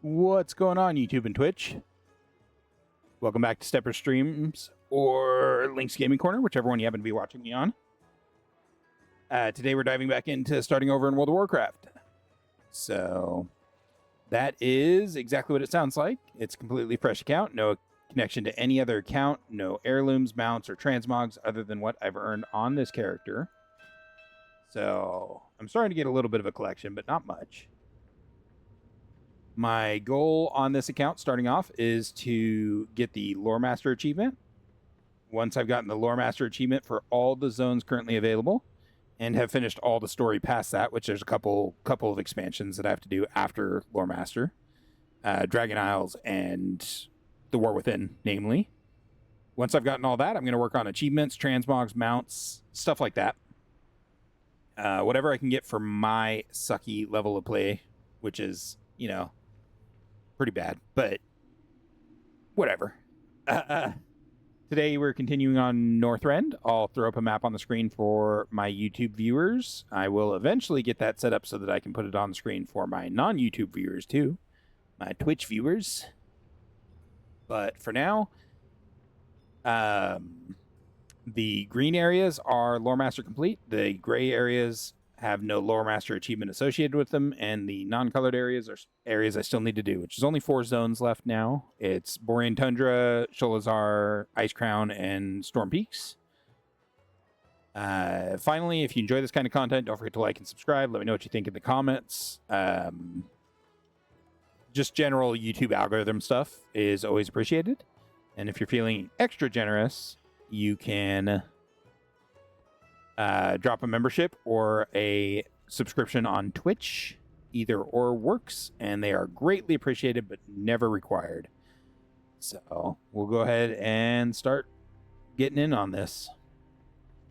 What's going on, YouTube and Twitch? Welcome back to Stepper Streams or Link's Gaming Corner, whichever one you happen to be watching me on. Today we're diving back into starting over in World of Warcraft. So that is exactly what it sounds like. It's a completely fresh account, no connection to any other account, no heirlooms, mounts, or transmogs other than what I've earned on this character. So I'm starting to get a little bit of a collection, but not much. My goal on this account, starting off, is to get the Lore Master achievement. Once I've gotten the Lore Master achievement for all the zones currently available, and have finished all the story past that, which there's a couple of expansions that I have to do after Lore Master, Dragon Isles and the War Within, namely. Once I've gotten all that, I'm going to work on achievements, transmogs, mounts, stuff like that. Whatever I can get for my sucky level of play, which is, you know, pretty bad, but whatever. Today we're continuing on Northrend. I'll throw up a map on the screen for my YouTube viewers. I will eventually get that set up so that I can put it on the screen for my non-YouTube viewers too, my Twitch viewers. But for now, the green areas are Lore Master complete. The gray areas have no Lore Master achievement associated with them, and the non-colored areas are areas I still need to do, which is only 4 zones left now. It's Borean Tundra, Sholazar, Ice Crown, and Storm Peaks. Finally, if you enjoy this kind of content, don't forget to like and subscribe. Let me know what you think in the comments. Just general YouTube algorithm stuff is always appreciated. And if you're feeling extra generous, you can drop a membership or a subscription on Twitch. Either or works, and they are greatly appreciated but never required. So we'll go ahead and start getting in on this.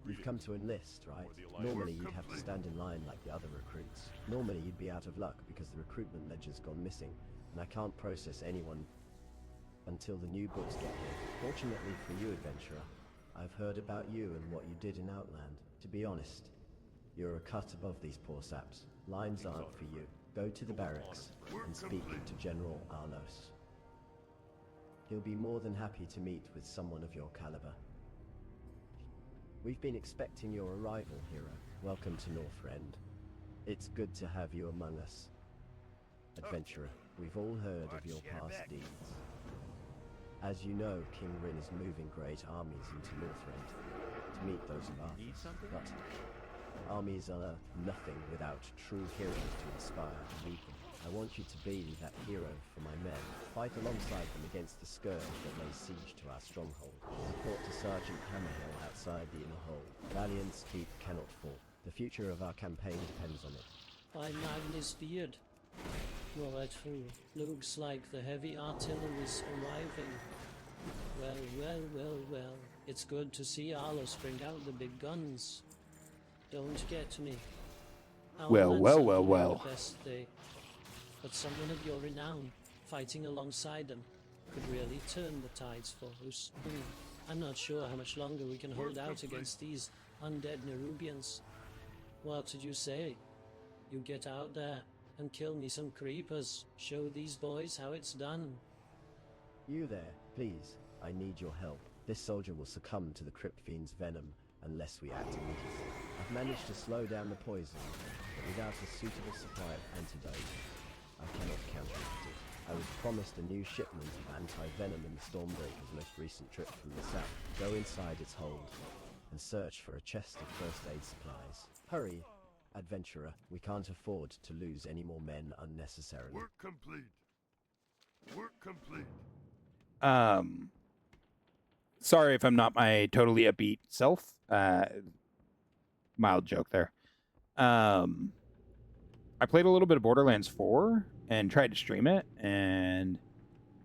You've come to enlist, right? Normally you'd have to stand in line like the other recruits. Normally you'd be out of luck because the recruitment ledger's gone missing, and I can't process anyone until the new books get here. Fortunately for you, adventurer, I've heard about you and what you did in Outland. To be honest, you're a cut above these poor saps. Lines aren't for you. Go to the barracks and speak to General Arlos. He'll be more than happy to meet with someone of your caliber. We've been expecting your arrival, hero. Welcome to Northrend. It's good to have you among us. Adventurer, we've all heard of your past deeds. As you know, King Rin is moving great armies into Northrend to meet those of us. But armies are nothing without true heroes to inspire and lead them. I want you to be that hero for my men. Fight alongside them against the scourge that lays siege to our stronghold. Report to Sergeant Hammerhill outside the inner hold. Valiant's keep cannot fall. The future of our campaign depends on it. My mind is feared. You're right through. Looks like the heavy artillery's arriving. Well. It's good to see Arlos bring out the big guns. Don't get me. Well. The best day. But someone of your renown, fighting alongside them, could really turn the tides for us. I'm not sure how much longer we can hold out against these undead Nerubians. What did you say? You get out there and kill me some creepers. Show these boys how it's done. You there, please. I need your help. This soldier will succumb to the Crypt Fiend's venom unless we act immediately. I've managed to slow down the poison, but without a suitable supply of antidote, I cannot counteract it. I was promised a new shipment of anti-venom in the Stormbreaker's most recent trip from the south. Go inside its hold and search for a chest of first aid supplies. Hurry, adventurer. We can't afford to lose any more men unnecessarily. Work complete. Sorry if I'm not my totally upbeat self. Mild joke there. I played a little bit of Borderlands 4 and tried to stream it, and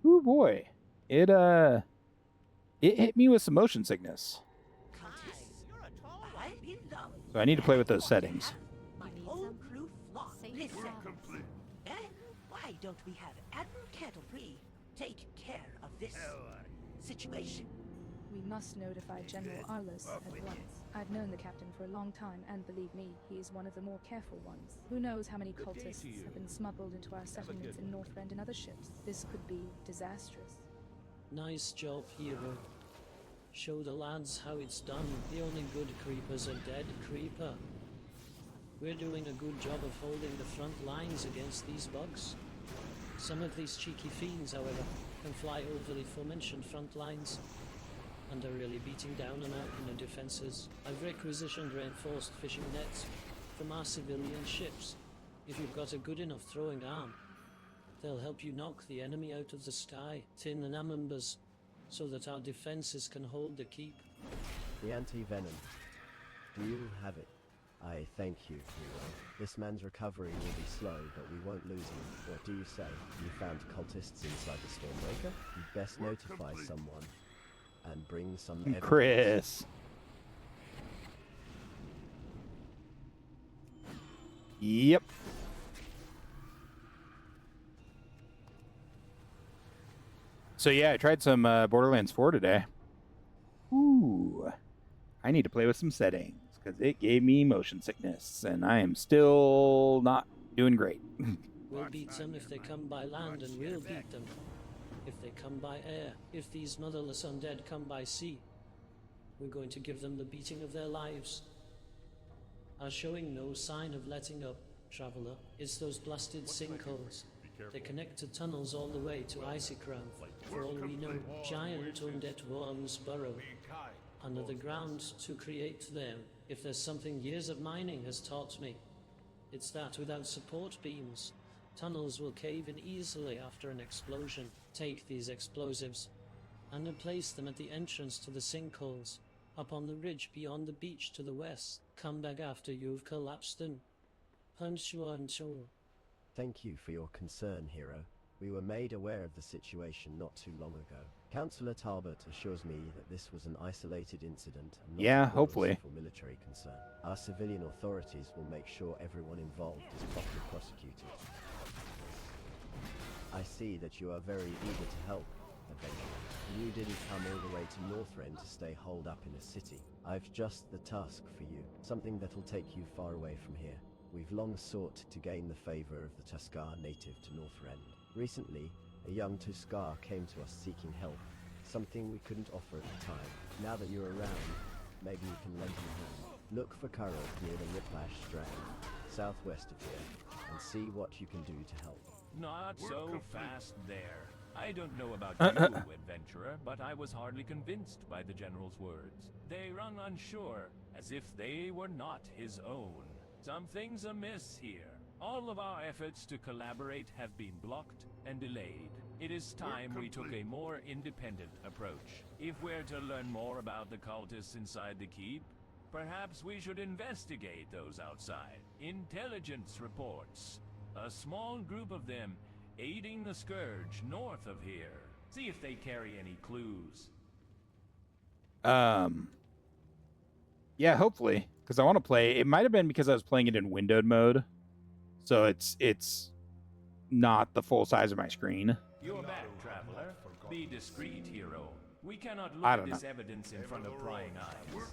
oh boy, it hit me with some motion sickness. So I need to play with those settings. My whole crew flock. Listen. Why don't we have Admiral Kettletree take care of this situation? We must notify General Arliss at once. I've known the captain for a long time, and believe me, he is one of the more careful ones. Who knows how many cultists have been smuggled into our settlements in Northrend and other ships. This could be disastrous. Nice job, hero. Show the lads how it's done. The only good creeper's a dead creeper. We're doing a good job of holding the front lines against these bugs. Some of these cheeky fiends, however, can fly over the aforementioned front lines and are really beating down on our inner defences. I've requisitioned reinforced fishing nets from our civilian ships. If you've got a good enough throwing arm, they'll help you knock the enemy out of the sky, tin and numbers, so that our defences can hold the keep. The anti-venom. Do you have it? I thank you, hero. This man's recovery will be slow, but we won't lose him. What do you say? You found cultists inside the Stormbreaker? You best notify someone and bring some evidence. Chris. Yep. So yeah, I tried some Borderlands 4 today. Ooh. I need to play with some settings because it gave me motion sickness, and I am still not doing great. We'll beat them if they come by land, and we'll beat them if they come by air. If these motherless undead come by sea, we're going to give them the beating of their lives. Are showing no sign of letting up, traveler. It's those blasted sinkholes. They connect to tunnels all the way to Icy Crown. For all we know, giant undead worms burrow under the ground to create them. If there's something years of mining has taught me, it's that without support beams, tunnels will cave in easily after an explosion. Take these explosives and place them at the entrance to the sinkholes, up on the ridge beyond the beach to the west. Come back after you've collapsed them. Punch one, sure. Thank you for your concern, hero. We were made aware of the situation not too long ago. Councillor Talbot assures me that this was an isolated incident and not Yeah, a cause hopefully. for military concern. Our civilian authorities will make sure everyone involved is properly prosecuted. I see that you are very eager to help, adventurer. You didn't come all the way to Northrend to stay holed up in a city. I've just the task for you, something that'll take you far away from here. We've long sought to gain the favor of the Tuskar native to Northrend. Recently, a young Tuskar came to us seeking help, something we couldn't offer at the time. Now that you're around, maybe you can lend a hand. Look for Kuro near the Whiplash Strand, southwest of here, and see what you can do to help. Not so fast there. I don't know about you, adventurer, but I was hardly convinced by the General's words. They rung unsure, as if they were not his own. Something's amiss here. All of our efforts to collaborate have been blocked and delayed. It is time we took a more independent approach. If we're to learn more about the cultists inside the keep, perhaps we should investigate those outside. Intelligence reports a small group of them aiding the Scourge north of here. See if they carry any clues. Yeah, hopefully, because I want to play. It might have been because I was playing it in windowed mode, so it's not the full size of my screen. You're back, traveler. Be discreet, hero. We cannot look I at don't this know. evidence in front of prying eyes.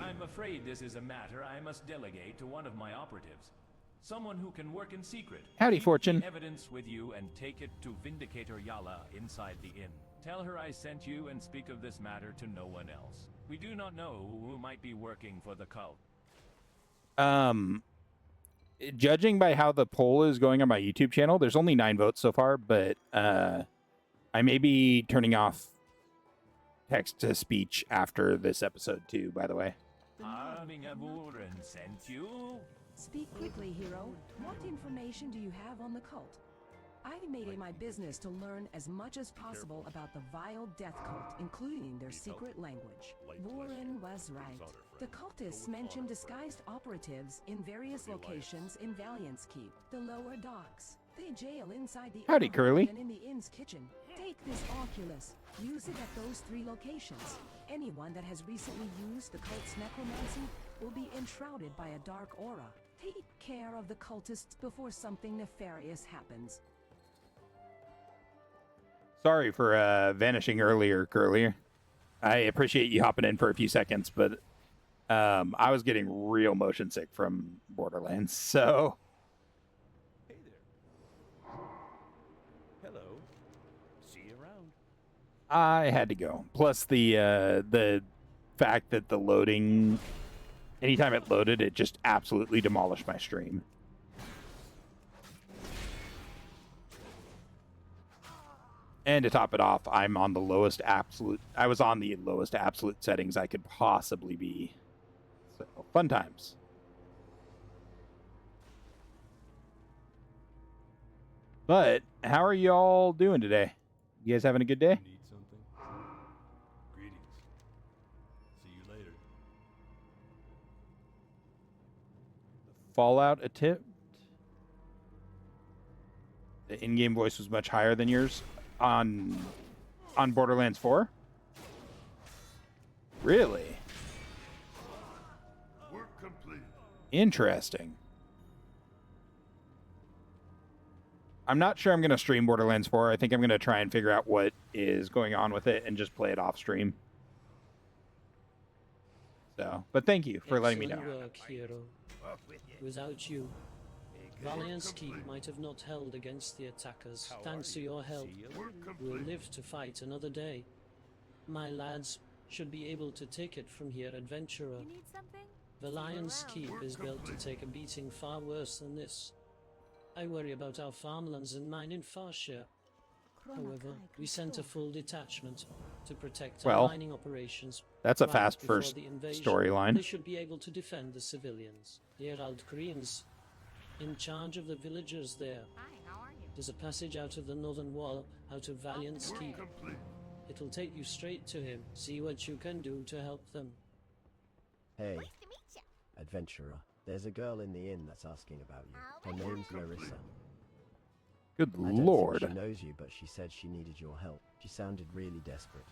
I'm afraid this is a matter I must delegate to one of my operatives. Someone who can work in secret. Howdy, Keep Fortune. the evidence with you and take it to Vindicator Yala inside the inn. Tell her I sent you and speak of this matter to no one else. We do not know who might be working for the cult. Judging by how the poll is going on my YouTube channel, there's only 9 votes so far, but I may be turning off text to speech after this episode too, by the way. Arming a Borean sent you? Speak quickly, hero. What information do you have on the cult? I've made it my business to learn as much as possible about the vile death cult, including their secret language. Warren was right. The cultists mentioned disguised operatives in various locations in Valiant's Keep, the lower docks. They jail inside the Howdy, overworld Curly. and in the inn's kitchen. Take this Oculus. Use it at those 3 locations. Anyone that has recently used the cult's necromancy will be enshrouded by a dark aura. Take care of the cultists before something nefarious happens. Sorry for vanishing earlier, Curly. I appreciate you hopping in for a few seconds, but I was getting real motion sick from Borderlands, so... Hey there. Hello. See you around. I had to go. Plus the fact that the loading, anytime it loaded, it just absolutely demolished my stream. And to top it off, I was on the lowest absolute settings I could possibly be. So, fun times. But how are you all doing today? You guys having a good day? Need something? Greetings. See you later. Fallout attempt. The in-game voice was much higher than yours on Borderlands 4. Really? Work complete. Interesting. I'm not sure I'm going to stream Borderlands 4. I think I'm going to try and figure out what is going on with it and just play it off stream. So, but thank you for letting me know. Excellent work, hero. Without you, Valiant's Keep might have not held against the attackers. Thanks to your help, we'll live to fight another day. My lads should be able to take it from here, adventurer. You need something? The Lion's Keep is built to take a beating far worse than this. I worry about our farmlands and mine in Farshire. However, we sent a full detachment to protect our mining operations. That's a right fast before first the invasion. storyline. They should be able to defend the civilians. The Herald Koreans, in charge of the villagers there. Hi, how are you? There's a passage out of the northern wall, out of Valiant's Keep. Complete. It'll take you straight to him. See what you can do to help them. Hey, Nice to meet you. adventurer. There's a girl in the inn that's asking about you. Her name's Larissa. Good I don't lord. think she knows you, but she said she needed your help. She sounded really desperate.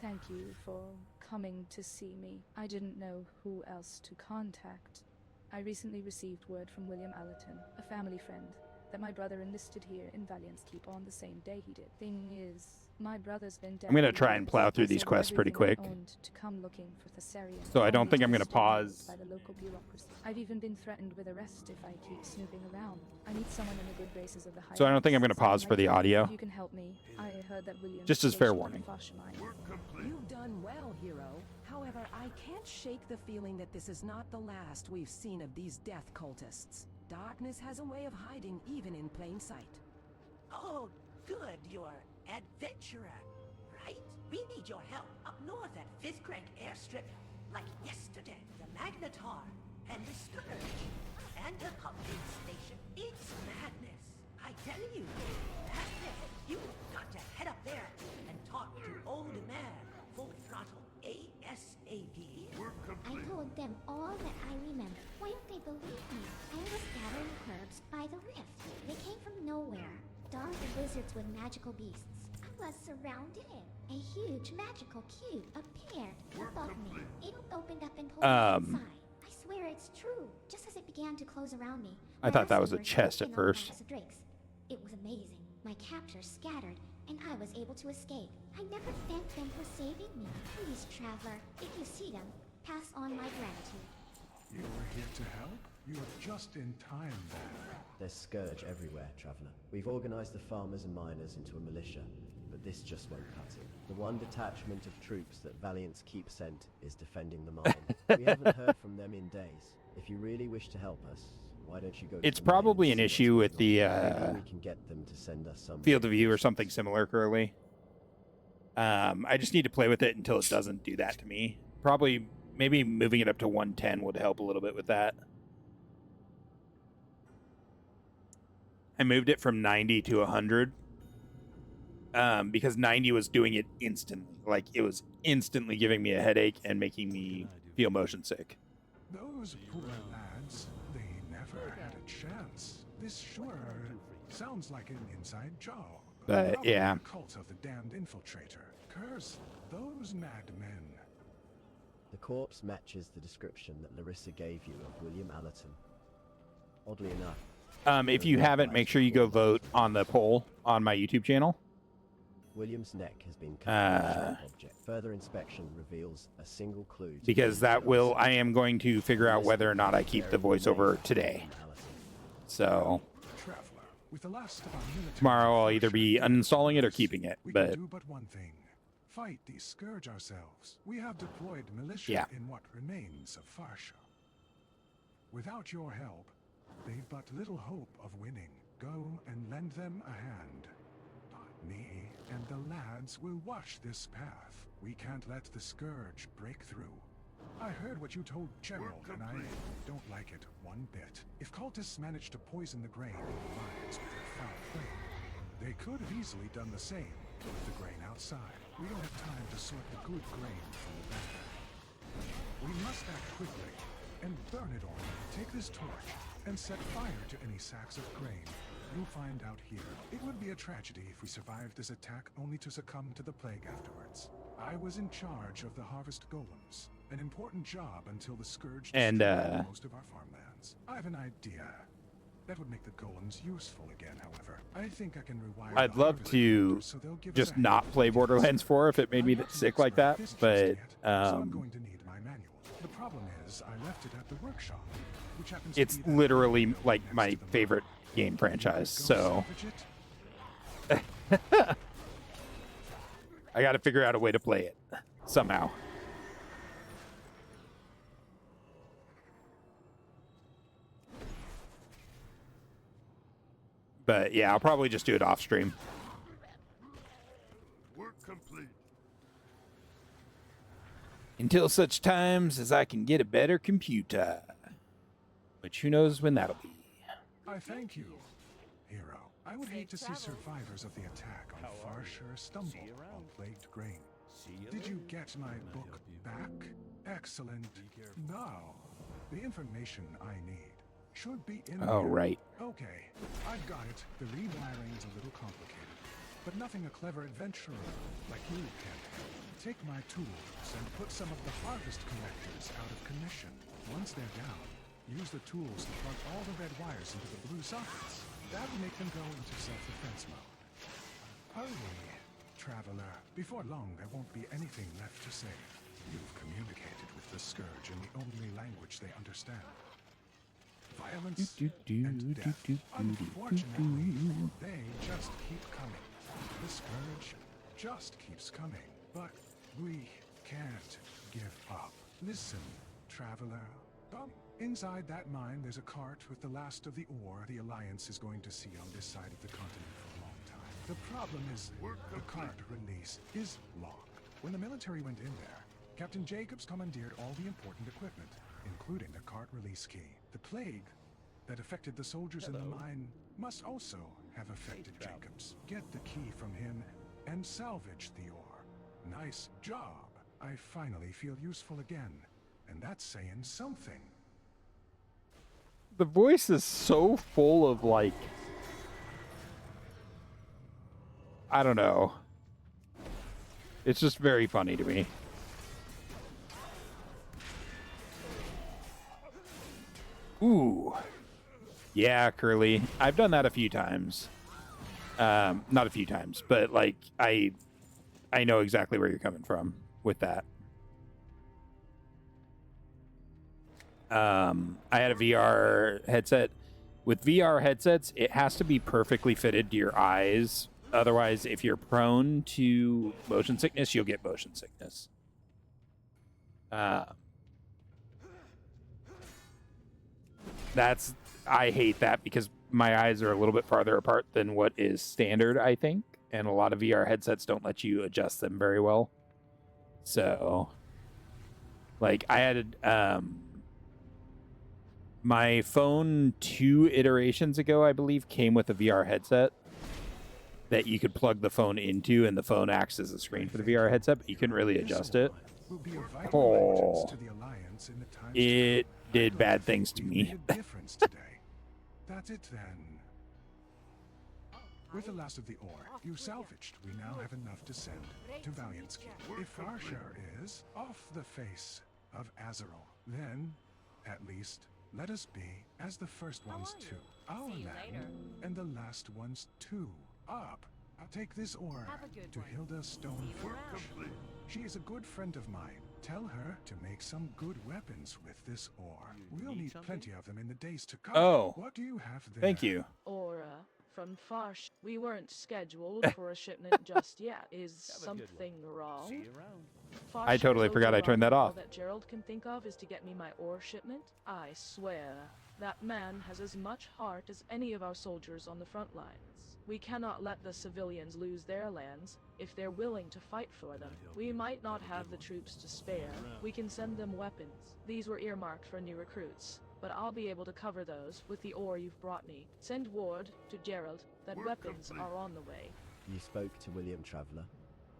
Thank you for coming to see me. I didn't know who else to contact. I recently received word from William Allerton, a family friend, that my brother enlisted here in Valiant's Keep on the same day he did. Thing is, my brother's been dead. I'm gonna for try and years. plow through I these sold quests pretty everything I quick. owned to come looking for Thessarian, So I don't only think to I'm be gonna stonewalled pause. by the local bureaucracy. I've even been threatened with arrest if I keep snooping around. I need someone in the good graces of the high. So I don't think I'm gonna Someone pause for like the you. audio. If you can help me, I heard that William. Just as fair warning. You've done well, hero. However, I can't shake the feeling that this is not the last we've seen of these death cultists. Darkness has a way of hiding even in plain sight. Oh, good, you're adventurer, right? We need your help up north at Fifth Creek Airstrip, like yesterday. The Magnetar and the Scourge and the pumpkin station. It's madness. I tell you, madness. You've got to head up there and talk to Old Man Full Throttle ASAP. I told them all that I remember. Why don't they believe me? I was gathering herbs by the rift. They came from nowhere. Dark lizards with magical beasts. I was surrounded. A huge magical cube appeared above me. It opened up and pulled me inside. I swear it's true. Just as it began to close around me, I thought that was a rats chest at were taken over first. by the drakes. It was amazing. My captors scattered, and I was able to escape. I never thanked them for saving me. Please, traveler, if you see them, pass on my gratitude. You were here to help? You're just in time then. There's Scourge everywhere, Traveller. We've organized the farmers and miners into a militia, but this just won't cut it. The one detachment of troops that Valiant's Keep sent is defending the mine. We haven't heard from them in days. If you really wish to help us, why don't you go to It's the mine probably and an see issue what's with the going on? Maybe we can get them to send us some field of view or something similar, Curly. I just need to play with it until it doesn't do that to me. Probably, maybe moving it up to 110 would help a little bit with that. I moved it from 90 to 100 because 90 was doing it instantly. Like, it was instantly giving me a headache and making me feel motion sick. Those poor lads, they never had a chance. This sure sounds like an inside job. But, Probably yeah. the cult of the damned infiltrator. Curse those madmen. The corpse matches the description that Larissa gave you of William Allerton. Oddly enough, If you haven't, make sure you go vote on the poll on my YouTube channel. William's neck has been cut by a sharp object. Further inspection reveals a single clue. Because that will, I am going to figure out whether or not I keep the voiceover today. So Traveler, with the last of our military tomorrow I'll either be uninstalling it or keeping it. we But can do but one thing. Fight the scourge ourselves. We have deployed militia Yeah. in what remains of Farsha. Without your help, they've but little hope of winning. Go and lend them a hand. Me and the lads will watch this path. We can't let the scourge break through. I heard what you told General, and I don't like it one bit. If cultists manage to poison the grain in the mines with their foul flame, they could have easily done the same with the grain outside. We don't have time to sort the good grain from the bad. We must act quickly and burn it all. Take this torch and set fire to any sacks of grain. You'll find out here. It would be a tragedy if we survived this attack only to succumb to the plague afterwards. I was in charge of the harvest golems, an important job until the scourge And, destroyed most of our farmlands. I have an idea. That would make the golems useful again, however. I think I can rewire I'd the love harvest to collectors so they'll give us just a not hand play to Borderlands 4 if it made me I'm not an sick like expert at that. this just But yet, so I'm going um, to need my manual. The problem is I left it at the workshop, which happens it's to be that literally building like next my to the mine. favorite game franchise. So Salvage it? I got to figure out a way to play it somehow. But yeah, I'll probably just do it off stream. Work complete. Until such times as I can get a better computer. Which who knows when that'll be. I thank you, hero. I would hate to see survivors of the attack on Farsha stumble on plagued grain. Did you get my book back? Excellent. Now, the information I need should be in Oh, here. right. Okay, I've got it. The rewiring's a little complicated, but nothing a clever adventurer like you can handle. Take my tools and put some of the harvest collectors out of commission. Once they're down, use the tools to plug all the red wires into the blue sockets. That'll make them go into self-defense mode. Hurry, traveler. Before long, there won't be anything left to say. You've communicated with the Scourge in the only language they understand. Violence and death. Unfortunately, they just keep coming. The Scourge just keeps coming. But we can't give up. Listen, traveler. Come. Inside that mine, there's a cart with the last of the ore the Alliance is going to see on this side of the continent for a long time. The problem is, the cart release is long. When the military went in there, Captain Jacobs commandeered all the important equipment, including the cart release key. The plague that affected the soldiers in the mine must also have affected Jacobs. Get the key from him and salvage the ore. Nice job. I finally feel useful again, and that's saying something. The voice is so full of, like, I don't know. It's just very funny to me. Ooh. Yeah, Curly. I've done that a few times. Not a few times, but, like, I know exactly where you're coming from with that. I had a VR headset. With VR headsets, it has to be perfectly fitted to your eyes. Otherwise, if you're prone to motion sickness, you'll get motion sickness. I hate that because my eyes are a little bit farther apart than what is standard, I think. And a lot of VR headsets don't let you adjust them very well. So, like, I had my phone 2 iterations ago, I believe, came with a VR headset that you could plug the phone into, and the phone acts as a screen for the VR headset, but you couldn't really adjust it. Oh, it did bad things to me. That's it then. With the last of the ore you salvaged, we now have enough to send to Valiant's Keep. If Farsha is off the face of Azeroth, then, at least, let us be as the first ones to our land, and the last ones to up. I'll take this ore Have a good to one. Hilda Stoneforge. She is a good friend of mine. Tell her to make some good weapons with this ore. We'll need plenty of them in the days to come. Oh. What do you have there? Thank you. Aura from Farsh. We weren't scheduled for a shipment just yet. Is something wrong? I totally forgot I turned that off. All that Gerald can think of is to get me my ore shipment. I swear, that man has as much heart as any of our soldiers on the front lines. We cannot let the civilians lose their lands if they're willing to fight for them. We might not have the troops to spare. We can send them weapons. These were earmarked for new recruits, but I'll be able to cover those with the ore you've brought me. Send word to Gerald that weapons are on the way. You spoke to William Traveller.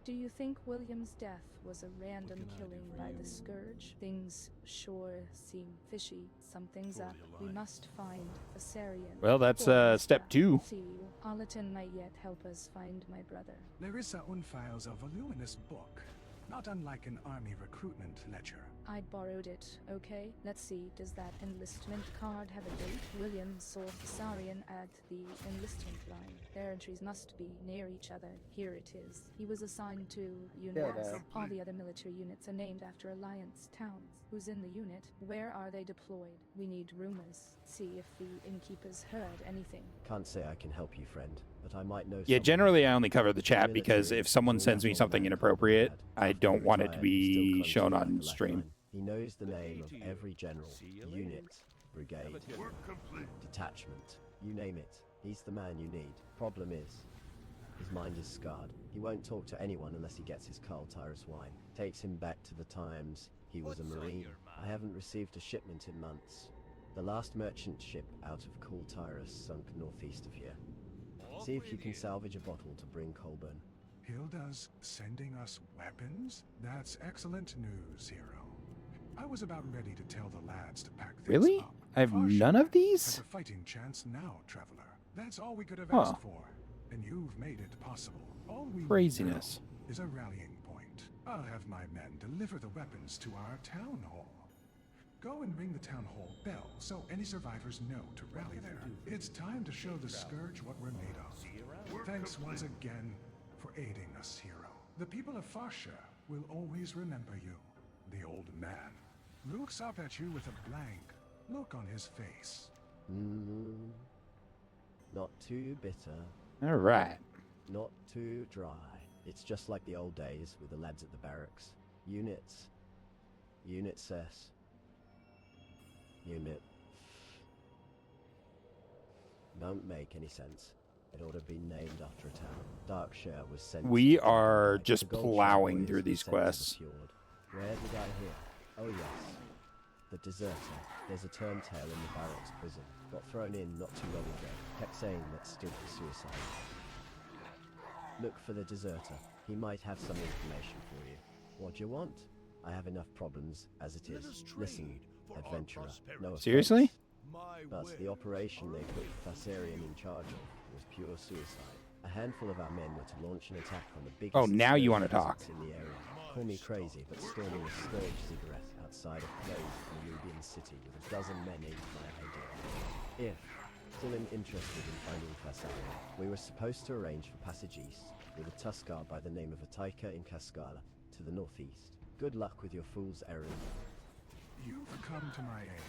Do you think William's death was a random killing by the Scourge? Things sure seem fishy. Something's up. We must find Asarian. Well, that's step 2. See, Arleton might yet help us find my brother. Larissa unfiles a voluminous book, not unlike an army recruitment ledger. I borrowed it, okay? Let's see, does that enlistment card have a date? William saw Asarian at the enlistment line. Their entries must be near each other. Here it is. He was assigned to units. All the other military units are named after Alliance towns. Who's in the unit? Where are they deployed? We need rumors. See if the innkeepers heard anything. Can't say I can help you, friend, but I might know Yeah, someone. generally I only cover the chat Military because if someone is sends me always something on inappropriate, that. I don't want it to Retired, be still shown clumsy on like a stream. lifeline. He knows the name of every general, unit, brigade, detachment, you name it. He's the man you need. Problem is, his mind is scarred. He won't talk to anyone unless he gets his Carl Tyrus wine. Takes him back to the times he was a marine. I haven't received a shipment in months. The last merchant ship out of Cool Tyrus sunk northeast of here. See if you can salvage a bottle to bring Colburn. Hilda's sending us weapons? That's excellent news, hero. I was about ready to tell the lads to pack things Really? up. I have Farsha none of has these? a fighting chance now, traveler. That's all we could have Huh. asked for, and you've made it possible. All we need Craziness. now is a rallying point. I'll have my men deliver the weapons to our town hall. Go and ring the town hall bell so any survivors know to rally there. It's time to show the Scourge what we're made of. Thanks once again for aiding us, hero. The people of Farsha will always remember you. The old man looks up at you with a blank look on his face. Not too bitter, All right. not too dry. It's just like the old days with the lads at the barracks. Units. Unit says. Unit. Don't make any sense. It ought to be named after a town. Darkshire was sent. We to are Dungeonlocked. just The Goldshire plowing warriors through were these sent to the quests. fjord. Where did I hear? Oh yes. The deserter. There's a turntail in the barracks prison. Got thrown in not too long ago. Kept saying that stood for suicide. Look for the deserter. He might have some information for you. What do you want? I have enough problems as it is. Listen, adventurer. No offense, Seriously? but the operation they put Thasarian in charge of was pure suicide. A handful of our men were to launch an attack on the biggest Oh, now you Scourge wanna talk. presence in the area. Call me crazy, but storming a Scourge cigarette outside a closed Nubian city with a dozen men ain't my idea. If still interested in finding Thasarian, we were supposed to arrange for passage east with a Tuskar by the name of Ataika in Cascala to the northeast. Good luck with your fool's errand. You've come to my aid.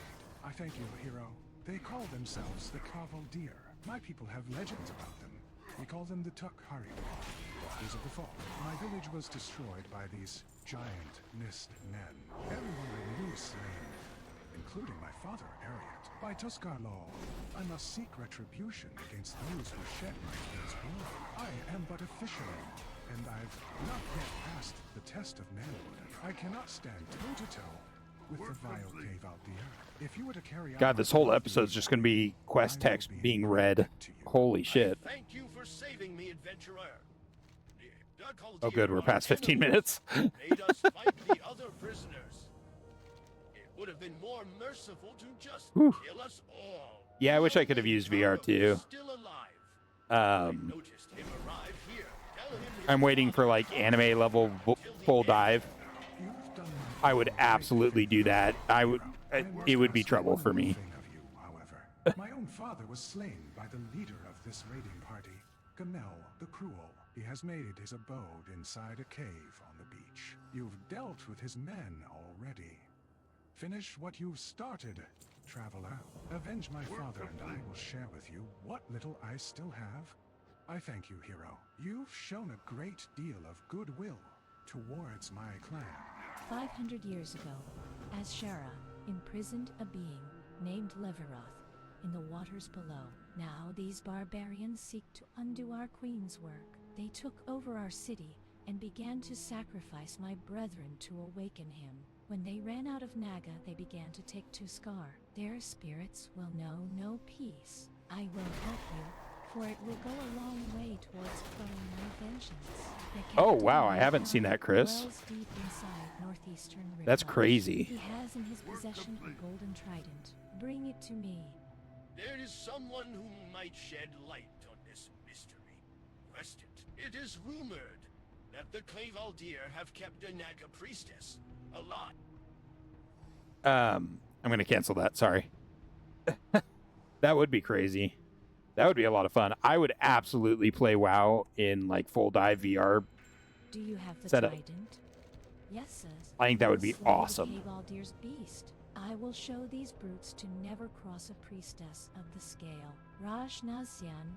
I thank you, hero. They call themselves the Kavaldir. My people have legends about them. We call them the Tukhari. Days of the fall. My village was destroyed by these giant mist men. Everyone I knew slain, including my father, Ariat. By Tuskar law, I must seek retribution against those who shed my king's blood. I am but a fisherman, and I've not yet passed the test of manhood. I cannot stand toe-to-toe with the vile Kavaldir. If you were to carry out God, this my whole plan, episode's just going to be quest I will text be being read. to you. Holy shit. Thank you for saving me, adventurer. Oh, good. We're past 15 minutes. Made us fight the other prisoners. It would have been more merciful to just Whew. kill us all. Yeah, I wish I could have used VR too. Still alive. Noticed him arrive here. Tell him his I'm waiting for like anime level full dive. You've done I would absolutely do that. I would. It would be trouble for me. Thing of you, however. My own father was slain by the leader of this raiding party, Gamel the Cruel. He has made his abode inside a cave on the beach. You've dealt with his men already. Finish what you've started, traveler. Avenge my father and I will share with you what little I still have. I thank you, hero. You've shown a great deal of goodwill towards my clan. 500 years ago, Azshara imprisoned a being named Leveroth in the waters below. Now these barbarians seek to undo our queen's work. They took over our city and began to sacrifice my brethren to awaken him. When they ran out of Naga, they began to take to Scar. Their spirits will know no peace. I will help you, for it will go a long way towards quelling my vengeance. The Oh, captain wow, of I my haven't seen army that, Chris. dwells deep inside northeastern That's Riftwatch. crazy. He has in his possession a golden trident. Bring it to me. There is someone who might shed light on this mystery. Quest it. It is rumored that the Clevaldir have kept a Naga priestess alive. I'm gonna cancel that. Sorry. That would be crazy. That would be a lot of fun. I would absolutely play WoW in like full dive VR. Do you have the Setup. trident? Yes, sis. I think that would be Slay the awesome. Cavaldir's beast. I will show these brutes to never cross a priestess of the scale. Raj Nazian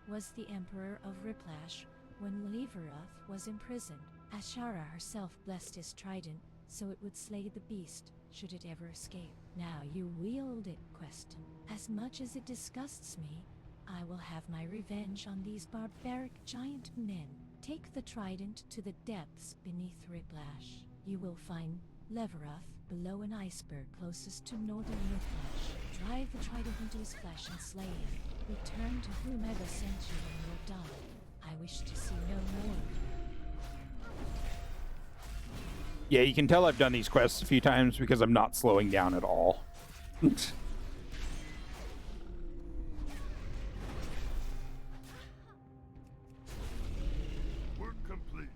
was the emperor of Riplash when Leveroth was imprisoned. Azshara herself blessed his trident so it would slay the beast should it ever escape. Now you wield it, Queston. As much as it disgusts me, I will have my revenge on these barbaric giant men. Take the trident to the depths beneath Riplash. You will find Leveroth below an iceberg closest to northern Riplash. Drive the trident into his flesh and slay him. Return to whomever sent you when you're done. I wish to see no more. Yeah, you can tell I've done these quests a few times because I'm not slowing down at all. Work complete.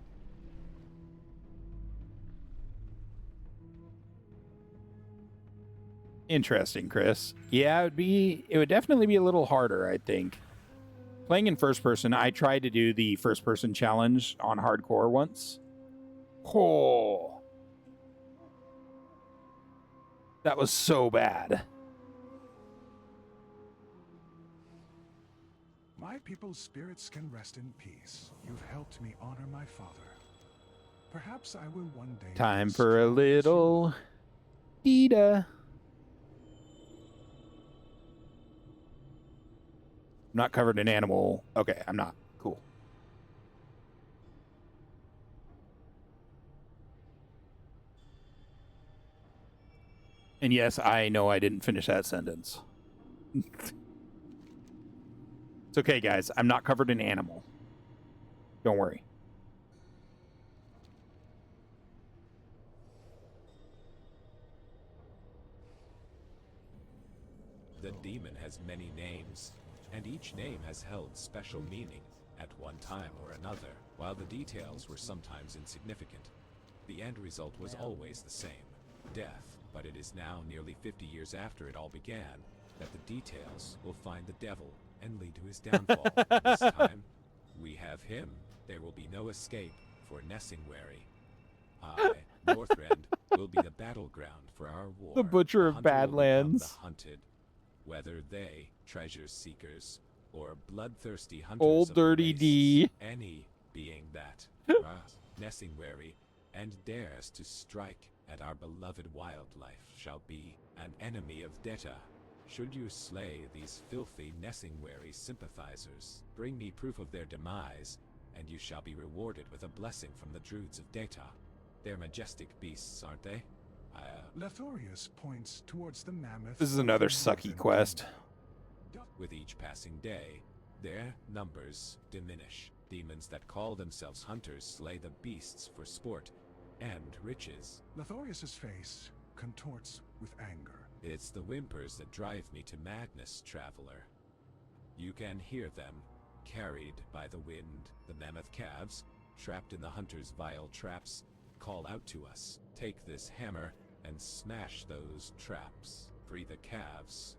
Interesting, Chris. Yeah, it would definitely be a little harder, I think. Playing in first person, I tried to do the first person challenge on hardcore once. Oh. That was so bad. My people's spirits can rest in peace. You've helped me honor my father. Perhaps I will one day... Time for a little Dita. I'm not covered in animal. Okay, I'm not. Cool. And yes, I know I didn't finish that sentence. It's okay, guys. I'm not covered in animal. Don't worry. The demon has many names, and each name has held special meaning at one time or another. While the details were sometimes insignificant, the end result was always the same: death. But it is now nearly 50 years after it all began that the details will find the devil and lead to his downfall. This time, we have him. There will be no escape for Nessingwary. I, Northrend, will be the battleground for our war. The Butcher of hunter will become Badlands. The hunted, whether they, treasure seekers, or bloodthirsty hunters Old of the Dirty race, D. any being that, Nessingwary, and dares to strike at our beloved wildlife shall be an enemy of Deta. Should you slay these filthy Nessingwary sympathizers, bring me proof of their demise, and you shall be rewarded with a blessing from the Druids of Deta. They're majestic beasts, aren't they? Lethorius points towards the mammoth. This is another sucky quest. With each passing day, their numbers diminish. Demons that call themselves hunters slay the beasts for sport and riches. Lethorius's face contorts with anger. It's the whimpers that drive me to madness, traveler. You can hear them, carried by the wind. The mammoth calves, trapped in the hunter's vile traps, call out to us. Take this hammer and smash those traps. Free the calves.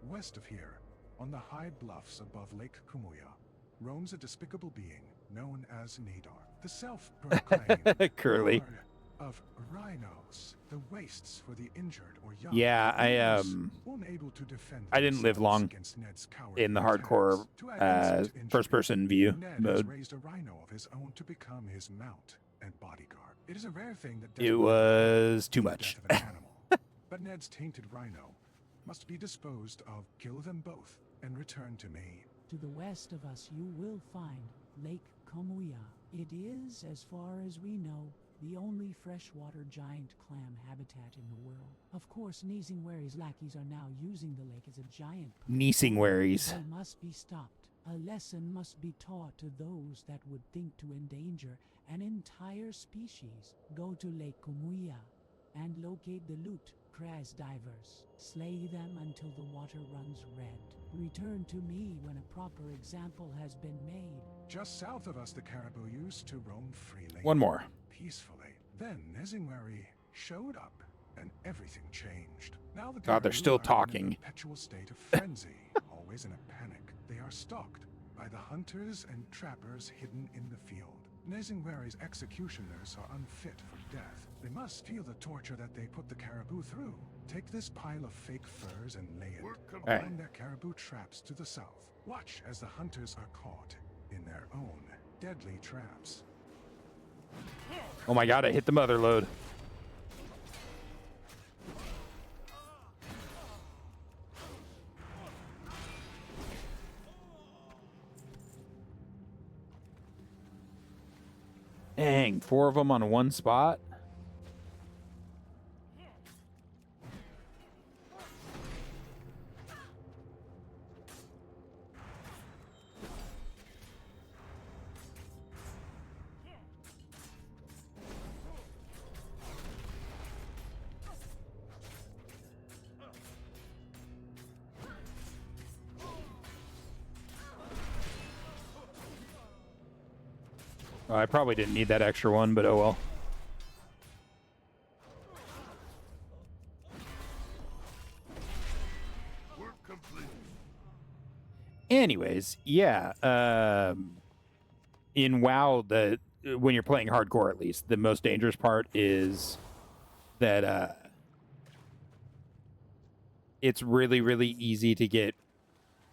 West of here, on the high bluffs above Lake Kumuya, roams a despicable being known as Nadar, the self-proclaimed Curly. Lord of Rhinos, the wastes for the injured or young. Yeah, Unable to defend I didn't live themselves long against Ned's cowardly in the hardcore attacks. To add insult to injury, first-person view Ned has mode. raised a rhino of his own to become his mount and bodyguard. It is a rare thing that It was too much. the death of an animal. But Ned's tainted rhino must be disposed of. Kill them both and return to me. To the west of us you will find Lake Komuya. It is, as far as we know, the only freshwater giant clam habitat in the world. Of course, Nisingwari's lackeys are now using the lake as a giant pool. Nisingwaries. They must be stopped. A lesson must be taught to those that would think to endanger an entire species. Go to Lake Komuya and locate the loot Kraz divers. Slay them until the water runs red. Return to me when a proper example has been made. Just south of us, the caribou used to roam freely. One more. Peacefully. Then Nisingwari showed up, and everything changed. Now the God, they're caribou still are in talking. a perpetual state of frenzy, always in a panic. They are stalked by the hunters and trappers hidden in the field. Nisingwari's executioners are unfit for death. They must feel the torture that they put the caribou through. Take this pile of fake furs and lay it behind their caribou traps to the south. Watch as the hunters are caught in their own deadly traps. Oh my god, I hit the mother load. Dang, 4 of them on one spot. Oh, I probably didn't need that extra one, but oh well. Anyways, yeah. In WoW, when you're playing hardcore, at least, the most dangerous part is that it's really, really easy to get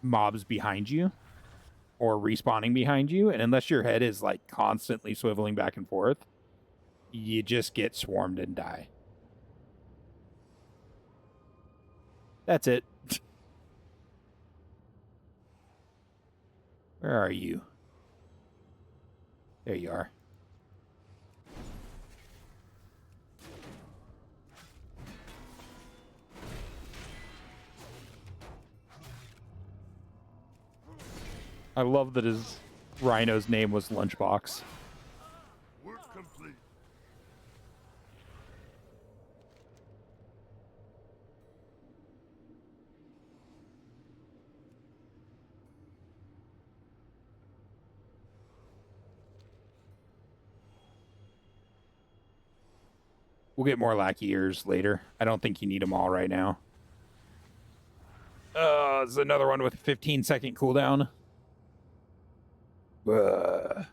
mobs behind you or respawning behind you, and unless your head is like constantly swiveling back and forth, you just get swarmed and die. That's it. Where are you? There you are. I love that his rhino's name was Lunchbox. Work complete. We'll get more lackey ears later. I don't think you need them all right now. There's another one with a 15-second cooldown. Too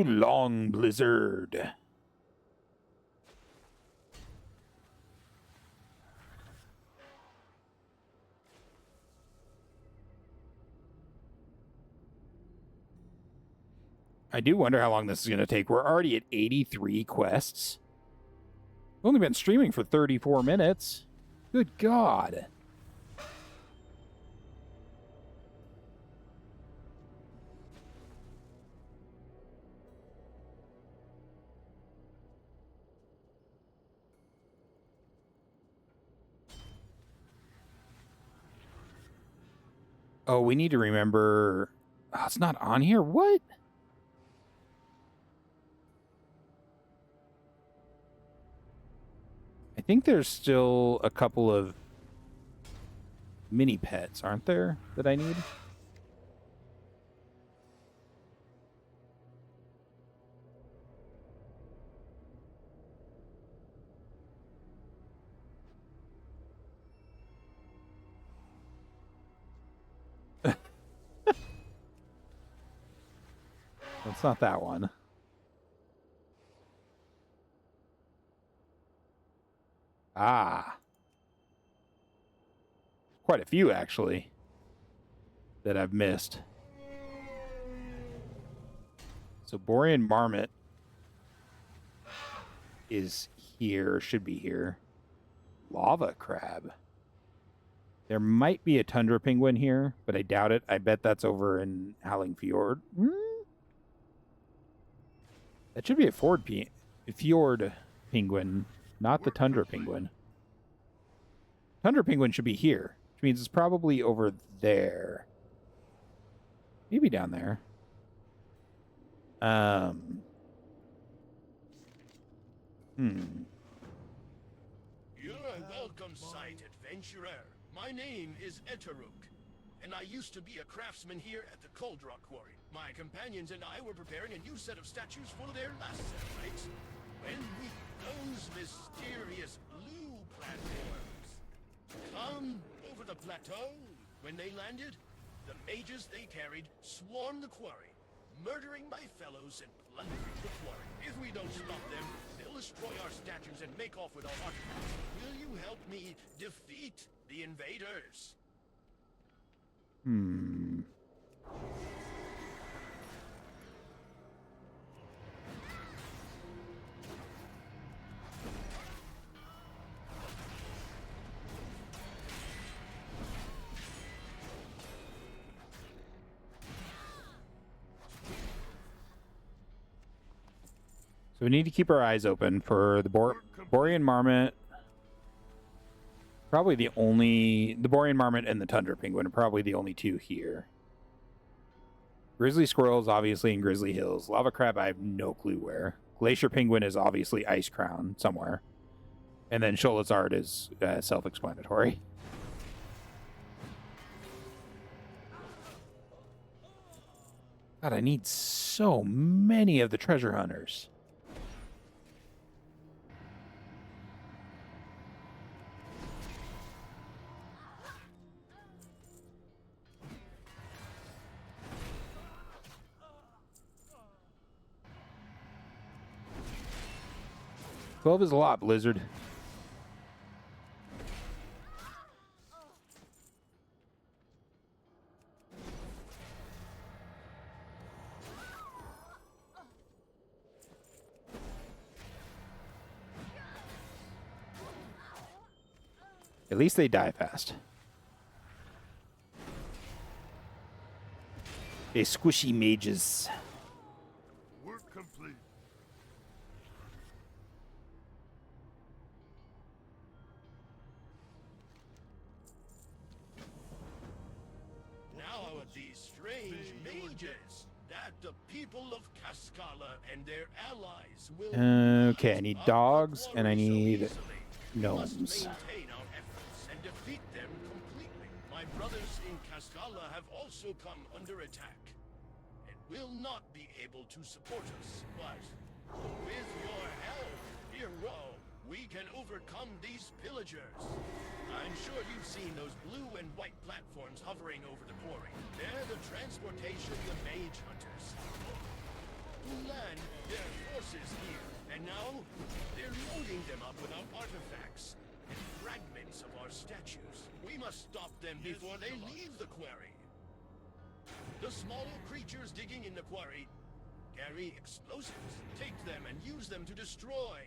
long, Blizzard. I do wonder how long this is going to take. We're already at 83 quests. We've only been streaming for 34 minutes. Good God. Oh, we need to remember... Oh, it's not on here? What? I think there's still a couple of mini pets, aren't there, that I need? That's not that one. Ah. Quite a few, actually, that I've missed. So Borean Marmot is here, should be here. Lava crab. There might be a tundra penguin here, but I doubt it. I bet that's over in Howling Fjord. That should be a fjord penguin, not the tundra penguin. Tundra penguin should be here, which means it's probably over there. Maybe down there. You're a welcome sight, adventurer. My name is Eteruk, and I used to be a craftsman here at the Cold Rock Quarry. My companions and I were preparing a new set of statues for their last set, right? When we those mysterious blue platforms come over the plateau. When they landed, the mages they carried swarmed the quarry, murdering my fellows and plundering the quarry. If we don't stop them, they'll destroy our statues and make off with our artifacts. Will you help me defeat the invaders? So we need to keep our eyes open for the Borean Marmot. Probably the Borean Marmot and the Tundra Penguin are probably the only two here. Grizzly Squirrels, obviously, in Grizzly Hills. Lava Crab, I have no clue where. Glacier Penguin is obviously Ice Crown somewhere. And then Sholazard is self-explanatory. God, I need so many of the treasure hunters. $12 is a lot, Blizzard. At least they die fast. They squishy mages. Work complete. Now are these strange mages that the people of Cascala and their allies will Okay, I need dogs and I need gnomes. maintain our efforts and defeat them completely. My brothers in Cascala have also come under attack and will not be able to support us. But with your help, hero, we can overcome these pillagers. I'm sure you've seen those blue and white platforms hovering over the quarry. They're the transportation of the mage hunters who land their forces here. And now, they're loading them up with our artifacts and fragments of our statues. We must stop them before they leave the quarry. The smaller creatures digging in the quarry carry explosives. Take them and use them to destroy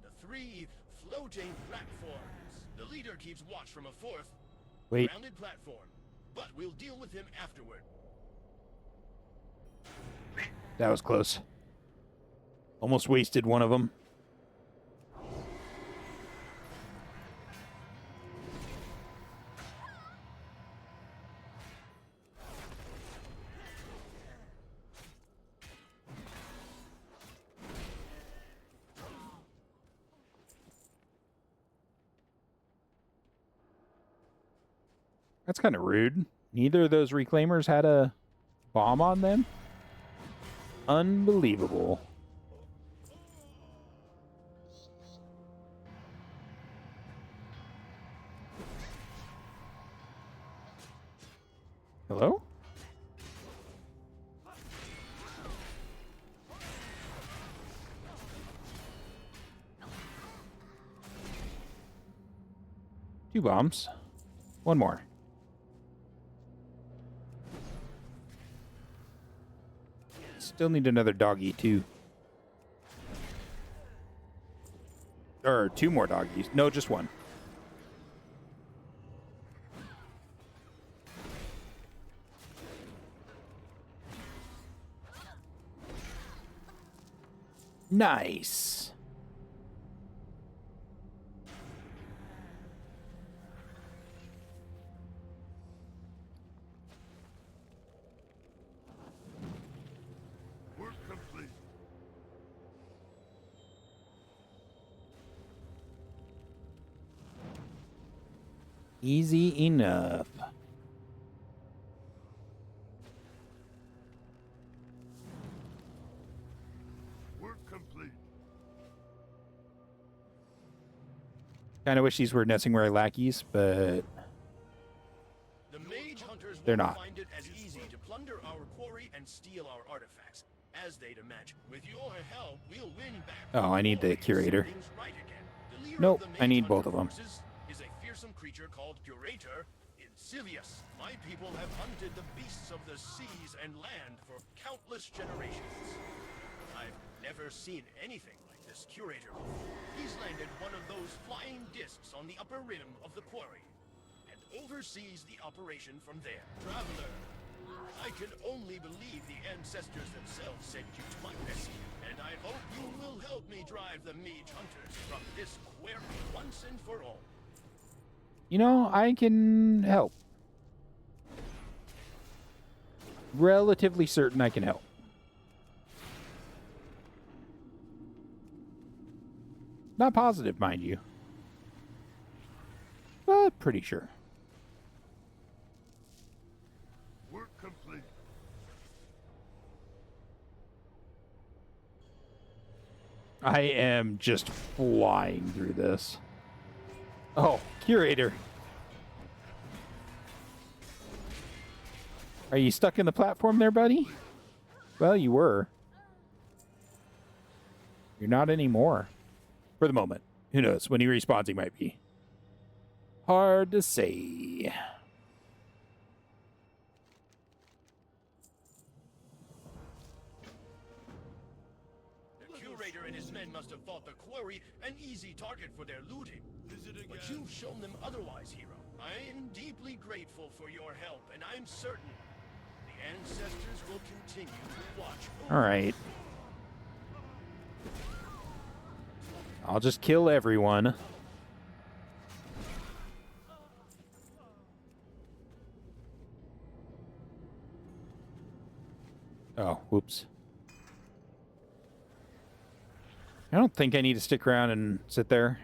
the 3 floating platforms. The leader keeps watch from a 4th grounded platform, but we'll deal with him afterward. That was close. Almost wasted one of them. That's kind of rude. Neither of those reclaimers had a bomb on them? Unbelievable. Hello? 2 bombs. 1 more. Still need another doggy, too. Or 2 more doggies. No, just 1. Nice. Work complete. Easy enough. Work complete. Kind of wish these were Nessingware lackeys, but The mage hunters they're won't not. find it as easy to plunder our quarry and steal our artifacts as they'd imagine. With your help, we'll win back. Oh, I need the curator. Things right again. The leader Nope, of the I mage need hunter both of them. forces is a fearsome creature called Curator Insidious. My people have hunted the beasts of the seas and land for countless generations. I've never seen anything like this Curator before. He's landed one of those flying discs on the upper rim of the quarry and oversees the operation from there. Traveler, I can only believe the ancestors themselves sent you to my rescue, and I hope you will help me drive the mage hunters from this quarry once and for all. You know, I can help. Relatively certain I can help. Not positive, mind you. But pretty sure. Work complete. I am just flying through this. Oh, Curator. Are you stuck in the platform there, buddy? Well, you were. You're not anymore. For the moment. Who knows? When he respawns, he might be. Hard to say. The Curator and his men must have thought the quarry an easy target for their looting. But you've shown them otherwise, hero. I am deeply grateful for your help, and I'm certain the ancestors will continue to watch over. All right. I'll just kill everyone. Oh, whoops. I don't think I need to stick around and sit there,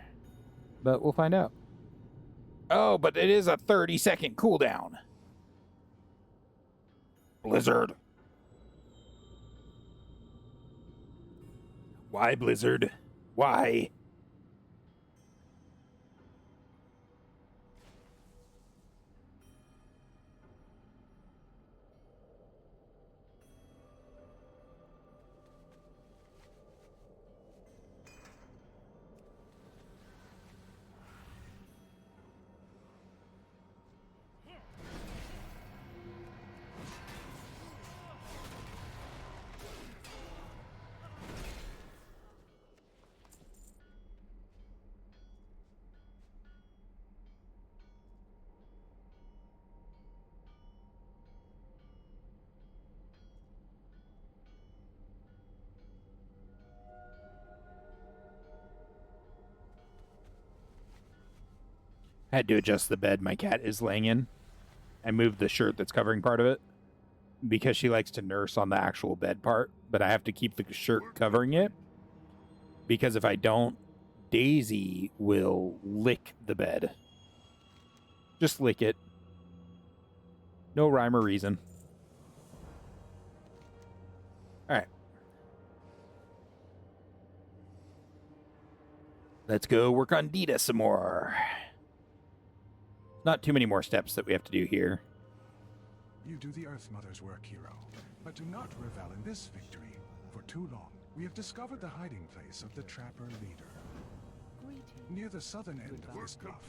but we'll find out. Oh, but it is a 30-second cooldown. Blizzard. Why, Blizzard? Why? I had to adjust the bed my cat is laying in. I moved the shirt that's covering part of it because she likes to nurse on the actual bed part, but I have to keep the shirt covering it because if I don't, Daisy will lick the bed. Just lick it. No rhyme or reason. All right. Let's go work on Dita some more. Not too many more steps that we have to do here. You do the Earth Mother's work, hero, but do not revel in this victory. For too long, we have discovered the hiding place of the Trapper leader. Near the southern end of this bluff,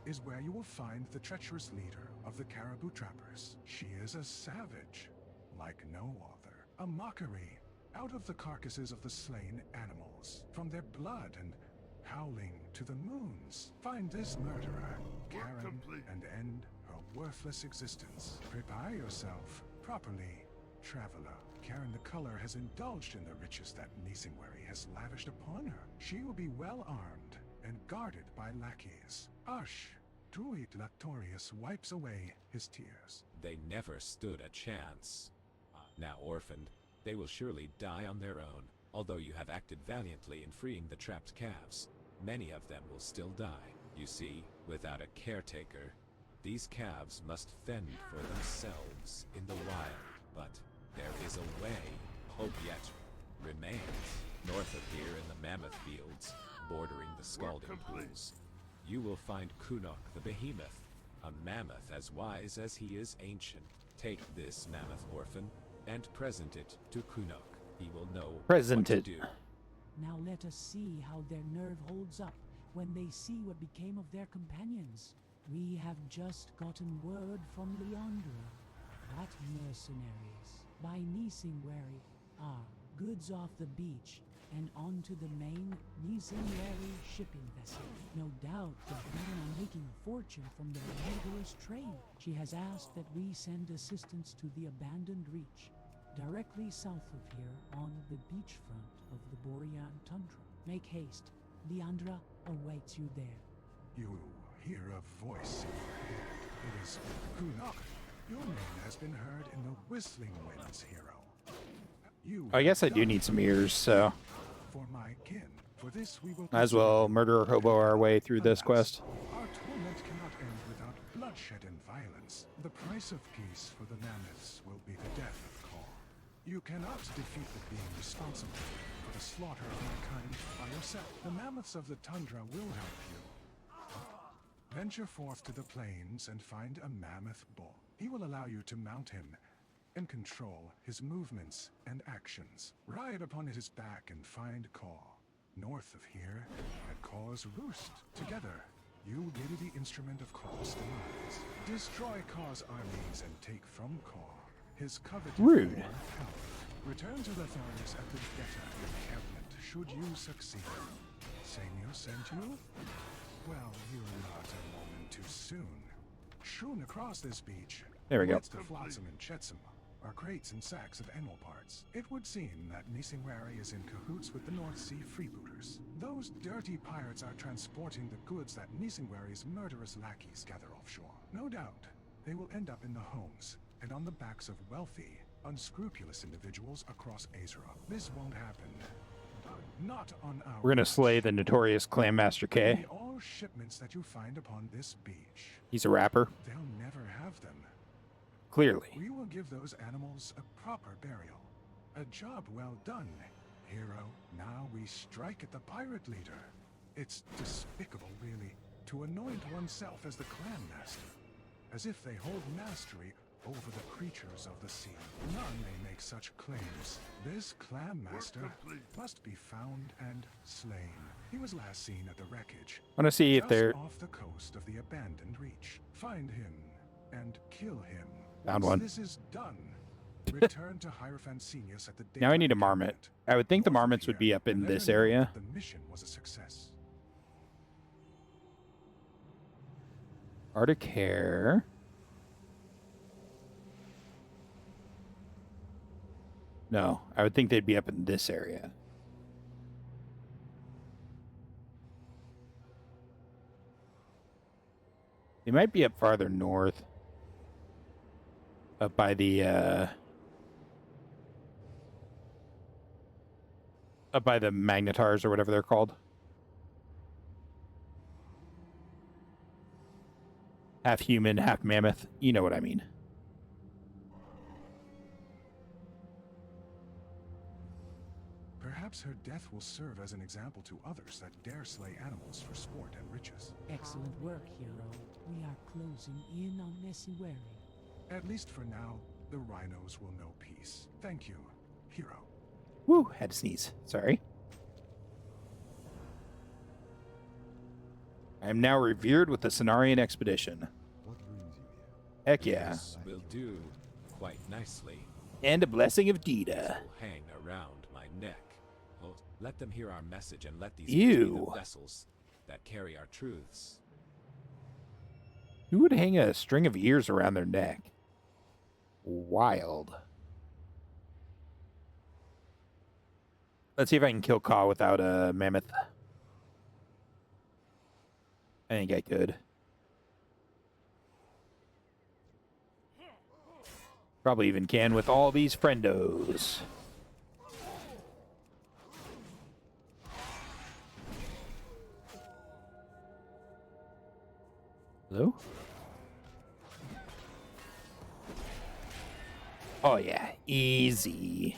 is where you will find the treacherous leader of the Caribou Trappers. She is a savage, like no other. A mockery out of the carcasses of the slain animals, from their blood and howling to the moons. Find this murderer, Karen, and end her worthless existence. Prepare yourself properly, traveler. Karen the Color has indulged in the riches that Nisingwary has lavished upon her. She will be well armed and guarded by lackeys. Ush, Druid Lactorius wipes away his tears. They never stood a chance. Now orphaned, they will surely die on their own. Although you have acted valiantly in freeing the trapped calves, many of them will still die. You see, without a caretaker, these calves must fend for themselves in the wild. But there is a way. Hope yet remains. North of here in the Mammoth Fields, bordering the Scalding Pools, you will find Kunok the Behemoth, a mammoth as wise as he is ancient. Take this mammoth orphan and present it to Kunok. He will know what to do. Now let us see how their nerve holds up when they see what became of their companions. We have just gotten word from Leandra that mercenaries by Nisingwary are goods off the beach and onto the main Nisingwary shipping vessel. No doubt they're planning on making a fortune from their murderous trade. She has asked that we send assistance to the abandoned reach, directly south of here on the beachfront of the Borean Tundra. Make haste. Leandra awaits you there. You hear a voice in your head. It is Kunok. Your name has been heard in the Whistling Winds, hero. I guess I do need some ears, so for my kin. For this we will might as well murder or hobo our way through this quest. Our torment cannot end without bloodshed and violence. The price of peace for the mammoths will be the death of Caw. You cannot defeat the being responsible for the slaughter of mankind by yourself. The mammoths of the tundra will help you. Venture forth to the plains and find a mammoth bull. He will allow you to mount him and control his movements and actions. Ride upon his back and find Caw. North of here, at Caw's roost. Together, you will be the instrument of Caw's demise. Destroy Caw's armies and take from Caw his coveted Rude. power. Return to Letharius at the Geta encampment should you succeed. Senio sent you? Well, you're not a moment too soon. Strewn across this beach, there we go. The Flotsam and Jetsam are crates and sacks of animal parts. It would seem that Nisingwary is in cahoots with the North Sea freebooters. Those dirty pirates are transporting the goods that Nisingwary's murderous lackeys gather offshore. No doubt, they will end up in the homes and on the backs of wealthy, unscrupulous individuals across Azeroth. This won't happen. Not on our We're gonna slay the notorious Clan Master K. All shipments that you find upon this beach. He's a rapper. They'll never have them. Clearly. We will give those animals a proper burial. A job well done, hero. Now we strike at the pirate leader. It's despicable, really, to anoint oneself as the clan master, as if they hold mastery over the creatures of the sea. None may make such claims. This clan master must be found and slain. He was last seen at the wreckage. I want to see if they're off the coast of the abandoned reach. Find him and kill him. Found Once one. this is done, return to Hierophant Senius at the Now I need a marmot. I would think the marmots would be up in this area. The mission was a success. Arctic Hare. No, I would think they'd be up in this area. They might be up farther north. Up by the Magnetars or whatever they're called. Half human, half mammoth. You know what I mean. Perhaps her death will serve as an example to others that dare slay animals for sport and riches. Excellent work, hero. We are closing in on Nessiwari. At least for now, the rhinos will know peace. Thank you, hero. Woo, had to sneeze. Sorry. I am now revered with the Cenarian expedition. Heck yeah. This will do quite nicely. And a blessing of Dita. This will hang around my neck. Oh, let them hear our message and let these Ew. be the vessels that carry our truths. Who would hang a string of ears around their neck? Wild. Let's see if I can kill Ka without a mammoth. I think I could. Probably even can with all these friendos. Hello? Oh yeah, easy.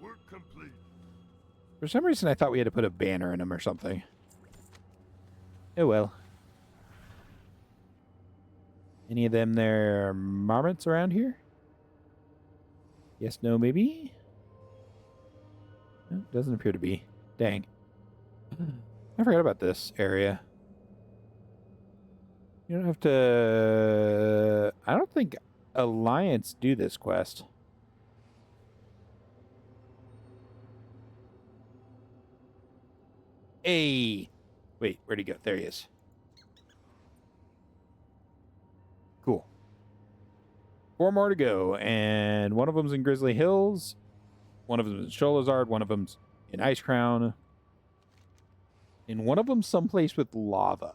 Work complete. For some reason, I thought we had to put a banner in them or something. Oh well. Any of them there marmots around here? Yes, no, maybe? No, doesn't appear to be. Dang. I forgot about this area. You don't have to... I don't think Alliance do this quest. Hey! Wait, where'd he go? There he is. Cool. 4 more to go, and one of them's in Grizzly Hills, one of them's in Sholazard, one of them's in Ice Crown, and one of them's someplace with lava.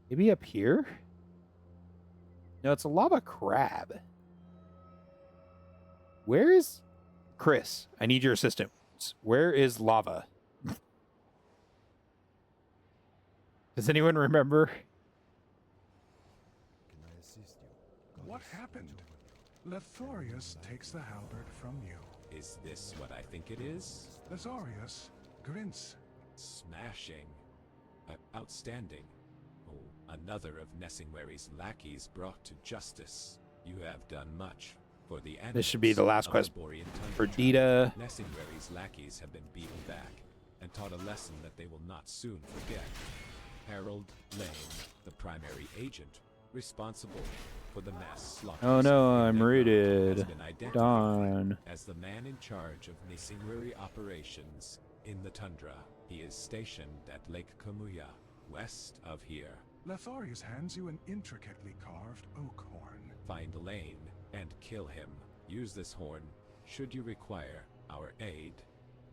Maybe up here? No, it's a lava crab. Where is... Chris, I need your assistance. Where is lava? Does anyone remember? What happened? Lethorius takes the halberd from you. Is this what I think it is? Lethorius grins. Smashing. Outstanding. Oh, another of Nessingwary's lackeys brought to justice. You have done much for the animals. This should be the last quest Borean for Tundra. Dita. Nessingwary's lackeys have been beaten back and taught a lesson that they will not soon forget. Harold Lane, the primary agent responsible for the mass slaughter. Oh no, I'm has rooted. been identified Darn. as the man in charge of Nessingwary operations in the Tundra. He is stationed at Lake Kumuya, west of here. Lethorius hands you an intricately carved oak horn. Find Lane and kill him. Use this horn should you require our aid,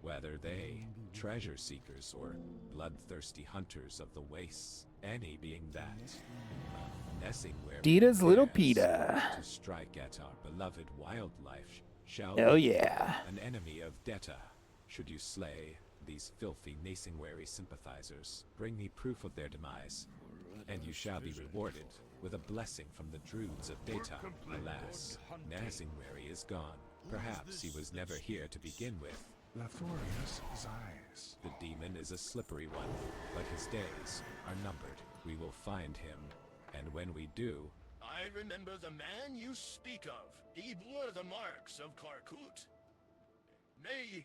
whether they treasure seekers or bloodthirsty hunters of the wastes, any being that. Nessingwary Dita's little dares Peta. to strike at our beloved wildlife shall Hell be yeah. an enemy of Deta. Should you slay these filthy Nessingwary sympathizers, bring me proof of their demise, and you shall be rewarded with a blessing from the Druids of Data. Alas, Nessingwary is gone. Perhaps he was never here to begin with. Lethorius sighs. The demon is a slippery one, but his days are numbered. We will find him, and when we do... I remember the man you speak of. He bore the marks of Karkut. May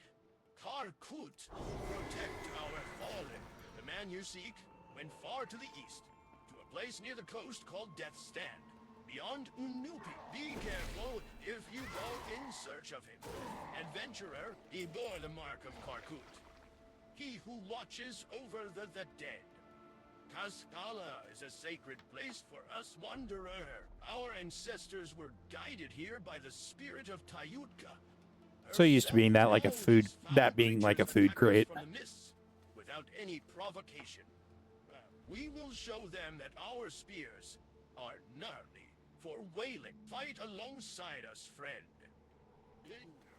Karkut protect our fallen. The man you seek went far to the east, to a place near the coast called Death's Stand, beyond Unupi. Be careful if you go in search of him. Adventurer, he bore the mark of Karkut. He who watches over the dead. Kaskala is a sacred place for us wanderer. Our ancestors were guided here by the spirit of Tayutka. So used to being that like a food, that being like a food crate. From the mists, without any provocation. We will show them that our spears are gnarly for whaling. Fight alongside us, friend.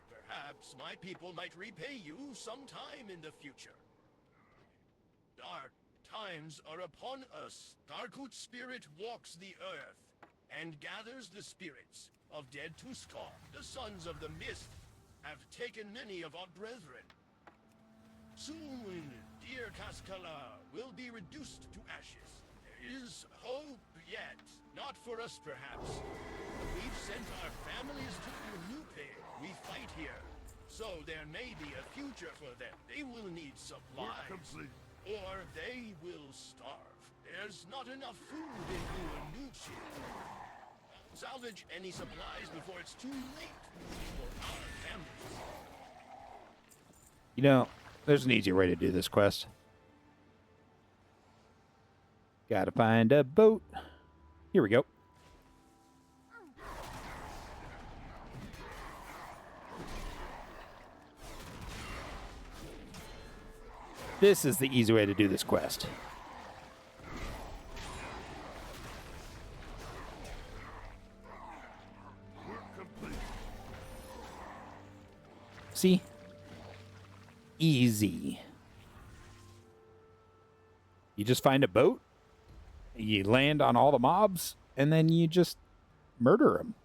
Perhaps my people might repay you sometime in the future. Dark times are upon us. Karkut's spirit walks the earth and gathers the spirits of dead Tuskar. The sons of the mist have taken many of our brethren. Soon, dear Cascala will be reduced to ashes. There is hope yet. Not for us, perhaps. We've sent our families to Unupe. We fight here. So there may be a future for them. They will need supplies. Or they will starve. There's not enough food in Unupe. Salvage any supplies before it's too late for our families. You know, there's an easier way to do this quest. Gotta find a boat. Here we go. This is the easy way to do this quest. See? Easy. You just find a boat, you land on all the mobs, and then you just murder them.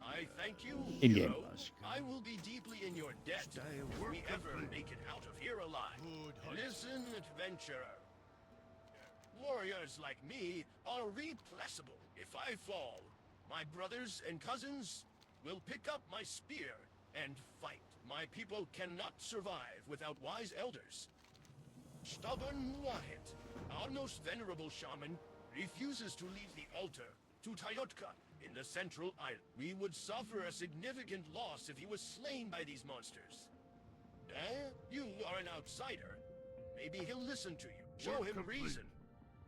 I thank you, In game. hero. I will be deeply in your debt if we ever make it out of here alive. Listen, adventurer. Warriors like me are replaceable. If I fall, my brothers and cousins will pick up my spear and fight. My people cannot survive without wise elders. Stubborn Wahit, our most venerable shaman, refuses to leave the altar to Tayotka in the central island. We would suffer a significant loss if he was slain by these monsters. You are an outsider. Maybe he'll listen to you. Show him reason.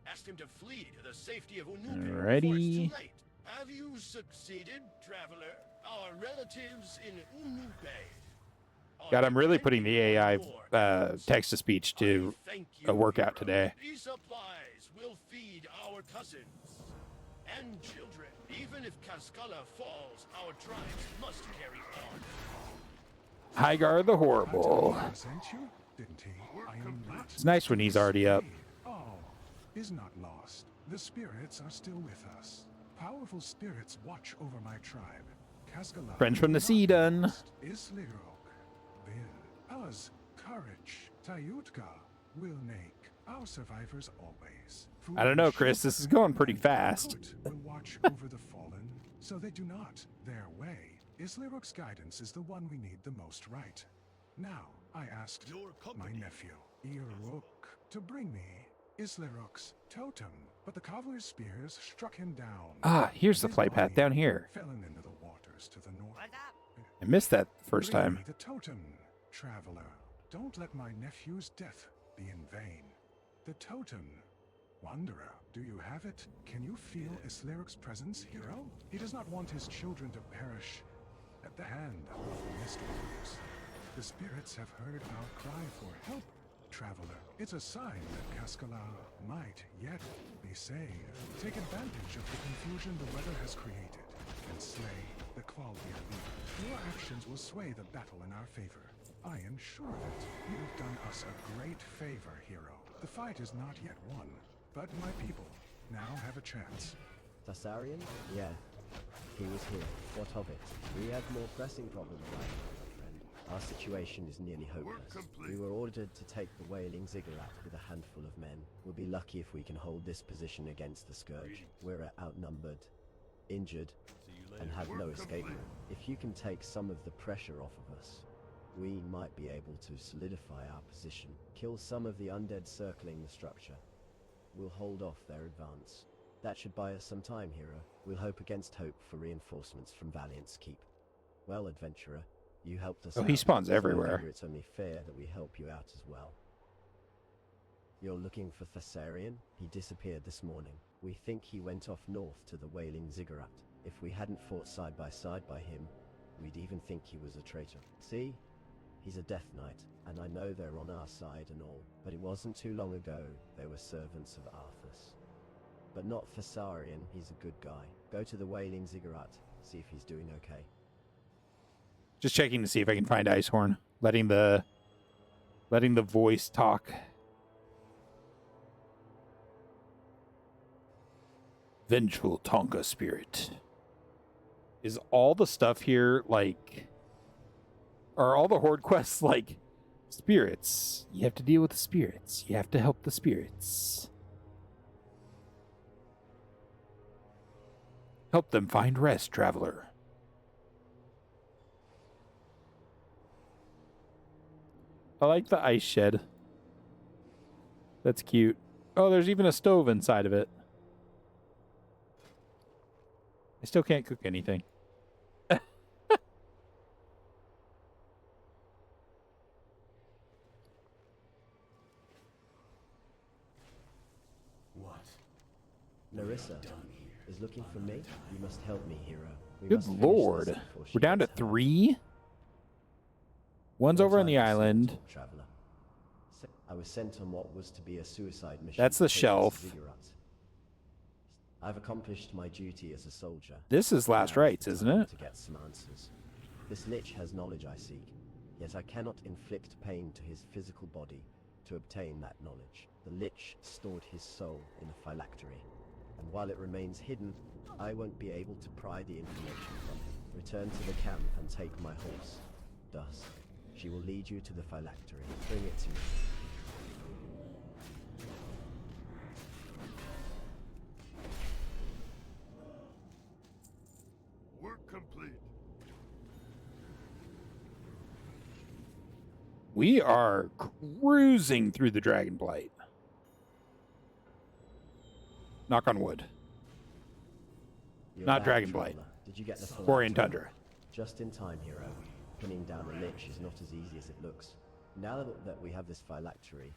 Ask him to flee to the safety of Unupe before it's Alrighty. too late. Have you succeeded, traveler? Our relatives in Unupe. God, I'm really putting the AI text-to-speech to a workout today. These supplies will feed our cousins and children. Even if Cascala falls, our tribes must carry on. Hygar the Horrible. Atali sent you, didn't he? I am not. It's nice when he's already up. All is not lost. The spirits are still with us. Powerful spirits watch over my tribe. Cascala. Friends from the sea done. Islirok, Vil, us, courage, Tayutka, will make our survivors always. I don't know, Chris. This is going pretty fast. Will watch over the fallen, so they do not their way. Islirok's guidance is the one we need the most, right? Now, I asked my nephew, Iruk, to bring me Islirok's totem, but the cavalry spears struck him down. Ah, here's the His flight path body down here. fell into the waters to the north. I missed that the first Bring time. me the totem, traveler. Don't let my nephew's death be in vain. The totem. Wanderer, do you have it? Can you feel Islirok's presence, hero? He does not want his children to perish at the hand of the Mistwalkers. The spirits have heard our cry for help, traveler. It's a sign that Cascala might yet be saved. Take advantage of the confusion the weather has created and slay the Qualdir leader. Your actions will sway the battle in our favor. I am sure of it. You've done us a great favor, hero. The fight is not yet won, but my people now have a chance. Thessarian? Yeah. He was here. What of it? We have more pressing problems right now, friend. Our situation is nearly hopeless. We were ordered to take the Wailing Ziggurat with a handful of men. We'll be lucky if we can hold this position against the Scourge. We're outnumbered, injured, and have no escape route. If you can take some of the pressure off of us, we might be able to solidify our position. Kill some of the undead circling the structure. We'll hold off their advance. That should buy us some time, hero. We'll hope against hope for reinforcements from Valiant's Keep. Well, adventurer, you helped us out. He spawns so I everywhere. figure it's only fair that we help you out as well. You're looking for Thessarian? He disappeared this morning. We think he went off north to the Wailing Ziggurat. If we hadn't fought side by him, we'd even think he was a traitor. See? He's a Death Knight, and I know they're on our side and all, but it wasn't too long ago they were servants of Arthas. But not Thessarian, he's a good guy. Go to the Wailing Ziggurat, see if he's doing okay. Just checking to see if I can find Icehorn. Letting the voice talk. Vengeful Tonka spirit. Is all the stuff here like... Are all the horde quests like Spirits. You have to deal with the spirits. You have to help the spirits. Help them find rest, traveler. I like the ice shed. That's cute. Oh, there's even a stove inside of it. I still can't cook anything. Larissa is looking for me. You must help me, hero. We Good must finish lord. this before she We're down to gets home. 3. One's No over on time the for small island. talk, traveler. I was sent on what was to be a suicide mission. That's the to take shelf. this ziggurat. I've accomplished my duty as a soldier. This is last Now rites, the isn't time it? To get some answers. This lich has knowledge I seek, yet I cannot inflict pain to his physical body to obtain that knowledge. The lich stored his soul in a phylactery, and while it remains hidden, I won't be able to pry the information from him. Return to the camp and take my horse, Dusk. She will lead you to the phylactery. Bring it to me. Work complete. We are cruising through the Dragonblight. Knock on wood. You're Not back, Dragonblight. traveler. Did you get the Borean phylactery? Tundra. Just in time, hero. Pinning down a lich is not as easy as it looks. Now that we have this phylactery,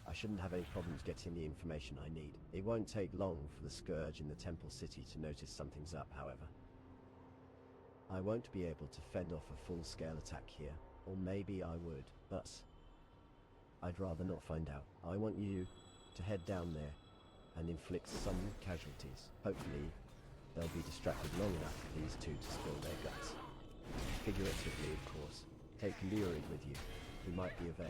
I shouldn't have any problems getting the information I need. It won't take long for the Scourge in the Temple City to notice something's up, however. I won't be able to fend off a full-scale attack here, or maybe I would, but I'd rather not find out. I want you to head down there and inflict some casualties. Hopefully, they'll be distracted long enough for these two to spill their guts. Figuratively, of course. Take Leary with you. He might be of aid.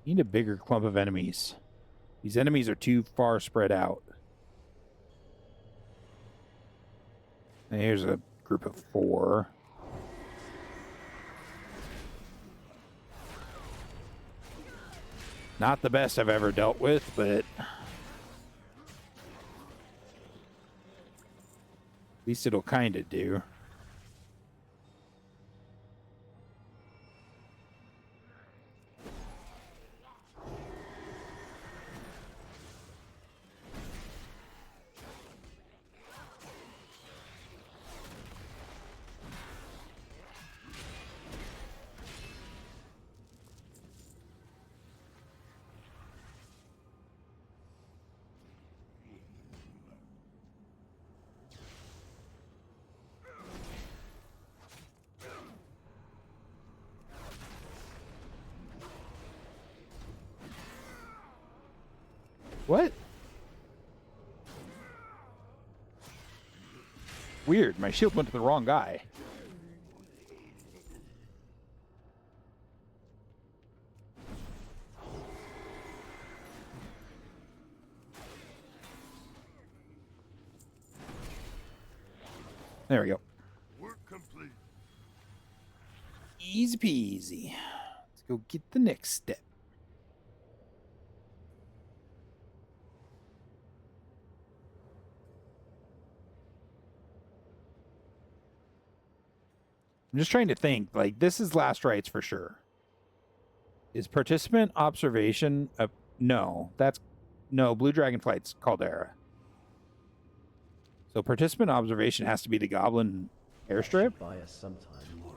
Need a bigger clump of enemies. These enemies are too far spread out. And here's a group of 4. Not the best I've ever dealt with, but at least it'll kind of do. What? Weird. My shield went to the wrong guy. There we go. Work complete. Easy peasy. Let's go get the next step. I'm just trying to think. Like, this is last rites for sure. Is participant observation a... No, that's... No, Blue Dragonflight's Caldera. So participant observation has to be the Goblin airstrip? Buy us sometime.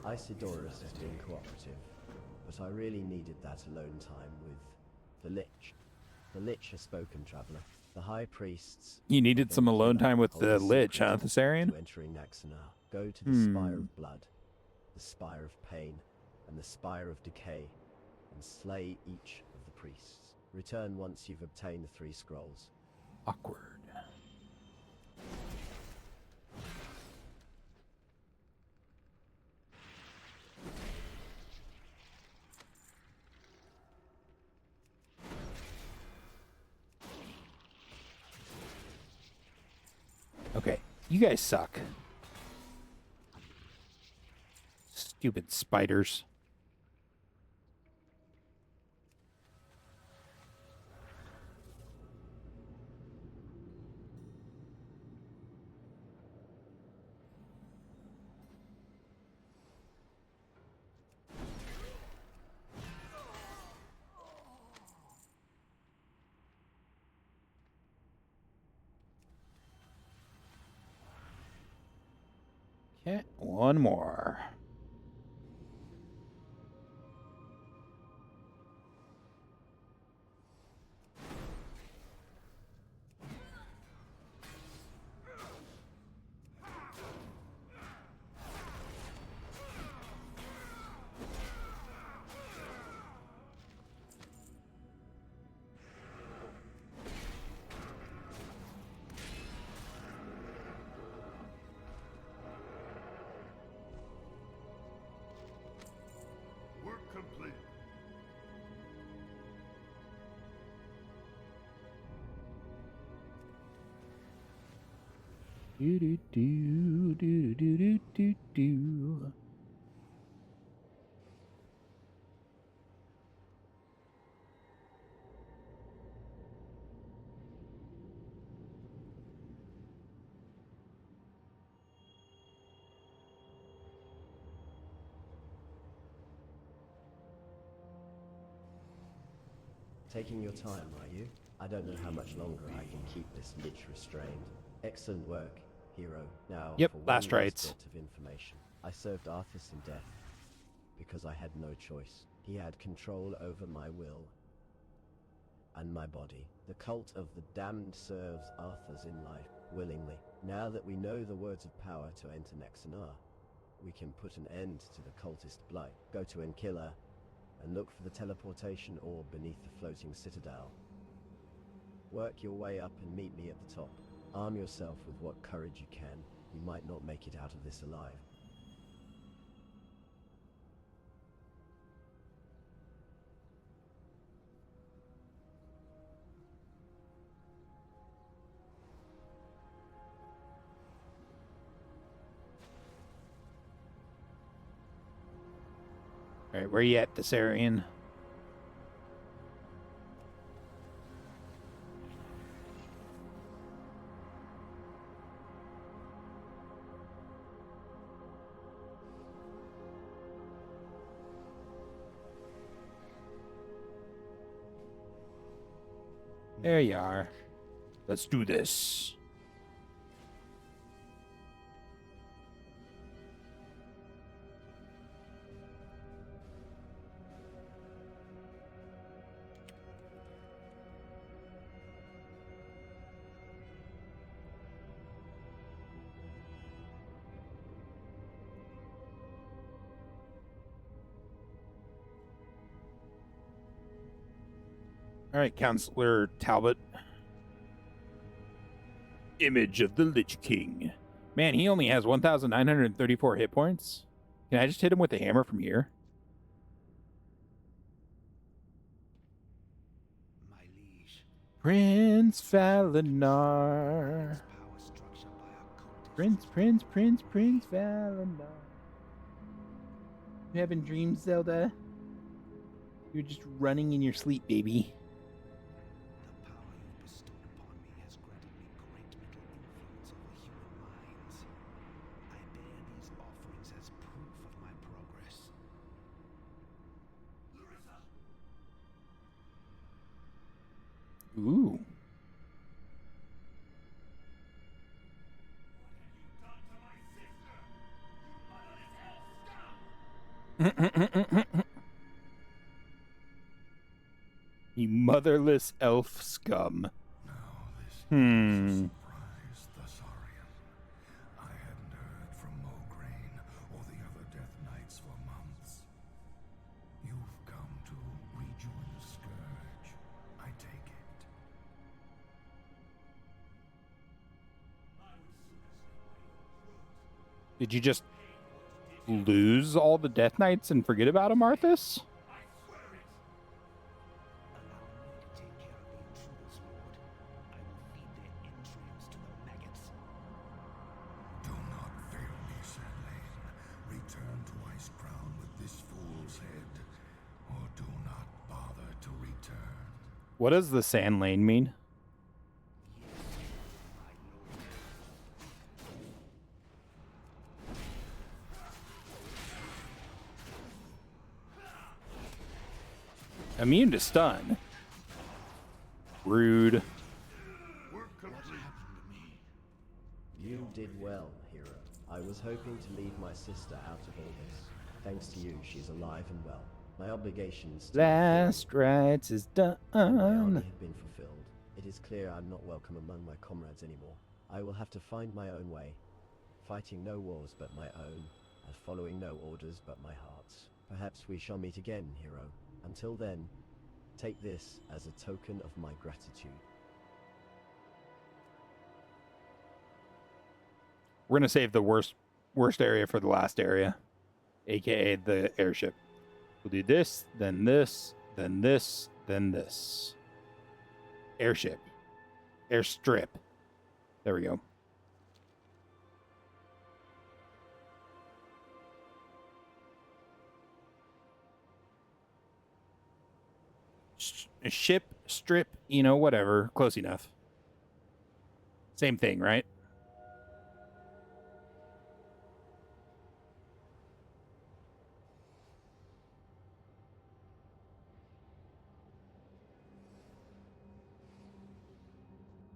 Isidorus has been cooperative, but I really needed that alone time with the Lich. The Lich has spoken, traveler. The High Priests... You needed some alone time with the Lich, huh, Thessarian? To entering Naxanar. Go to the Spire of Blood, the Spire of Pain, and the Spire of Decay, and slay each of the priests. Return once you've obtained the 3 scrolls. Awkward. You guys suck. Stupid spiders. Okay, one more. Work complete. Do do do do do do do do. Taking your time, are you? I don't know how much longer I can keep this lich restrained. Excellent work, hero. Now, Yep, for one last rites. bit of information. I served Arthas in death because I had no choice. He had control over my will and my body. The cult of the damned serves Arthas in life willingly. Now that we know the words of power to enter Nexanar, we can put an end to the cultist blight. Go to Enkilla and look for the teleportation orb beneath the floating citadel. Work your way up and meet me at the top. Arm yourself with what courage you can. You might not make it out of this alive. All right, where you at, Thessarian? There you are. Let's do this. All right, Counselor Talbot. Image of the Lich King. Man, he only has 1,934 hit points. Can I just hit him with a hammer from here? My liege. Prince Valinar. Prince Valinar. You having dreams, Zelda? You're just running in your sleep, baby. The power you've bestowed upon me has granted me great mental influence over human minds. I bear these offerings as proof of my progress. Ooh. You motherless elf scum. Hmm. Surprise, Thessarian. I hadn't heard from Mograine or the other Death Knights for months. You've come to rejoin the Scourge, I take it. Did you just lose all the Death Knights and forget about them, Arthas? What does the sand lane mean? Immune to stun. Rude. You did well, hero. I was hoping to leave my sister out of all this. Thanks to you, she's alive and well. My obligations to Last rites is done. my army have been fulfilled. It is clear I'm not welcome among my comrades anymore. I will have to find my own way, fighting no wars but my own, and following no orders but my heart's. Perhaps we shall meet again, hero. Until then, take this as a token of my gratitude. We're gonna save the worst area for the last area, aka the airship. We'll do this, then this, then this, then this. Airship. Airstrip. There we go. Ship, strip, you know, whatever. Close enough. Same thing, right?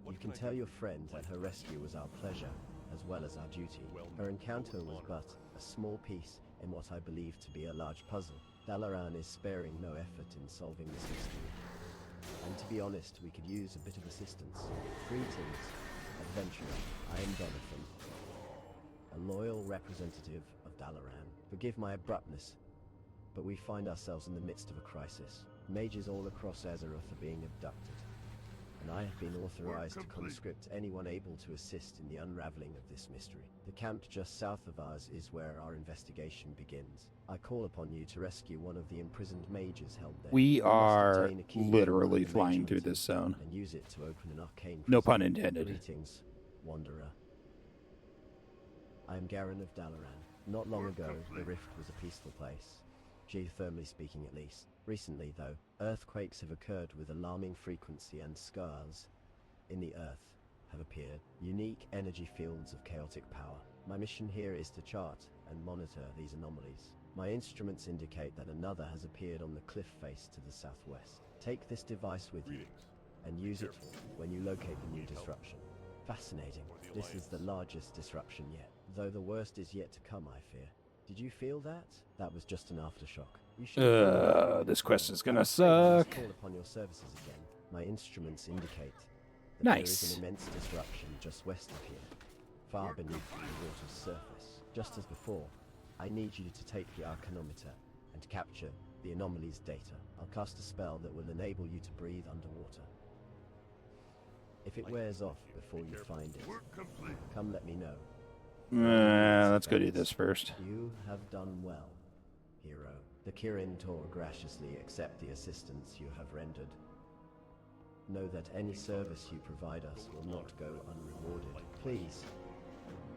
You can tell your friend that her rescue was our pleasure, as well as our duty. Her encounter was but a small piece in what I believe to be a large puzzle. Dalaran is sparing no effort in solving this mystery. And to be honest, we could use a bit of assistance. Greetings, adventurer. I am Jonathan, a loyal representative of Dalaran. Forgive my abruptness, but we find ourselves in the midst of a crisis. Mages all across Azeroth are being abducted, and I have been authorized to conscript anyone able to assist in the unraveling of this mystery. The camp just south of ours is where our investigation begins. I call upon you to rescue one of the imprisoned mages held there. We You must are obtain a key literally from the flying mage through hunter this zone. and use it to open an arcane No prison. pun intended. Greetings, wanderer. I am Garen of Dalaran. Not long ago, the Rift was a peaceful place, geothermally speaking at least. Recently, though, earthquakes have occurred with alarming frequency, and scars in the earth have appeared. Unique energy fields of chaotic power. My mission here is to chart and monitor these anomalies. My instruments indicate that another has appeared on the cliff face to the southwest. Take this device with you and use it when you locate the new disruption. Fascinating. This is the largest disruption yet, though the worst is yet to come, I fear. Did you feel that? That was just an aftershock. You should This quest is gonna suck. call upon your services again. My instruments indicate that Nice. there is an immense disruption just west of here, far beneath the water's surface. Just as before, I need you to take the Arcanometer and capture the anomaly's data. I'll cast a spell that will enable you to breathe underwater. If it wears off before you find it, come let me know. Let's go do this first. You have done well, hero. The Kirin Tor graciously accept the assistance you have rendered. Know that any service you provide us will not go unrewarded. Please,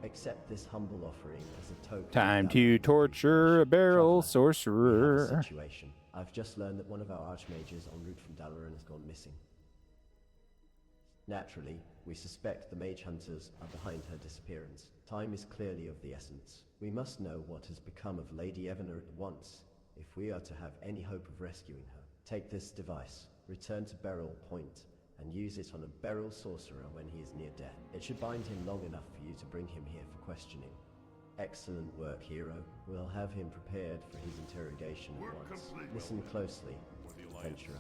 accept this humble offering as a token. Time to torture a barrel sorcerer. Situation. I've just learned that one of our archmages en route from Dalaran has gone missing. Naturally, we suspect the mage hunters are behind her disappearance. Time is clearly of the essence. We must know what has become of Lady Evenor at once, if we are to have any hope of rescuing her. Take this device, return to Beryl Point, and use it on a Beryl sorcerer when he is near death. It should bind him long enough for you to bring him here for questioning. Excellent work, hero. We'll have him prepared for his interrogation at once. Listen closely, adventurer,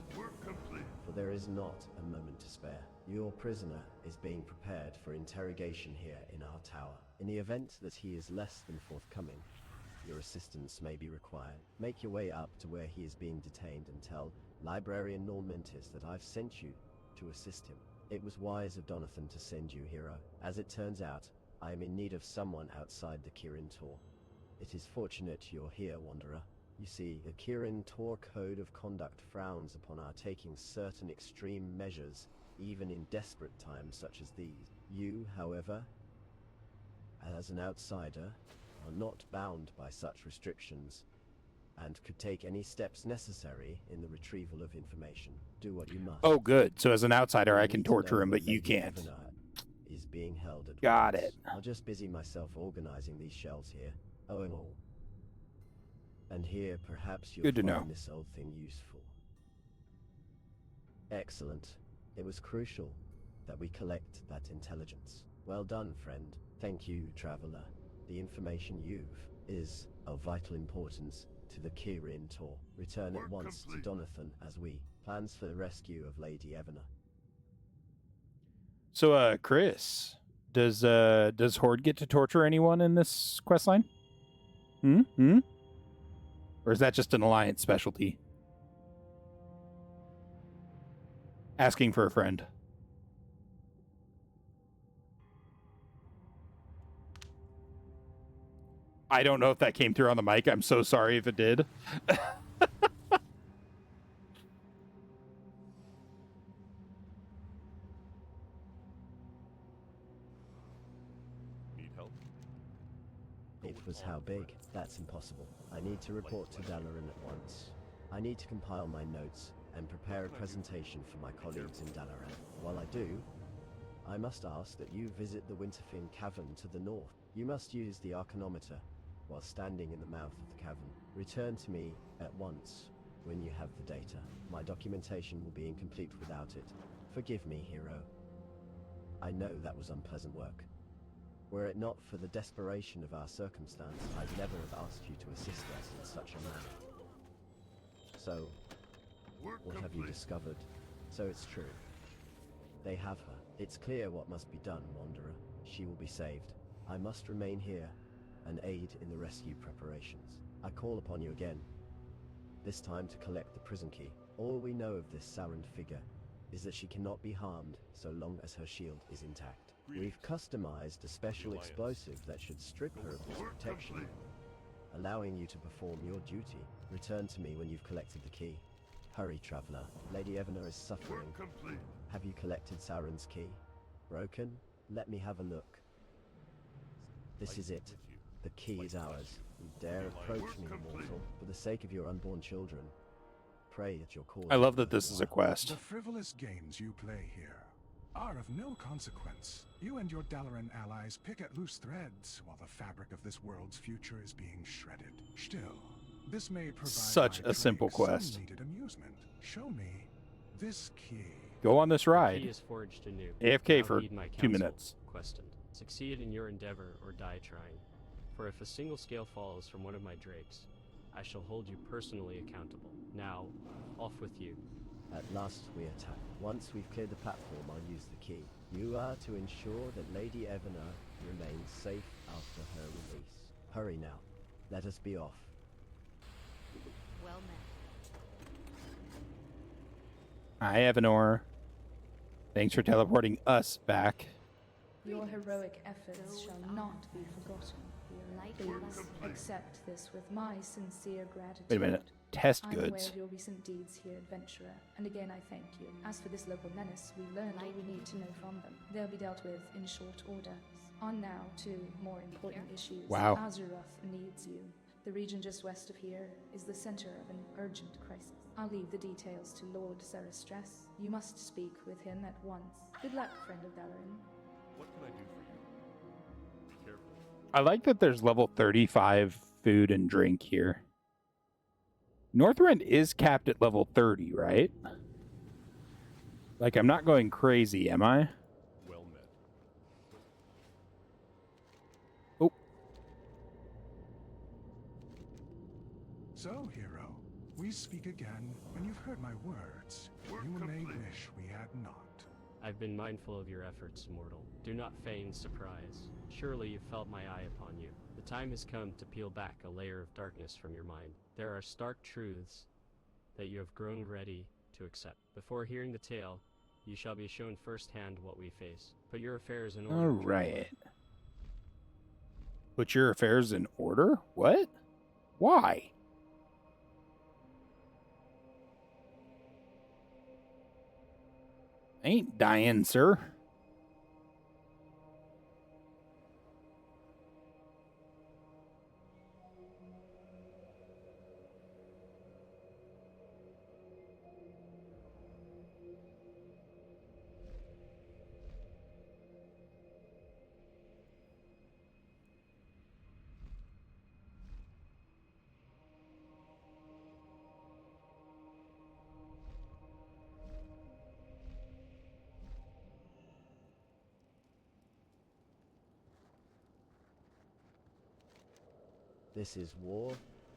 for there is not a moment to spare. Your prisoner is being prepared for interrogation here in our tower. In the event that he is less than forthcoming, your assistance may be required. Make your way up to where he is being detained and tell Librarian Normentis that I've sent you to assist him. It was wise of Donathan to send you, hero. As it turns out, I am in need of someone outside the Kirin Tor. It is fortunate you're here, Wanderer. You see, the Kirin Tor Code of Conduct frowns upon our taking certain extreme measures, even in desperate times such as these. You, however, as an outsider, are not bound by such restrictions. and could take any steps necessary in the retrieval of information. Do what you must. Oh, good. So as an outsider, I You can need to know torture him, but that you Lady can't. Evanna is being held at Got once. it. I'll just busy myself organizing these shells here. Oh, and here, perhaps you'll Good to find know. this old thing useful. Excellent. It was crucial that we collect that intelligence. Well done, friend. Thank you, traveler. The information you've is of vital importance to the Kirin Tor. Return at once to Donathan as we plans for the rescue of Lady Evanna. So, Chris, does Horde get to torture anyone in this questline? Or is that just an Alliance specialty? Asking for a friend. I don't know if that came through on the mic. I'm so sorry if it did. It was how big? That's impossible. I need to report to Dalaran at once. I need to compile my notes and prepare a presentation for my colleagues in Dalaran. While I do, I must ask that you visit the Winterfin Cavern to the north. You must use the Arcanometer while standing in the mouth of the cavern. Return to me at once when you have the data. My documentation will be incomplete without it. Forgive me, hero. I know that was unpleasant work. Were it not for the desperation of our circumstance, I'd never have asked you to assist us in such a manner. So, what have you discovered? So it's true. They have her. It's clear what must be done, Wanderer. She will be saved. I must remain here and aid in the rescue preparations. I call upon you again, this time to collect the prison key. All we know of this Sarand figure is that she cannot be harmed so long as her shield is intact. We've customized a special explosive that should strip her of this protection, allowing you to perform your duty. Return to me when you've collected the key. Hurry, traveler. Lady Evanna is suffering. Have you collected Sarand's key? Broken? Let me have a look. This is it. The key is ours. You dare approach me, mortal, for the sake of your unborn children. Pray that your cause... I love that this is a quest. The frivolous games you play here are of no consequence. You and your Dalaran allies pick at loose threads while the fabric of this world's future is being shredded. Still, this may provide Such a simple quest. some needed amusement. Show me this key. Go on this The ride. key is forged anew. AFK Now for heed my 2 counsel, minutes. Questant. Succeed in your endeavor or die trying. For if a single scale falls from one of my drakes, I shall hold you personally accountable. Now, off with you. At last we attack. Once we've cleared the platform, I'll use the key. You are to ensure that Lady Evanna remains safe after her release. Hurry now. Let us be off. Well met. Hi, Evanor. Thanks for teleporting us back. Your heroic efforts shall not be forgotten. Please accept this with my sincere gratitude. Wait a minute. Test I'm aware goods. of your recent deeds here, adventurer, and again I thank you. As for this local menace, we learned all we need to know from them. They'll be dealt with in short order. On now to more important issues. Wow. Azeroth needs you. The region just west of here is the center of an urgent crisis. I'll leave the details to Lord Serastress. You must speak with him at once. Good luck, friend of Dalaran. What can I do for you? Be careful. I like that there's level 35 food and drink here. Northrend is capped at level 30, right? Like, I'm not going crazy, am I? Well met. Oh. So, hero, we speak again when you've heard my words. You may wish we had not. I've been mindful of your efforts, mortal. Do not feign surprise. Surely you felt my eye upon you. The time has come to peel back a layer of darkness from your mind. There are stark truths that you have grown ready to accept. Before hearing the tale, you shall be shown firsthand what we face. Put your affairs in order. All right. Put your affairs in order? What? Why? I ain't dying, sir. This is war,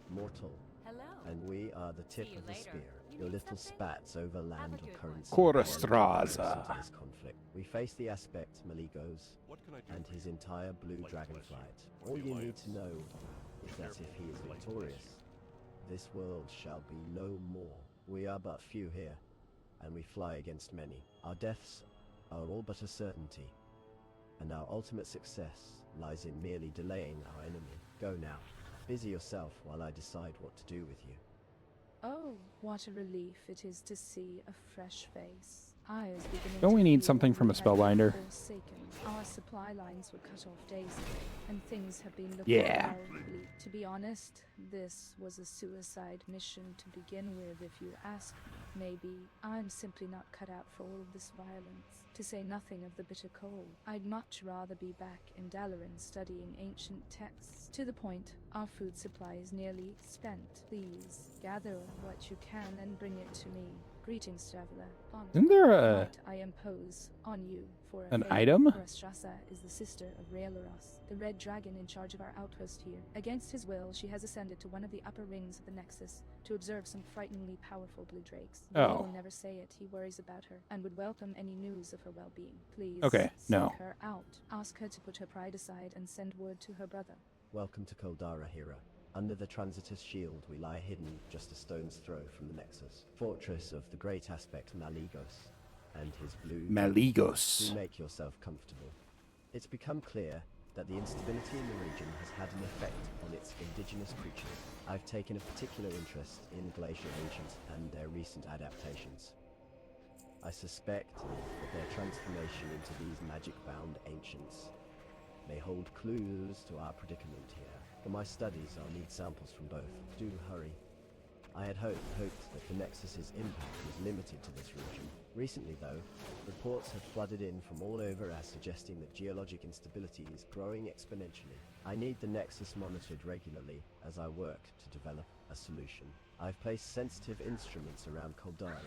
mortal. Hello. And we are the tip you of the later. spear. You Your need little something? spats over land or currency. Chorostraza. are into this conflict. We face the aspect Maligos What can I do and for his you? entire blue Like dragonflight. or All the you need Alliance? to know is that if he is Like victorious, this world shall be no more. We are but few here, and we fly against many. Our deaths are all but a certainty, and our ultimate success lies in merely delaying our enemy. Go now. Busy yourself while I decide what to do with you. Oh, what a relief it is to see a fresh face. I was beginning Don't to we need feel something from we a had been spellbinder? forsaken. Our supply lines were cut off days ago, and things have been looking Yeah. well bleak. To be honest, this was a suicide mission to begin with, if you ask me. Maybe I'm simply not cut out for all of this violence, to say nothing of the bitter cold. I'd much rather be back in Dalaran studying ancient texts. To the point, our food supply is nearly spent. Please, gather what you can and bring it to me. Greetings, traveler. Isn't there a Might I impose on you for a an favor? item? Rastrasa is the sister of Raelaros, the red dragon in charge of our outpost here. Against his will, she has ascended to one of the upper rings of the Nexus to observe some frighteningly powerful blue drakes. Though he Oh. will never say it, he worries about her and would welcome any news of her well-being. Please Okay, seek no. her out. Ask her to put her pride aside and send word to her brother. Welcome to Koldara, hero. Under the Transitus shield, we lie hidden just a stone's throw from the Nexus, fortress of the great aspect Maligos, and his blue... Maligos. Do make yourself comfortable. It's become clear that the instability in the region has had an effect on its indigenous creatures. I've taken a particular interest in glacial ancients and their recent adaptations. I suspect that their transformation into these magic-bound ancients may hold clues to our predicament here. For my studies, I'll need samples from both. Do hurry. I had hoped that the Nexus's impact was limited to this region. Recently, though, reports have flooded in from all over as suggesting that geologic instability is growing exponentially. I need the Nexus monitored regularly as I work to develop a solution. I've placed sensitive instruments around Koldara,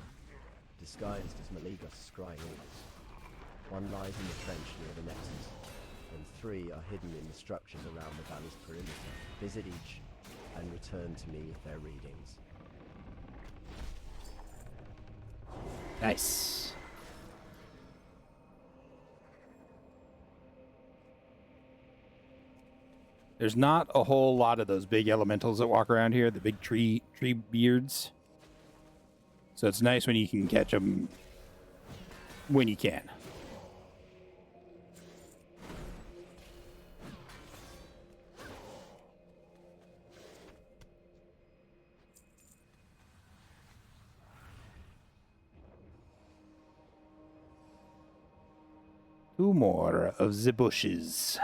disguised as Maligos' scrying orders. One lies in the trench near the Nexus, and 3 are hidden in the structures around the valley's perimeter. Visit each, and return to me with their readings. Nice. There's not a whole lot of those big elementals that walk around here, the big tree beards. So it's nice when you can catch them when you can. Two more of the bushes.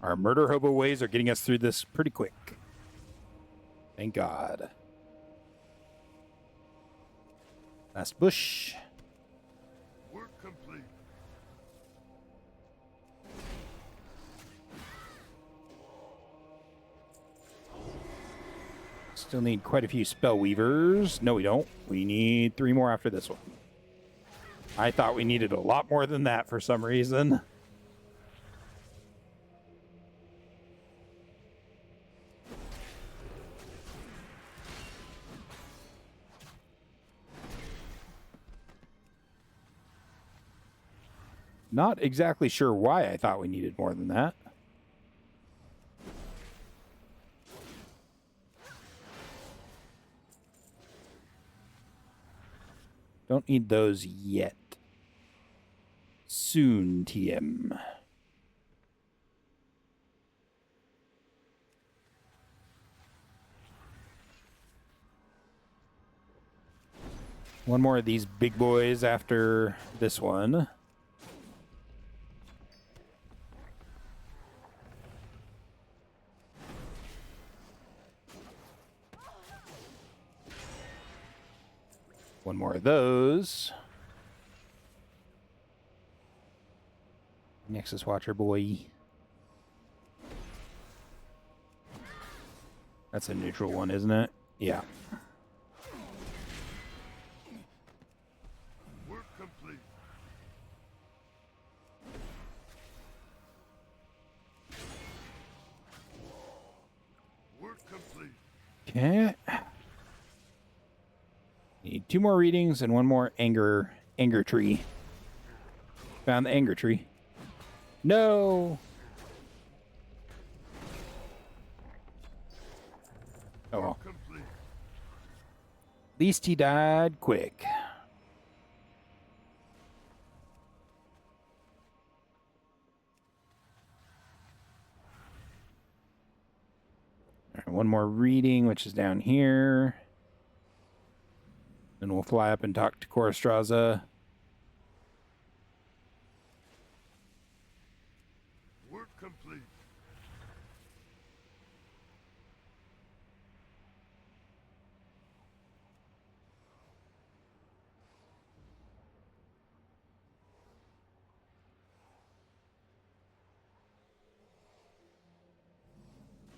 Our murder hobo ways are getting us through this pretty quick. Thank God. Last bush. Work complete. Still need quite a few spell weavers. No, we don't. We need 3 more after this one. I thought we needed a lot more than that for some reason. Not exactly sure why I thought we needed more than that. Don't need those yet. Soon, TM. One more of these big boys after this one. One more of those. Nexus Watcher boy. That's a neutral one, isn't it? Yeah. Work complete. Work complete. Okay. Need 2 more readings and 1 more anger tree. Found the anger tree. No. Oh well. At least he died quick. All right, 1 more reading, which is down here. Then we'll fly up and talk to Korastraza. Work complete.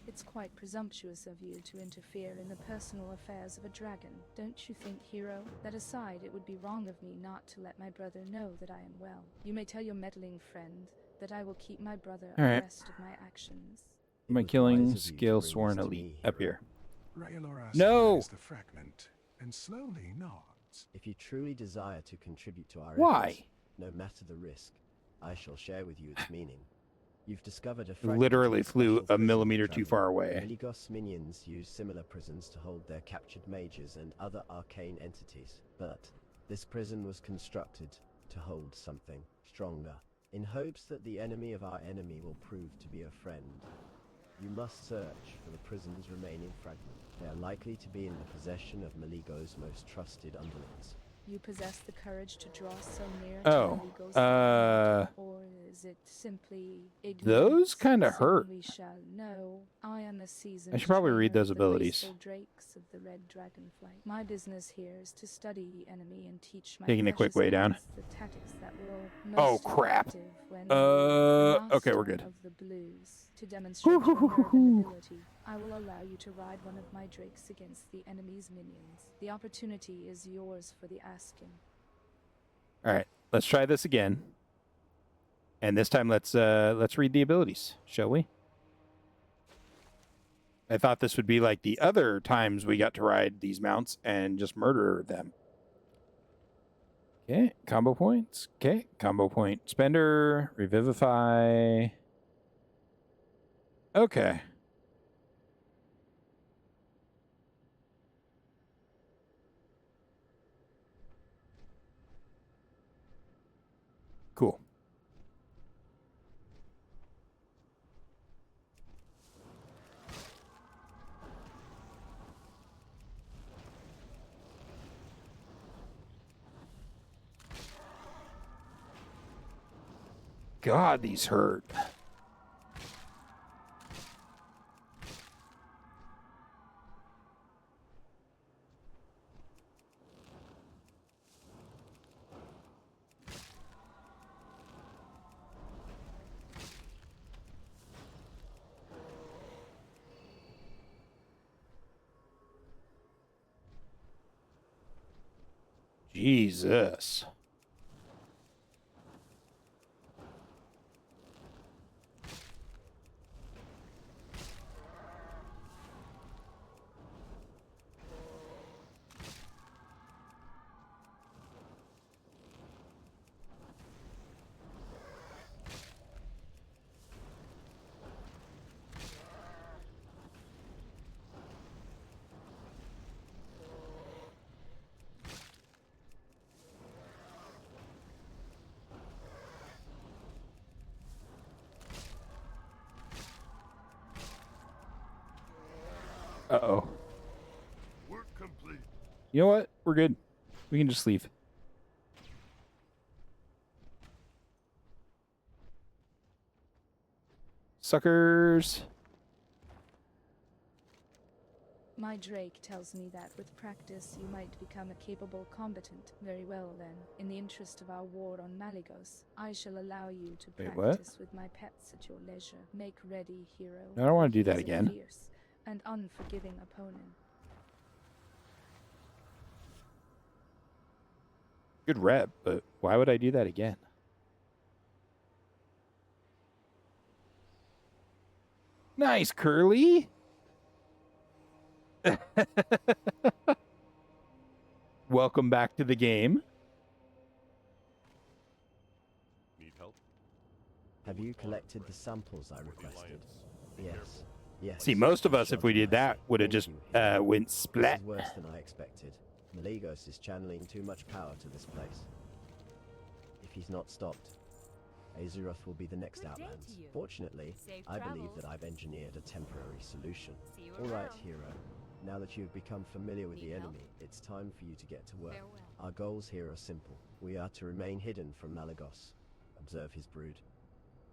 It's quite presumptuous of you to interfere in the personal affairs of a dragon, don't you think, hero? That aside, it would be wrong of me not to let my brother know that I am well. You may tell your meddling friend that I will keep my brother All right. abreast of my actions. My killing skill sworn elite up here. Rayalora No! spies the fragment and slowly nods. If you truly desire to contribute to our Why? efforts, no matter the risk, I shall share with you its meaning. You've discovered a fragment Literally of a flew special a prison millimeter for too travel. far away. Meligos minions use similar prisons to hold their captured mages and other arcane entities, but this prison was constructed to hold something stronger, in hopes that the enemy of our enemy will prove to be a friend. You must search for the prison's remaining fragment. They are likely to be in the possession of Meligos' most trusted underlings. You possess the courage to draw so near Oh, to Meligos, or is it simply ignorance? those kinda Soon hurt. we shall know. I am a seasoned I should probably read trainer those of the abilities. graceful drakes of the red dragonflight. My business here is to study the enemy and teach my Taking a quick precious way down. mates the tactics that will Oh, most crap. effective when Okay, we're master good. of the blues. To demonstrate your nerve and ability, I will allow you to ride one of my drakes against the enemy's minions. The opportunity is yours for the asking. All right, let's try this again. And this time let's read the abilities, shall we? I thought this would be like the other times we got to ride these mounts and just murder them. Okay, combo points. Okay, combo point spender, revivify. Okay. Cool. God, these hurt. Jesus. Uh-oh. Work complete. You know what? We're good. We can just leave. Suckers. My Drake tells me that with practice you might become a capable combatant. Very well then. In the interest of our war on Malygos, I shall allow you to Wait, practice with my pets at your leisure. Make ready, hero. No, I don't want to do He that is a again. Fierce and unforgiving opponent. Good rep, but why would I do that again? Nice, Curly. Welcome back to the game. Need help? Have you collected the samples I requested? Yes. Yes. See, most of us, Shot if we in my did that, sight. would have Thank just you, hero. went splat. This is worse than I expected. Malygos is channeling too much power to this place. If he's not stopped, Azeroth will be the next Outlands. Fortunately, I believe that I've engineered a temporary solution. All right, hero. Now that you've become familiar with the enemy, it's time for you to get to work. Our goals here are simple. We are to remain hidden from Malygos, observe his brood,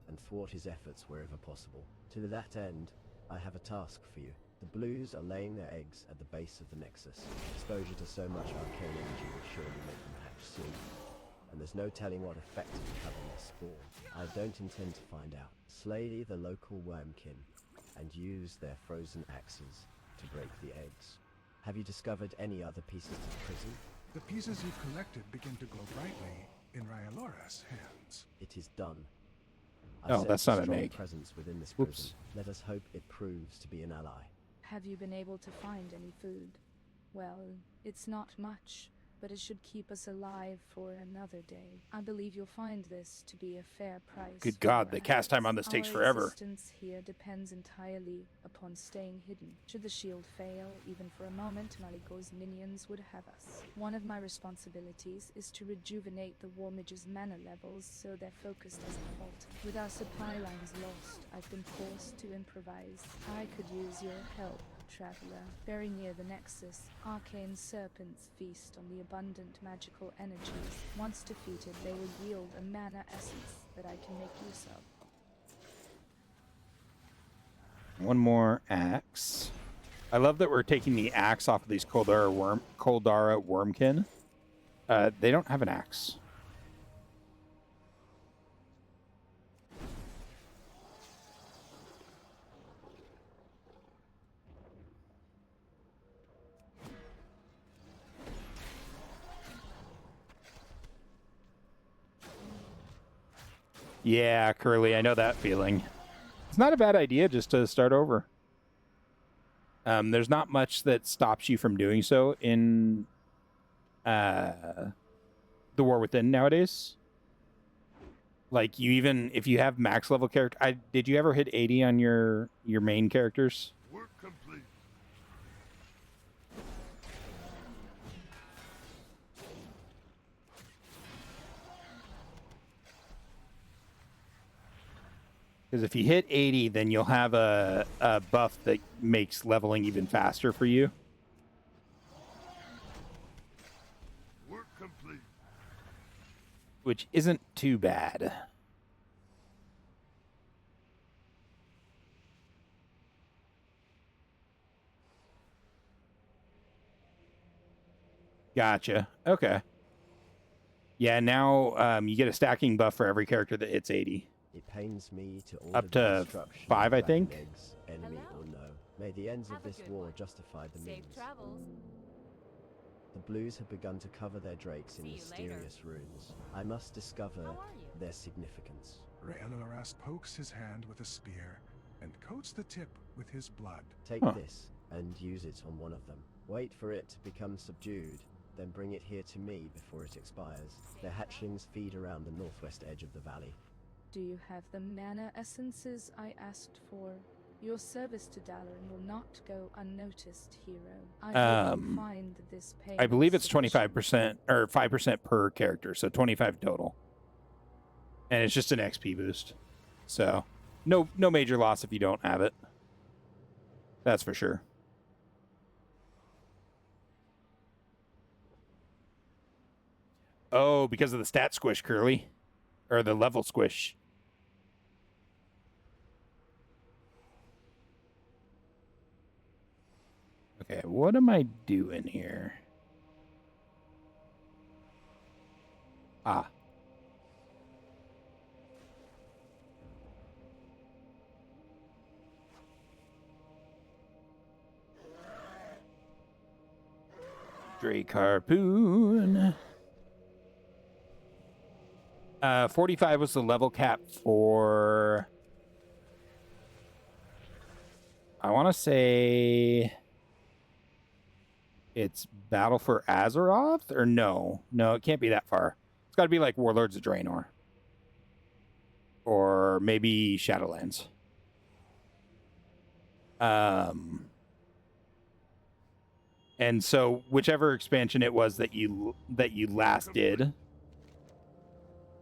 and thwart his efforts wherever possible. To that end, I have a task for you. The Blues are laying their eggs at the base of the Nexus. Exposure to so much arcane energy will surely make them hatch soon. And there's no telling what effect it will have on their spawn. I don't intend to find out. Slay the local wormkin and use their frozen axes to break the eggs. Have you discovered any other pieces to the prison? The pieces you've collected begin to glow brightly in Ryalora's hands. It is done. Oh, that's not a an strong egg. presence within this Whoops. prison. Let us hope it proves to be an ally. Have you been able to find any food? Well, it's not much, but it should keep us alive for another day. I believe you'll find this to be a fair price. Good for God, your the cast time on this efforts. takes Our forever. existence here depends entirely upon staying hidden. Should the shield fail, even for a moment, Malygos minions would have us. One of my responsibilities is to rejuvenate the War Mage's mana levels so their focus doesn't falter. With our supply lines lost, I've been forced to improvise. I could use your help, traveler. Very near the Nexus, arcane serpents feast on the abundant magical energies. Once defeated, they will yield a mana essence that I can make use of. One more axe. I love that we're taking the axe off of these Koldara Wormkin. They don't have an axe. Yeah, Curly, I know that feeling. It's not a bad idea just to start over. There's not much that stops you from doing so in the War Within nowadays. Like, you even, if you have max level character... did you ever hit 80 on your main characters? Work complete. Because if you hit 80, then you'll have a buff that makes leveling even faster for you. Work complete. Which isn't too bad. Gotcha. Okay. Yeah, now you get a stacking buff for every character that hits 80. It pains me to order Up the to destruction 5, I of dragon think. eggs, enemy or no. May the ends of this war justify the means. The Blues have begun to cover their drakes in mysterious runes. I must discover their significance. Ryaloras pokes his hand with a spear and coats the tip with his blood. Take this and use it on one of them. Wait for it to become subdued, then bring it here to me before it expires. Their hatchlings feed around the northwest edge of the valley. Do you have the mana essences I asked for? Your service to Dalaran will not go unnoticed, hero. I hope you find this payment I believe it's sufficient. 25% or 5% per character, so 25 total. And it's just an XP boost. So, no major loss if you don't have it. That's for sure. Oh, because of the stat squish, Curly. Or the level squish. Okay, what am I doing here? Ah. Drake harpoon. 45 was the level cap for... I want to say... It's Battle for Azeroth? Or no. No, it can't be that far. It's got to be like Warlords of Draenor. Or maybe Shadowlands. And so whichever expansion it was that you last did,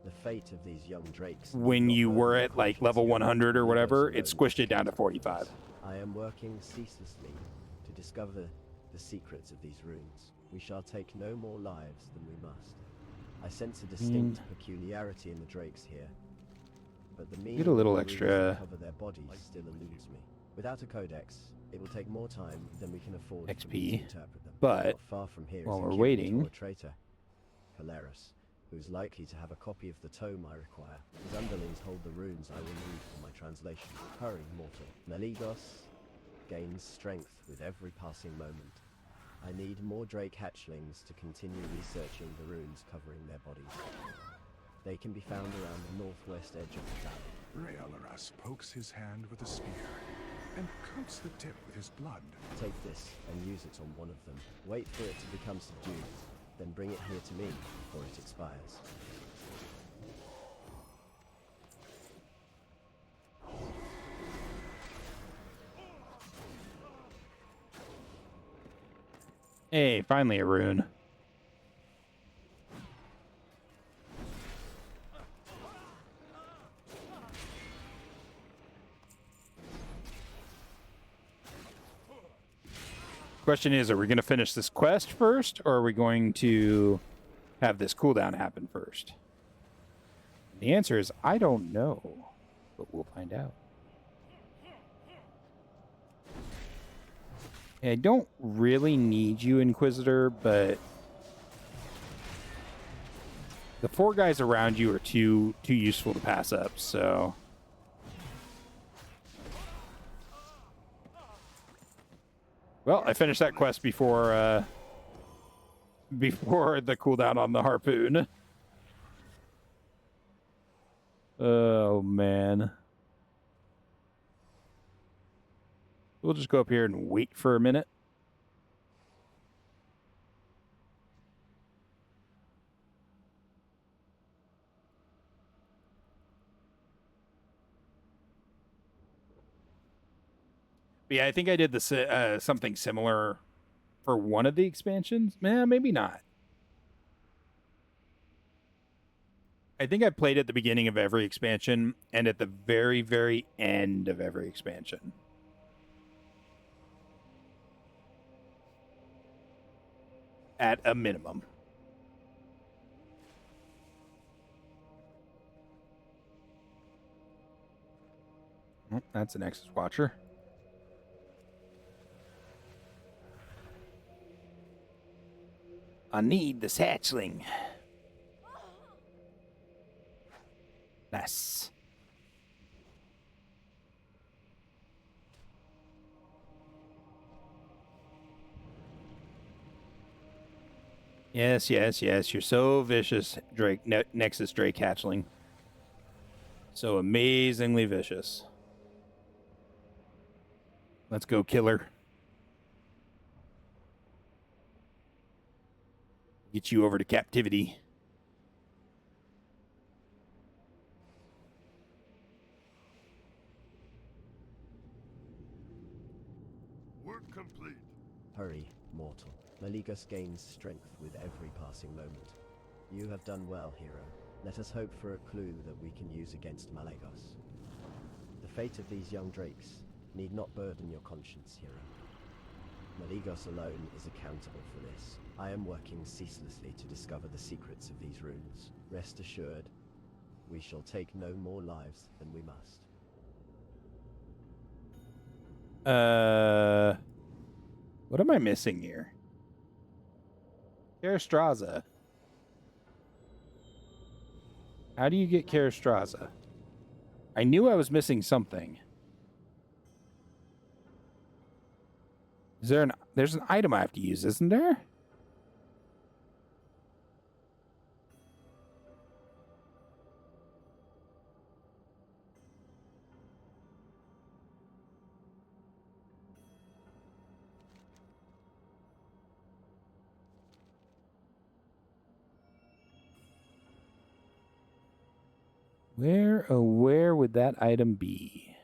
the fate of these young drakes when you were at like level 100 or whatever, it squished it down to 45. I am working ceaselessly to discover the secrets of these runes. We shall take no more lives than we must. I sense a distinct peculiarity in the drakes here, but the meaning get a little of the runes extra that cover their bodies still eludes me. Without a codex, it will take more time than we can afford XP, for me to interpret them. but Not far from here while is a we're Kirin waiting, Tor traitor, Polaris, who is likely to have a copy of the tome I require. His underlings hold the runes I will need for my translation. Hurry, mortal. Maligos gains strength with every passing moment. I need more drake hatchlings to continue researching the runes covering their bodies. They can be found around the northwest edge of the valley. Raelaras pokes his hand with a spear and coats the tip with his blood. Take this and use it on one of them. Wait for it to become subdued, then bring it here to me before it expires. Hey, finally a rune. Question is, are we going to finish this quest first, or are we going to have this cooldown happen first? The answer is, I don't know, but we'll find out. I don't really need you, Inquisitor, but the 4 guys around you are too useful to pass up, so... Well, I finished that quest before the cooldown on the harpoon. Oh, man. We'll just go up here and wait for a minute. But yeah, I think I did this something similar for one of the expansions. Maybe not. I think I played at the beginning of every expansion and at the very, very end of every expansion. At a minimum. Oh, that's a Nexus Watcher. I need this hatchling. Nice. Yes, yes, yes. You're so vicious, Drake. Nexus Drake hatchling. So amazingly vicious. Let's go, killer. Get you over to captivity. Work complete. Hurry, mortal. Maligos gains strength with every passing moment. You have done well, hero. Let us hope for a clue that we can use against Malagos. The fate of these young drakes need not burden your conscience, hero. Maligos alone is accountable for this. I am working ceaselessly to discover the secrets of these runes. Rest assured, we shall take no more lives than we must. What am I missing here? Karastraza. How do you get Karastraza? I knew I was missing something. Is there there's an item I have to use, isn't there? Where would that item be?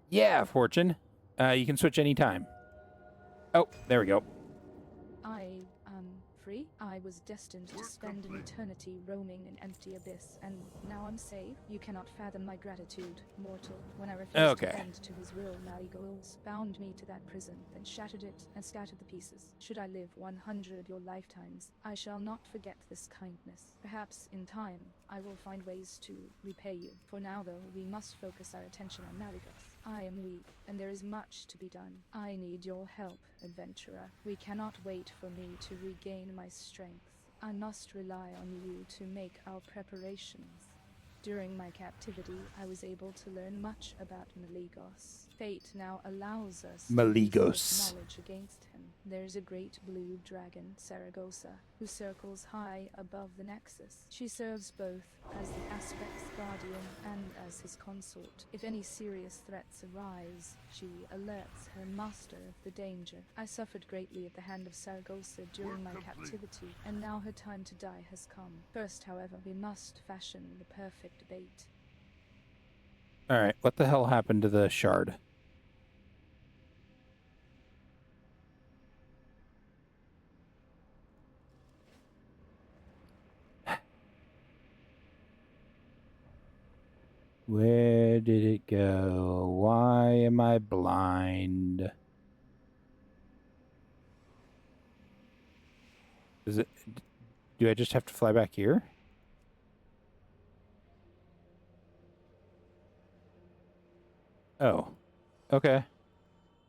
Yeah, Fortune. You can switch anytime. Oh, there we go. I am free. I was destined to spend an eternity roaming an empty abyss, and now I'm safe. You cannot fathom my gratitude, mortal. When I refused to bend to his will, Malygos bound me to that prison, then shattered it and scattered the pieces. Should I live 100 your lifetimes, I shall not forget this kindness. Perhaps in time, I will find ways to repay you. For now, though, we must focus our attention on Malygos. I am weak, and there is much to be done. I need your help, adventurer. We cannot wait for me to regain my strength. I must rely on you to make our preparations. During my captivity, I was able to learn much about Malygos. Fate now allows us to use knowledge against him. There's a great blue dragon, Saragossa, who circles high above the Nexus. She serves both as the Aspect's guardian and as his consort. If any serious threats arise, she alerts her master of the danger. I suffered greatly at the hand of Saragossa during my captivity, and now her time to die has come. First, however, we must fashion the perfect bait. Alright, what the hell happened to the shard? Where did it go? Why am I blind? Is it... Do I just have to fly back here? Oh. Okay.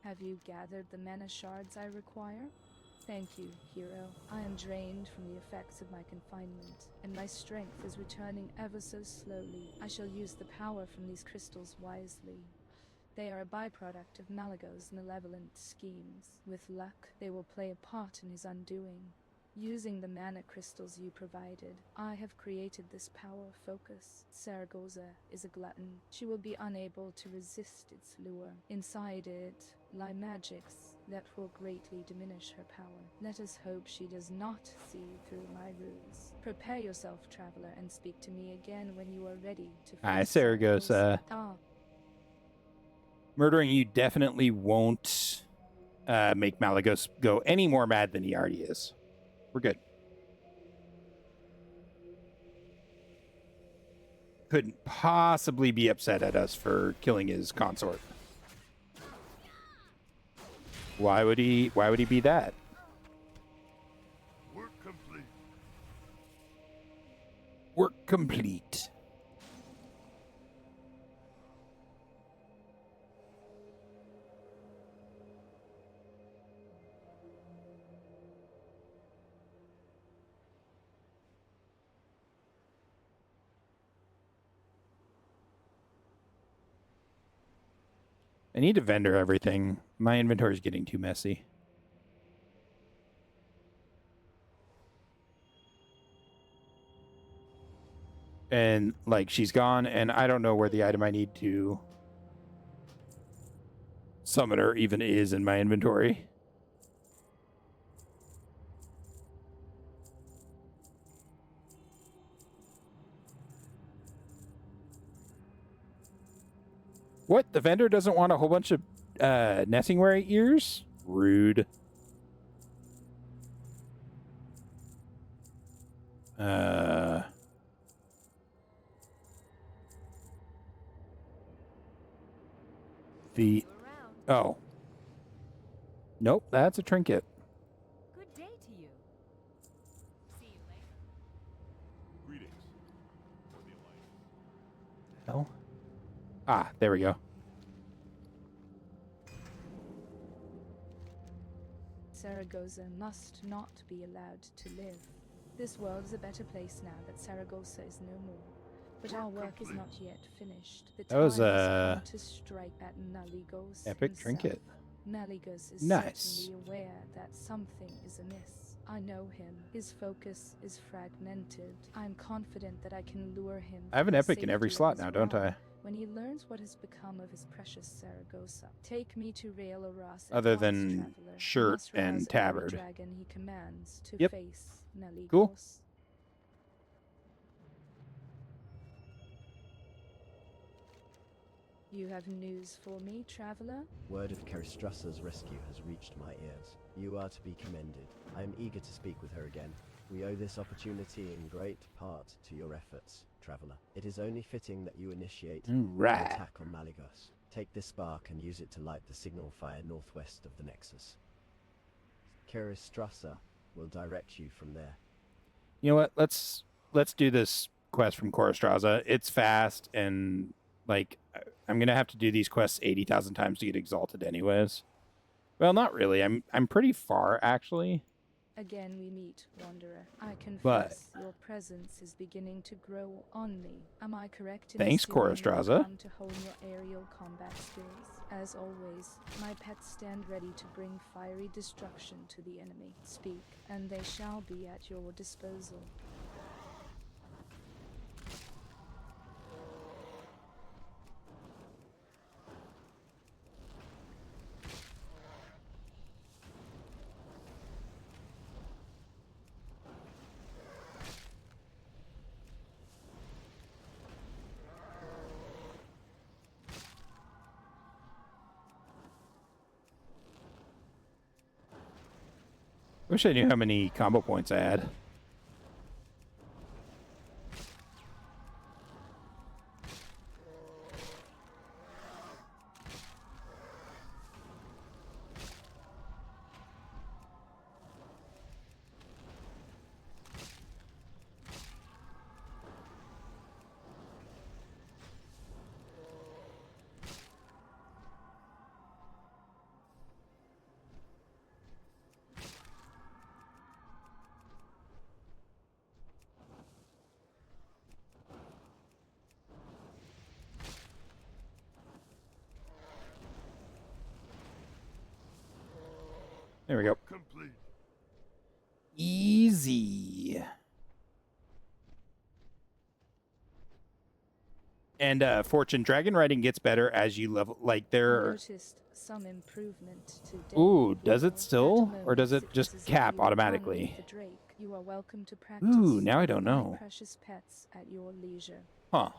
Have you gathered the mana shards I require? Thank you, hero. I am drained from the effects of my confinement, and my strength is returning ever so slowly. I shall use the power from these crystals wisely. They are a byproduct of Malygos' malevolent schemes. With luck, they will play a part in his undoing. Using the mana crystals you provided, I have created this power focus. Saragossa is a glutton. She will be unable to resist its lure. Inside it lie magics that will greatly diminish her power. Let us hope she does not see through my ruse. Prepare yourself, traveler, and speak to me again when you are ready to face Hi, Saragossa. Murdering you definitely won't make Malygos go any more mad than he already is. We're good. Couldn't possibly be upset at us for killing his consort. Why would he be that? Work complete. Work complete. I need to vendor everything. My inventory is getting too messy. And, like, she's gone, and I don't know where the item I need to summon her even is in my inventory. What? The vendor doesn't want a whole bunch of Nessingware ears? Rude. Oh. Nope, that's a trinket. Good day to you. See you later. hell? Ah, there we go. Saragossa must not be allowed to live. This world is a better place now that Saragossa is no more. But our work is not yet finished. The That was time has a come to strike at Naligos epic himself. trinket. Naligos is Nice. certainly aware that something is amiss. I know him. His focus is fragmented. I'm confident that I can lure him. I have an to the epic in every safety of slot his now, don't I? realm when he learns what has become of his precious Saragossa. Take me to Rail Aras at Other once, than traveler. I shirt must rouse and every tabard. dragon he commands to Yep. face Naligos. Cool. You have news for me, traveler? Word of Keristrassa's rescue has reached my ears. You are to be commended. I am eager to speak with her again. We owe this opportunity in great part to your efforts, traveler. It is only fitting that you initiate an Right. attack on Malygos. Take this spark and use it to light the signal fire northwest of the Nexus. Keristrassa will direct you from there. You know what? Let's do this quest from Koristraza. It's fast and like I'm gonna have to do these quests 80,000 times to get exalted, anyways. Well, not really. I'm pretty far actually. Again we meet, Wanderer. I But- confess your presence is beginning to grow on me. Am I correct in Thanks, assuming you've Koristraza. come to hone your aerial combat skills? As always, my pets stand ready to bring fiery destruction to the enemy. Speak, and they shall be at your disposal. Wish I knew how many combo points I had. There we go. Complete. Easy. And Fortune Dragon riding gets better as you level. Like I there. noticed some improvement today. Ooh, does it At still, the or does moment, it was just as if cap you were one automatically? with the Drake. You are welcome to practice. Ooh, now I don't with my know. precious pets at your leisure. Huh.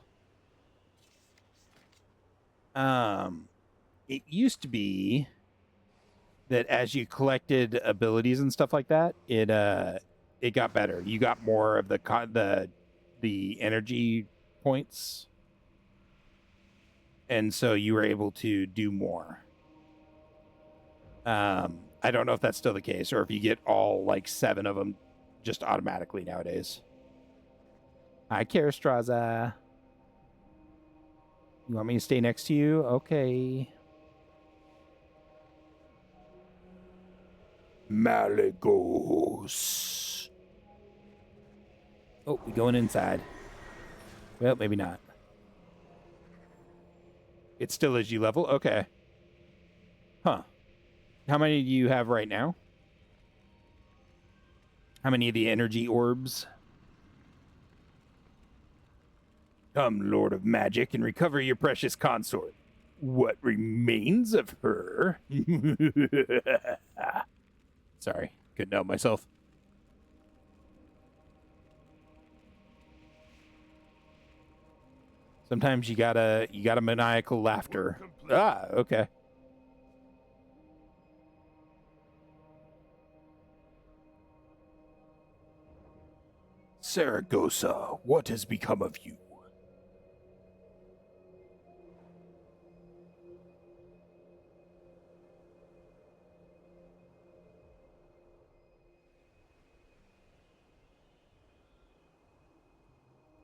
It used to be that as you collected abilities and stuff like that, it got better. You got more of the energy points, and so you were able to do more. I don't know if that's still the case, or if you get all like 7 of them just automatically nowadays. Hi, Keristraza. You want me to stay next to you? Okay. Malygos. Oh, we going inside. Well, maybe not. It's still as you level? Okay. Huh. How many do you have right now? How many of the energy orbs? Come, Lord of Magic, and recover your precious consort. What remains of her? Sorry, couldn't help myself. Sometimes you gotta maniacal laughter. Ah, okay. Saragossa, what has become of you?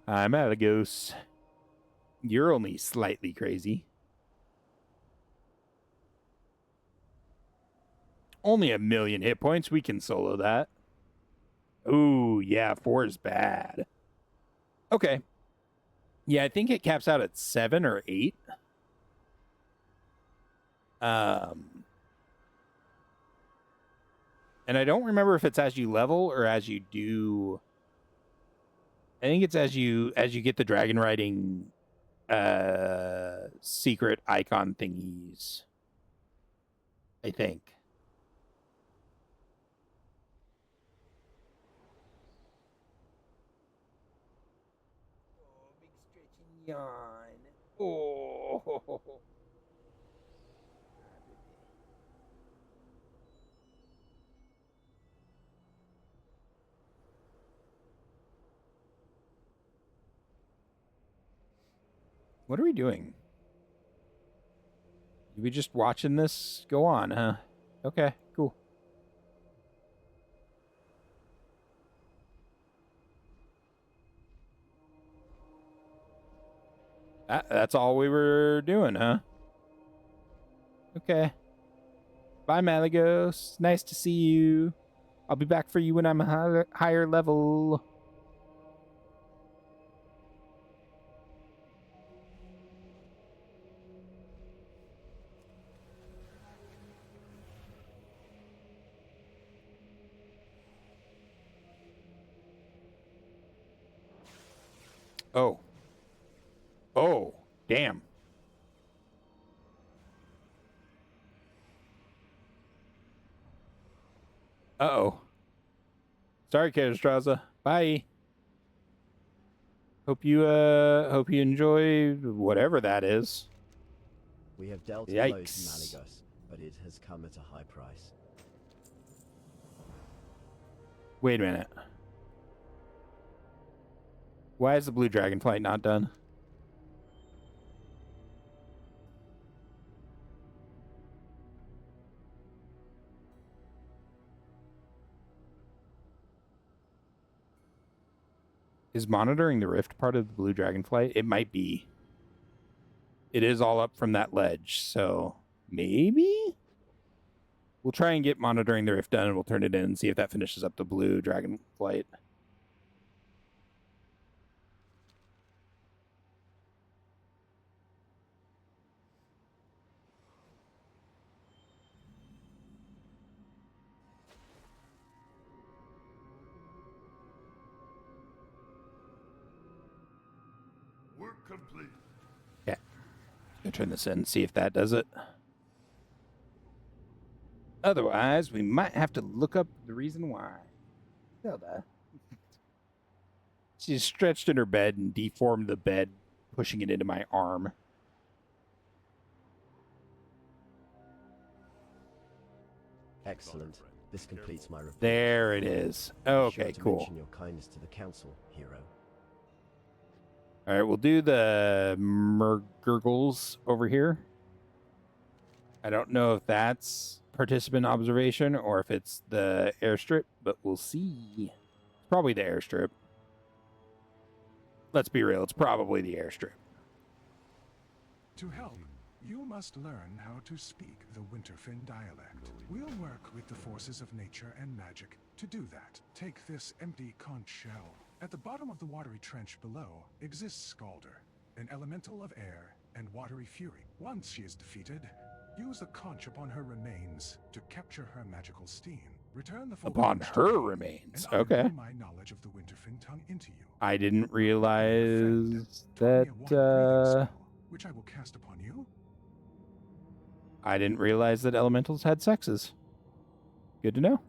Hi, Malygos. You're only slightly crazy. Only 1,000,000 hit points. We can solo that. Ooh, yeah, 4 is bad. Okay. Yeah, I think it caps out at 7 or 8. And I don't remember if it's as you level or as you do. I think it's as you get the dragon riding secret icon thingies. I think. Oh, big stretching yawn. Oh. What are we doing? Are we just watching this go on, huh? Okay, cool. That's all we were doing, huh? Okay. Bye, Malagos. Nice to see you. I'll be back for you when I'm a higher level. Oh. Oh, damn. Uh-oh. Sorry, Katastraza. Bye. Hope you enjoy whatever that is. We have dealt a Yikes. blow to Malagos, but it has come at a high price. Wait a minute. Why is the blue dragonflight not done? Is monitoring the rift part of the blue dragonflight? It might be. It is all up from that ledge, so maybe? We'll try and get monitoring the rift done, and we'll turn it in and see if that finishes up the blue dragonflight. Work complete. Yeah. Go turn this in, see if that does it. Otherwise, we might have to look up the reason why. Zelda. She's stretched in her bed and deformed the bed, pushing it into my arm. Excellent. This completes my report. There it is. Be Okay, sure to cool. mention your kindness to the council, hero. All right, we'll do the Murgurgles over here. I don't know if that's participant observation or if it's the airstrip, but we'll see. It's probably the airstrip. Let's be real, it's probably the airstrip. To help, you must learn how to speak the Winterfin dialect. We'll work with the forces of nature and magic to do that. Take this empty conch shell. At the bottom of the watery trench below exists Scalder, an elemental of air and watery fury. Once she is defeated, use the conch upon her remains to capture her magical steam. Return the full Upon conch to her me, remains. and I will Okay. blow my knowledge of the Winterfin tongue into you. I didn't realize Taught me that a water-breathing spell, which I will cast upon you. I didn't realize that elementals had sexes. Good to know,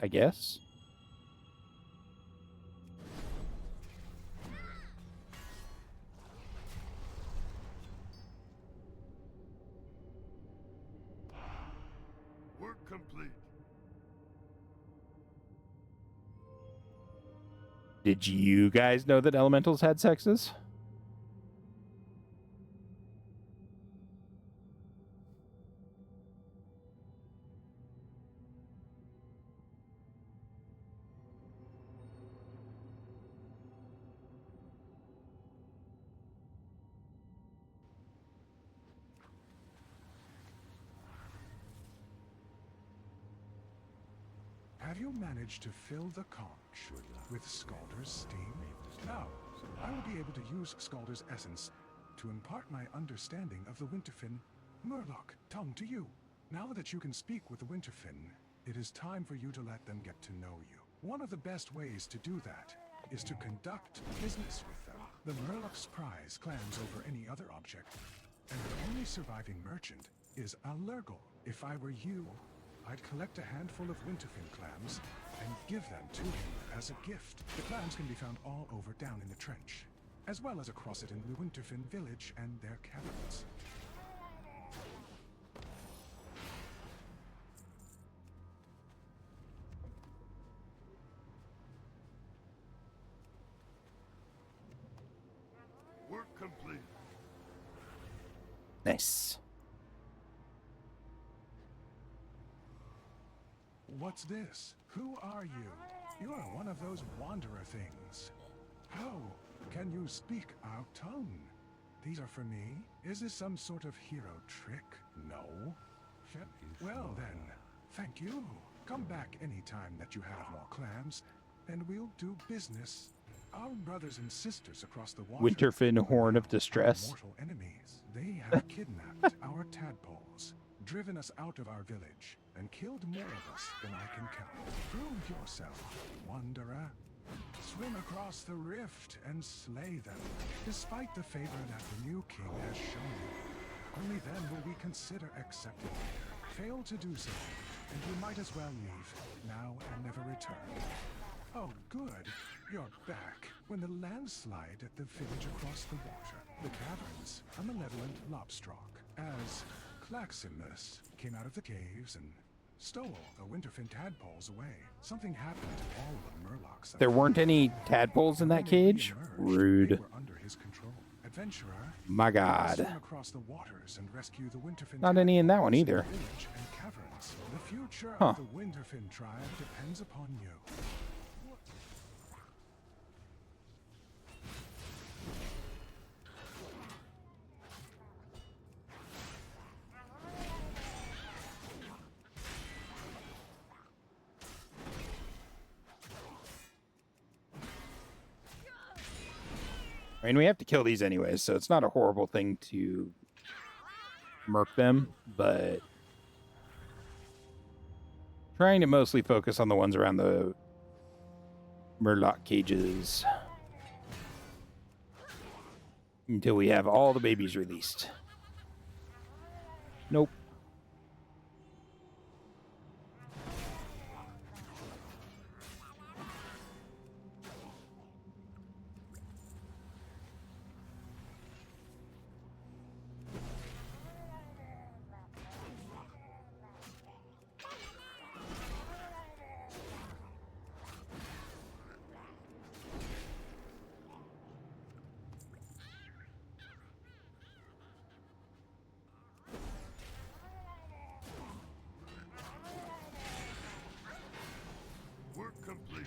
I guess. Work complete. Did you guys know that elementals had sexes? Have you managed to fill the conch with Scalder's steam? Now, I will be able to use Scalder's essence to impart my understanding of the Winterfin. Murloc, tongue to you. Now that you can speak with the Winterfin, it is time for you to let them get to know you. One of the best ways to do that is to conduct business with them. The Murloc's prize clams over any other object, and the only surviving merchant is a Lurgle. If I were you, I'd collect a handful of Winterfin clams and give them to him as a gift. The clams can be found all over down in the trench, as well as across it in the Winterfin village and their caverns. Work complete. Nice. What's this? Who are you? You are one of those wanderer things. How can you speak our tongue? These are for me? Is this some sort of hero trick? No. Well then, thank you. Come back anytime that you have more clams, and we'll do business. Our brothers and sisters across the water, Winterfin Horn of Distress. mortal enemies. They have kidnapped our tadpoles, driven us out of our village, and killed more of us than I can count. Prove yourself, wanderer. Swim across the rift and slay them, despite the favor that the new king has shown you. Only then will we consider accepting you. Fail to do so, and you might as well leave, now and never return. Oh, good. You're back. When the landslide at the village across the water, the caverns, a malevolent lobstrock, as Claximus came out of the caves and stole the Winterfin tadpoles away. Something happened to all the Murlocs. There weren't any tadpoles in that cage? Rude. They were under his control. Adventurer, My God. swim across the waters and rescue the Winterfin Not any in that one tadpoles either. the village and caverns. The future Huh. of the Winterfin tribe depends upon you. I mean, we have to kill these anyways, so it's not a horrible thing to murk them, but trying to mostly focus on the ones around the Murloc cages until we have all the babies released. Nope. Work complete.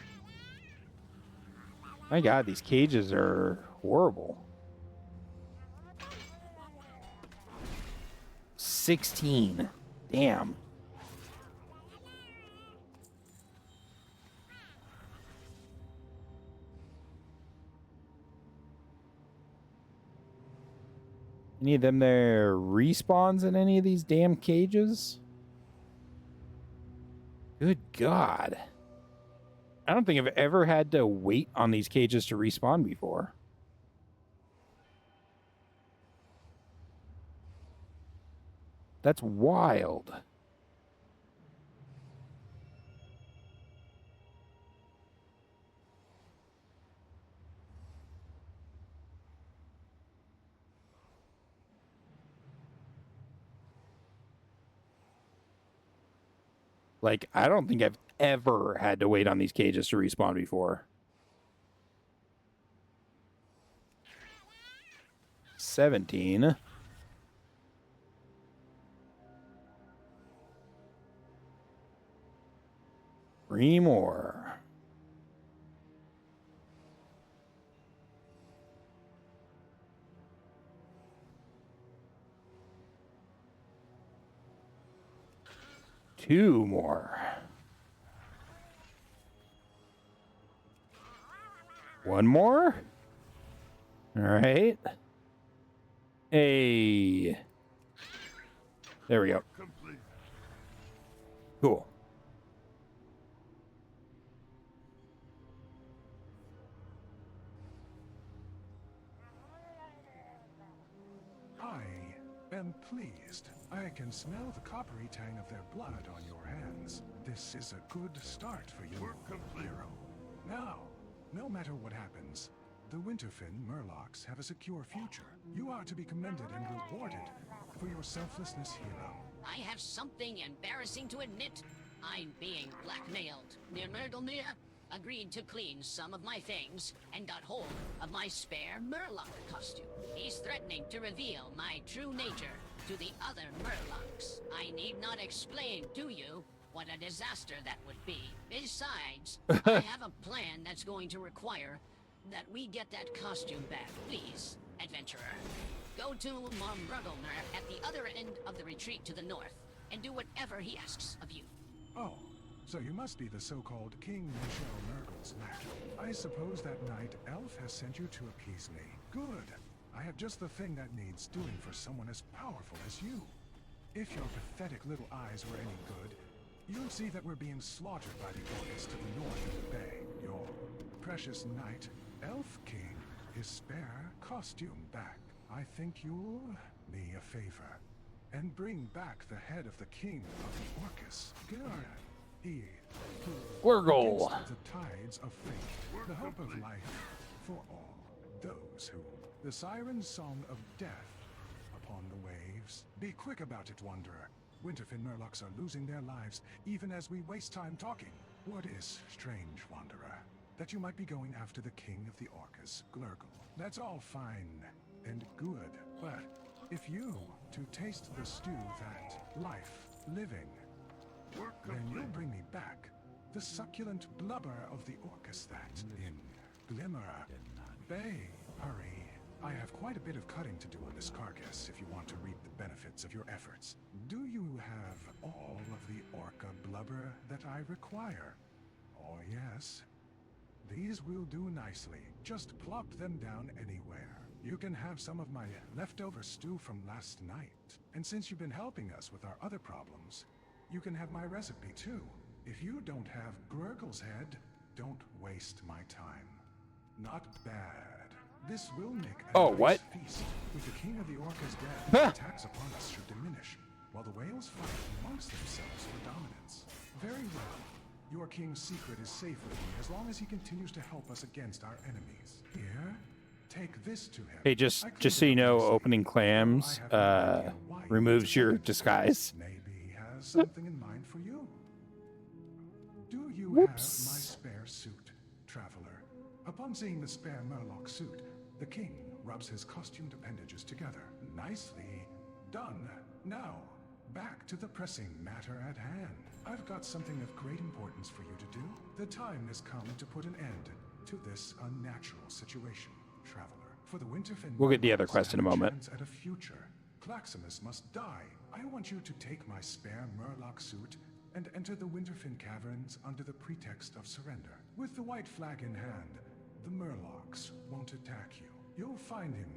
My God, these cages are horrible. 16. Damn. Any of them there respawns in any of these damn cages? Good God. I don't think I've ever had to wait on these cages to respawn before. That's wild. Like, I don't think I've ever had to wait on these cages to respawn before. 17. Three more. Two more. One more. All right. Hey. There we go. Cool. I am pleased. I can smell the coppery tang of their blood on your hands. This is a good start for you, hero. Now, no matter what happens, the Winterfin Murlocs have a secure future. You are to be commended and rewarded for your selflessness, hero. I have something embarrassing to admit. I'm being blackmailed. Near Myrtlemere agreed to clean some of my things and got hold of my spare Murloc costume. He's threatening to reveal my true nature to the other Murlocs. I need not explain to you what a disaster that would be. Besides, I have a plan that's going to require that we get that costume back. Please, adventurer. Go to Myrtlemere at the other end of the retreat to the north and do whatever he asks of you. Oh, so you must be the so-called King Michel Nurgle's lackey. I suppose that night Elf has sent you to appease me. Good. I have just the thing that needs doing for someone as powerful as you. If your pathetic little eyes were any good, you'll see that we're being slaughtered by the orcs to the north of the bay. Your precious knight, Elf King, his spare costume back. I think you'll me a favor and bring back the head of the king of the Orcus, Gurg. He who Glurgle. against the tides of fate, the hope of life for all those who the siren song of death upon the waves. Be quick about it, Wanderer. Winterfin Murlocs are losing their lives even as we waste time talking. What is strange, Wanderer? That you might be going after the king of the Orcus, Glurgle. That's all fine and good, but if you to taste the stew that life living, then you'll bring me back the succulent blubber of the Orcus that in Glimmer Bay. Hurry. I have quite a bit of cutting to do on this carcass if you want to reap the benefits of your efforts. Do you have all of the orca blubber that I require? Oh yes. These will do nicely. Just plop them down anywhere. You can have some of my leftover stew from last night. And since you've been helping us with our other problems, you can have my recipe too. If you don't have Glurgle's head, don't waste my time. Not bad. This will make a nice feast. With the king of the orcas dead, the attacks upon us should diminish, while the whales fight amongst themselves for dominance. Very well. Your king's secret is safe with me as long as he continues to help us against our enemies. Here, take this to him. Hey, just so you know, opening clams removes your disguise. Maybe he has something in mind for you. Do you have my spare suit, traveler? Upon seeing the spare Murloc suit, the king rubs his costumed appendages together. Nicely done. Now, back to the pressing matter at hand. I've got something of great importance for you to do. The time has come to put an end to this unnatural situation, traveler. For the Winterfin, We'll get the other quest in a moment. at a future. Claximus must die. I want you to take my spare Murloc suit and enter the Winterfin caverns under the pretext of surrender. With the white flag in hand, the Murlocs won't attack you. You'll find him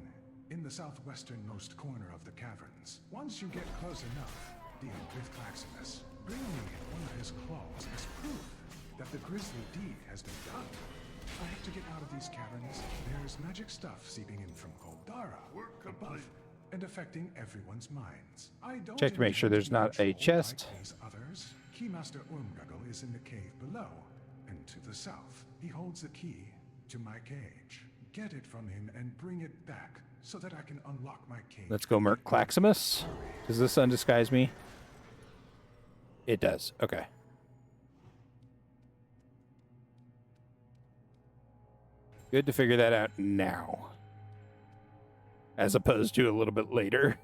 in the southwesternmost corner of the caverns. Once you get close enough, deal with Claximus. Bring me one of his claws as proof that the grisly deed has been done. I have to get out of these caverns. There's magic stuff seeping in from Goldara above and affecting everyone's minds. I don't Check to make sure there's not a chest. like these others. Keymaster Urmguggle is in the cave below, and to the south. He holds the key to my cage. Get it from him and bring it back so that I can unlock my cage. Let's go Merc Claximus. Does this undisguise me? It does. Okay. Good to figure that out now, as opposed to a little bit later.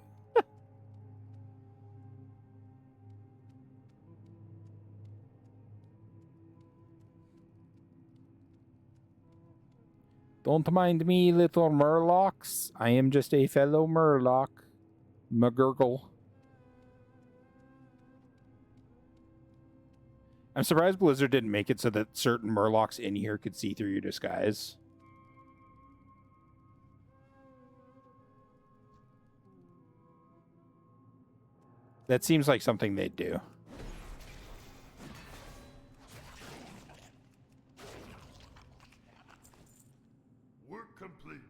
Don't mind me, little Murlocs. I am just a fellow Murloc. McGurgle. I'm surprised Blizzard didn't make it so that certain Murlocs in here could see through your disguise. That seems like something they'd do. Work complete.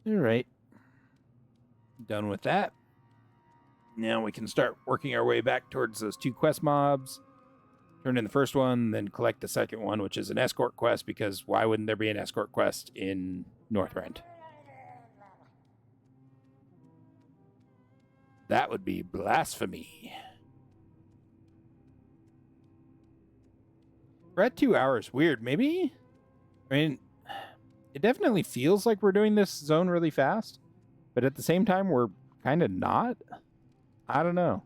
All right. Done with that. Now we can start working our way back towards those 2 quest mobs. Turn in the first one, then collect the second one, which is an escort quest, because why wouldn't there be an escort quest in Northrend? That would be blasphemy. We're at 2 hours. Weird. Maybe? I mean, it definitely feels like we're doing this zone really fast, but at the same time, we're kind of not. I don't know.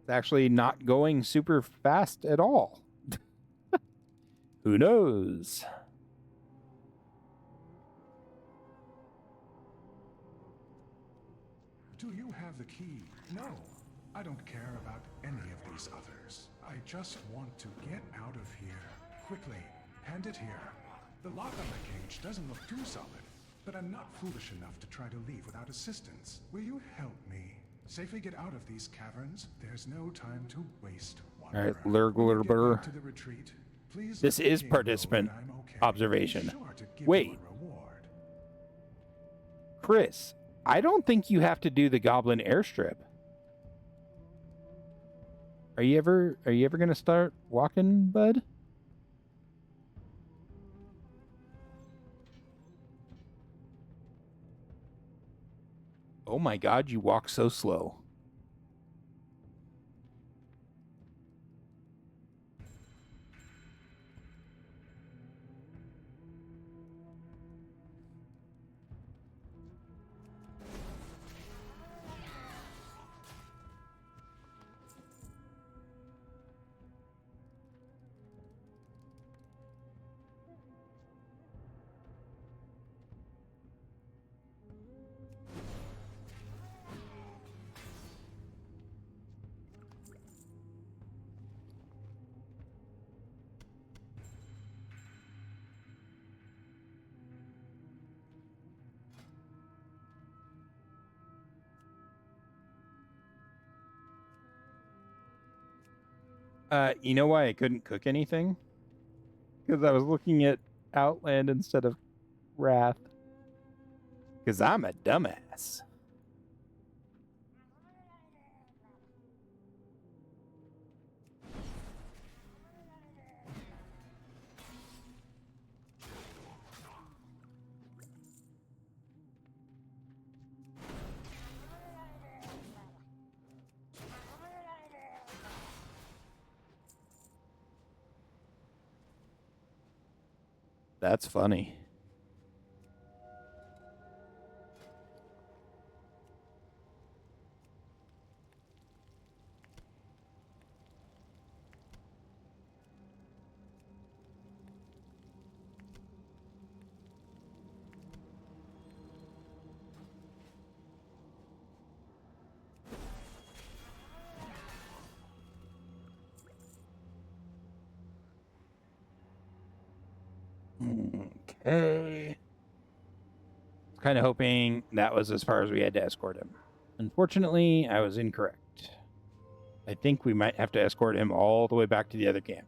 It's actually not going super fast at all. Who knows? Do you have the key? No, I don't care about any of these others. I just want to get out of here. Quickly, hand it here. The lock on the cage doesn't look too solid, but I'm not foolish enough to try to leave without assistance. Will you help me? Safely get out of these caverns. There's no time to waste. All right, Lurglurber. To the retreat. Please This let the is king participant know that I'm okay. observation. Be sure to give Wait. you a reward. Chris, I don't think you have to do the Goblin airstrip. Are you ever gonna start walking, bud? Oh my god, you walk so slow. You know why I couldn't cook anything? Because I was looking at Outland instead of Wrath. Because I'm a dumbass. That's funny. Okay. Kind of hoping that was as far as we had to escort him. Unfortunately, I was incorrect. I think we might have to escort him all the way back to the other camp.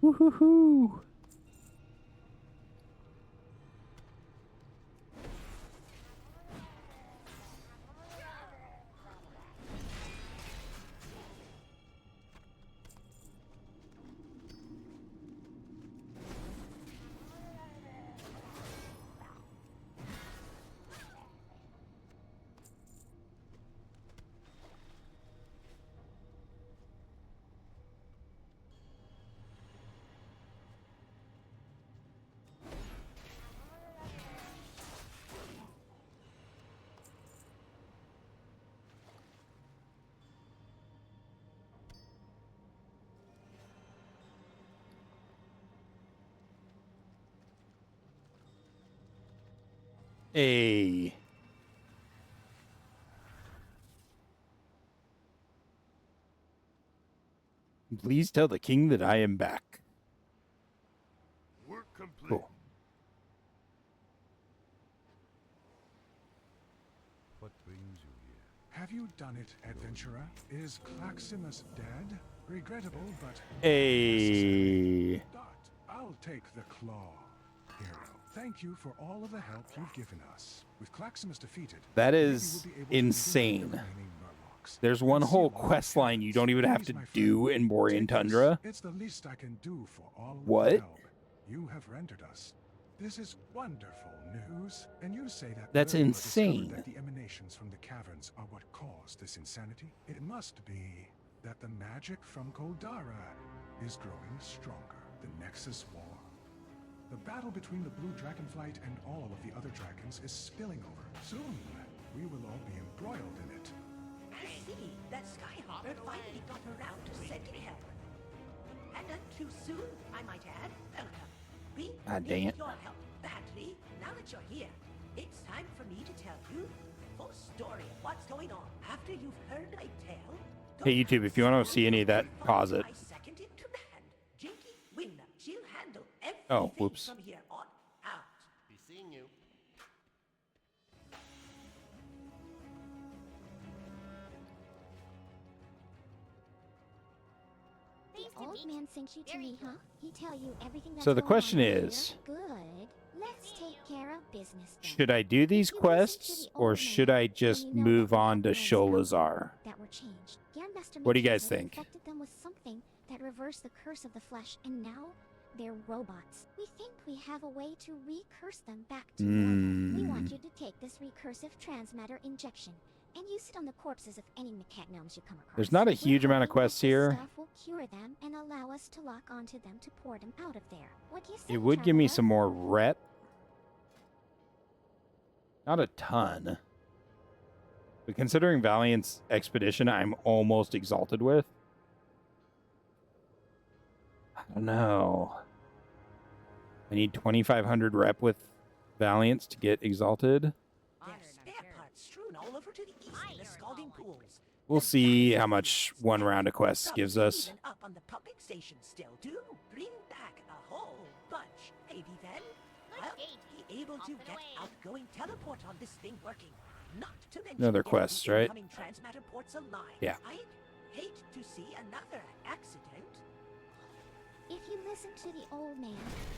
Woo-hoo-hoo. Hey. Please tell the king that I am back. Work complete. Cool. What brings you here? Have you done it, adventurer? Is Claximus dead? Regrettable, but Hey. Dot, I'll take the claw, hero. Thank you for all of the help you've given us. With Claximus defeated, That maybe is we'll be able to insane. liberate the remaining Murlocs There's one and whole seal all quest line you don't even have to Please, my do friend, in Borean take this. Tundra. It's the least I can do for all of What? the help you have rendered us. This is wonderful news. And you say that That's Burma discovered insane. that the emanations from the caverns are what caused this insanity. It must be that the magic from Koldara is growing stronger. The Nexus War. The battle between the Blue Dragonflight and all of the other dragons is spilling over. Soon, we will all be embroiled in it. I see. That Skyhawk finally got around to sending help. And none too soon, I might add. Welcome. We Ah, dang need it. your help badly. Now that you're here, it's time for me to tell you the full story of what's going on. After you've heard my tale, Hey, YouTube, if you want to see any of that, pause it. my second in command, Jinky Winna. She'll handle everything Oh, whoops. from here on out. Be seeing you. The old man sent you to me, huh? He tell you everything that's So the going question on here? is, Good. Let's take care of business then. should I do these quests or should I just move on to Sholazar? That were changed. Gandmaster What do you Mikasa guys think? infected them with something that reversed the curse of the flesh, and now they're robots. We think we have a way to recurse them back to normal. We want you to take this recursive transmatter injection and use it on the corpses of any mechagnomes you come across. There's not a huge amount of quests here. Stuff will cure them and allow us to lock onto them to pour them out of there. What do you say, It would give me traveler? some more rep. Not a ton. But considering Valiant's expedition, I'm almost exalted with. I don't know. I need 2,500 rep with Valiance to get exalted. There's spare parts strewn all over to the east in the scalding pools. We'll see how much one round of quests gives us. Even up on the pumping station still do. Bring back a whole bunch. Maybe then I'll be able to get outgoing teleport on this thing working. Not to mention Another getting quest, right? incoming transmatter ports alive. Yeah. I'd hate to see another accident. If you listen to the old man,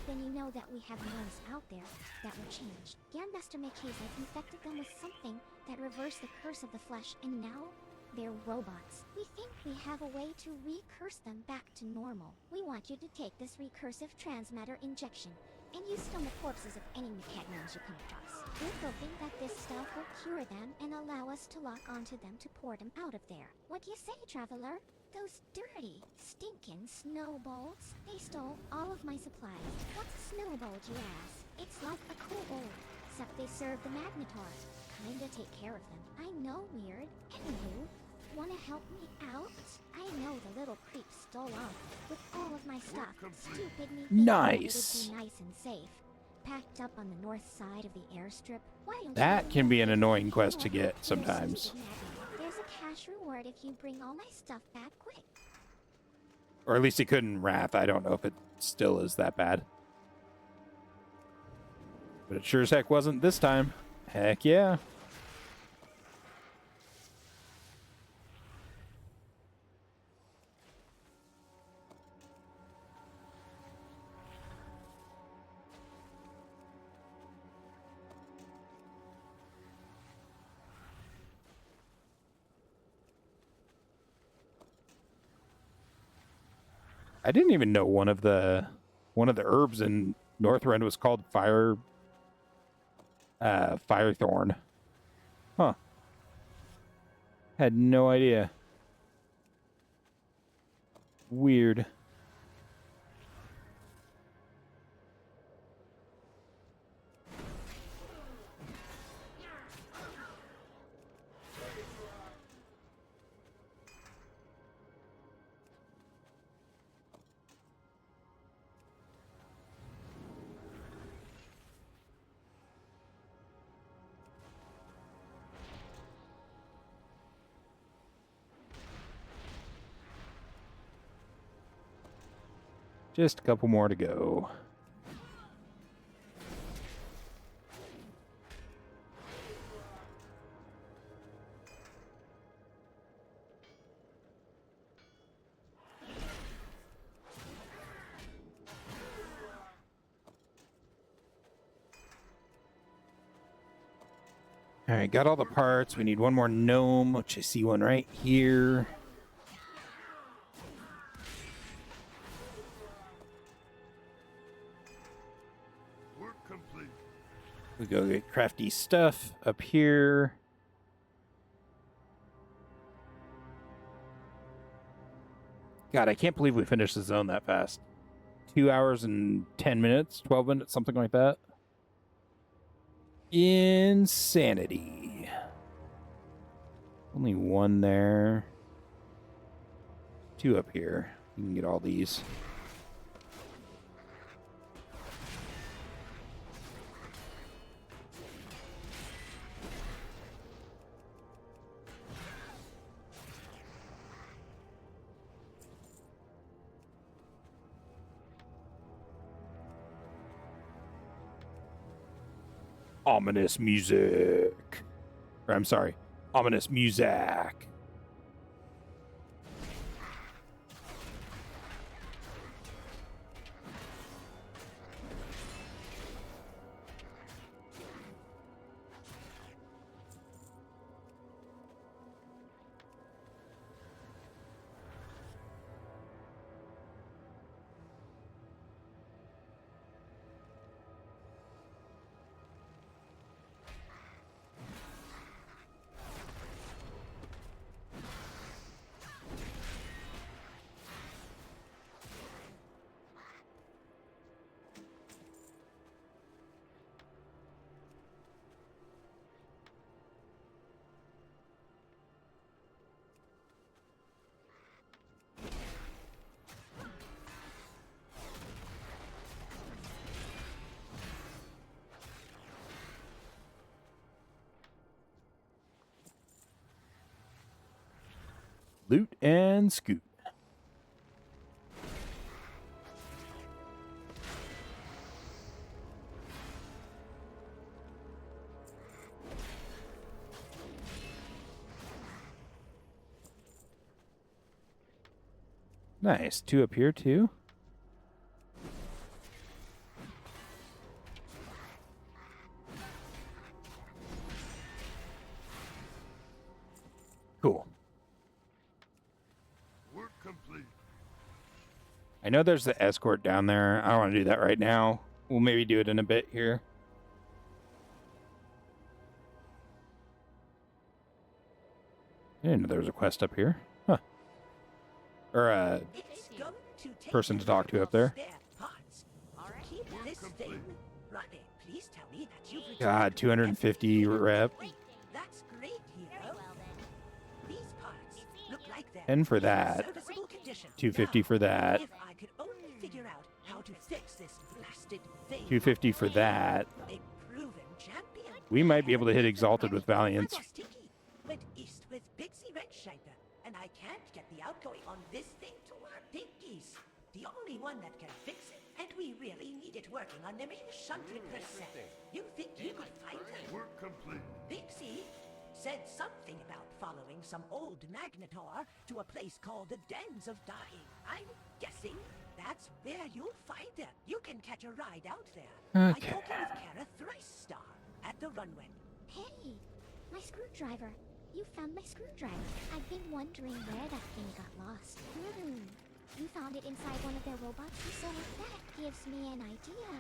then you know that we have ones out there that were changed. Grandmaster Mikasa infected them with something that reversed the curse of the flesh, and now they're robots. We think we have a way to recurse them back to normal. We want you to take this recursive transmatter injection and use it on the corpses of any mechagnomes you come across. We're hoping that this stuff will cure them and allow us to lock onto them to pour them out of there. What do you say, traveler? Those dirty, stinking snowballs. They stole all of my supplies. What's a snowball, you ask? It's like a kobold, except they serve the Magnetar. Kinda take care of them. I know, weird. Anywho, wanna help me out? I know the little creep stole off with all of my stuff. Stupid me thinking that it Nice. would be nice and safe. Packed up on the north side of the airstrip. Why don't That you can be an let me annoying know quest to how get you're sometimes. stupid Magnetar. There's a cash reward if you bring all my stuff back quick. Or at least it could in Wrath. I don't know if it still is that bad. But it sure as heck wasn't this time. Heck yeah. I didn't even know one of the herbs in Northrend was called Firethorn. Huh. Had no idea. Weird. Just a couple more to go. All right, got all the parts. We need one more gnome, which I see one right here. We go get crafty stuff up here. God, I can't believe we finished the zone that fast. 2 hours and 10 minutes, 12 minutes, something like that. Insanity. Only one there. 2 up here. You can get all these. Ominous music. Or, I'm sorry, ominous music. Loot and scoot. Nice. 2 up here, too. Cool. Work complete. I know there's the escort down there. I don't want to do that right now. We'll maybe do it in a bit here. I didn't know there was a quest up here. Huh. Or a person to talk to up there. God, 250 rep. That's great, hero. These parts look like they're 10 for that. serviceable condition. 250 for that. If I could only figure out how to fix this blasted thing. 250 for that. A proven champion. We might be able to hit Exalted with Valiance. Went east with Pixie Redshiper, and I can't get the outgoing on this thing to work. Pinkies, the only one that can fix it, and we really need it working on them 100%. You think you could fight them? Work complete. Pixie said something about following some old Magnetar to a place called the Dens of Dying. I'm guessing that's where you'll find them. You can catch a ride out there. Okay. I'm talking with Kara Thrice-Star at the runway. Hey, my screwdriver. You found my screwdriver. I've been wondering where that thing got lost. You found it inside one of their robots, so that gives me an idea.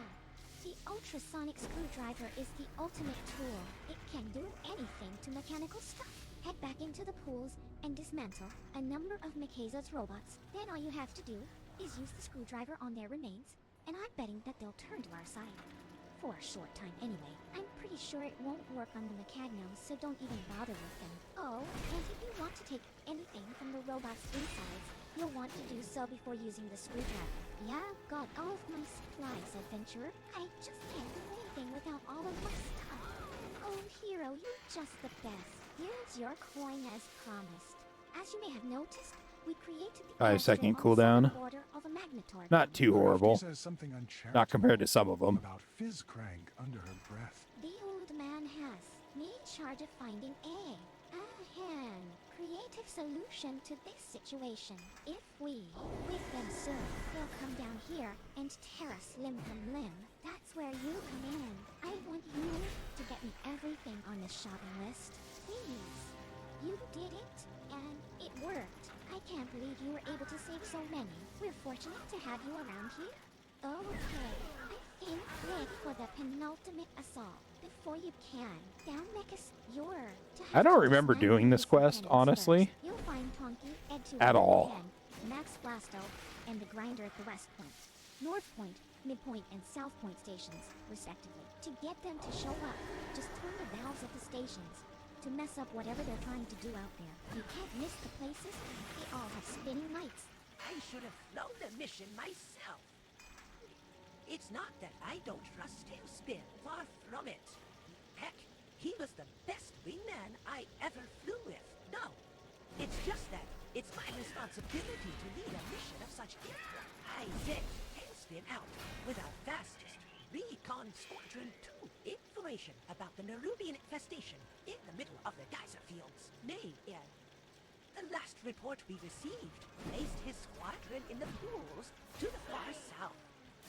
The ultrasonic screwdriver is the ultimate tool. It can do anything to mechanical stuff. Head back into the pools and dismantle a number of Mikaza's robots. Then all you have to do is use the screwdriver on their remains, and I'm betting that they'll turn to our side. For a short time anyway. I'm pretty sure it won't work on the Mechagnomes, so don't even bother with them. Oh, and if you want to take anything from the robot's insides, you'll want to do so before using the screwdriver. Yeah, got all of my supplies, adventurer. I just can't do anything without all of my stuff. Oh, hero, you're just the best. Here's your coin as promised. As you may have noticed, we created the 5-second cooldown. Not too horrible. Says something uncharitable Not compared to some of them. about Fizzcrank under her breath. The old man has me in charge of finding a creative solution to this situation. If we with them soon, they'll come down here and tear us limb from limb. That's where you come in. I want you to get me everything on this shopping list. Please. You did it, and it worked. I can't believe you were able to save so many. We're fortunate to have you around here. Okay, I think ready for the penultimate assault. Before you can, down Mechas, I don't remember doing this quest, honestly. You'll find Tonki, At all. Max Blasto, and the Grinder at the West Point, North Point, Midpoint, and South Point stations, respectively. To get them to show up, just turn the valves at the stations to mess up whatever they're trying to do out there. You can't miss the places. They all have spinning lights. I should have flown the mission myself. It's not that I don't trust Tailspin, far from it. Heck, he was the best wingman I ever flew with. No, it's just that it's my responsibility to lead a mission of such import. I sent Tailspin out with our fastest recon squadron 2. Information about the Nerubian infestation in the middle of the geyser fields. Nay, the last report we received placed his squadron in the pools to the far south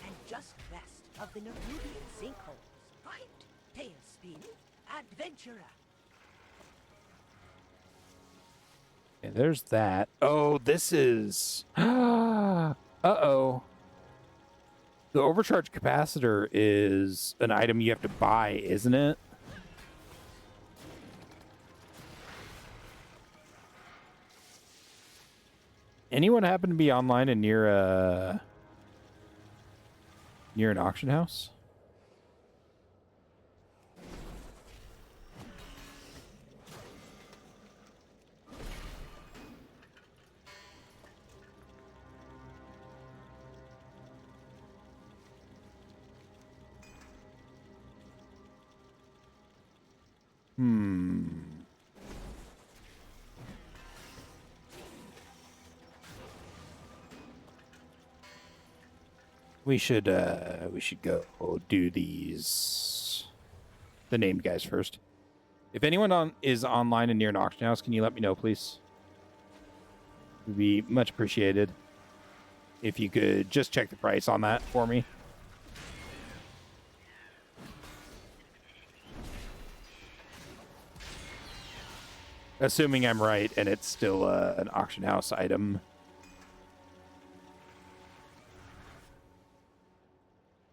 and just west of the Nerubian sinkholes. Right, Tailspin, adventurer. Okay, there's that. Oh, this is... Uh-oh. The overcharge capacitor is an item you have to buy, isn't it? Anyone happen to be online and near an auction house? We should go do the named guys first. If anyone is online and near an auction house, can you let me know, please? It would be much appreciated if you could just check the price on that for me. Assuming I'm right and it's still an auction house item.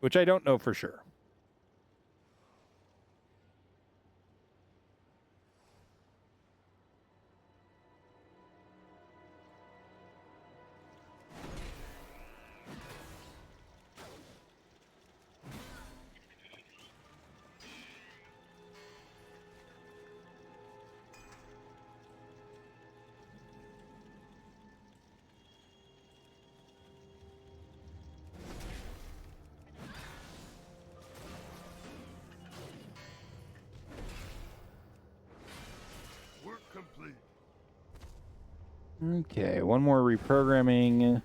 Which I don't know for sure. Okay, one more reprogramming.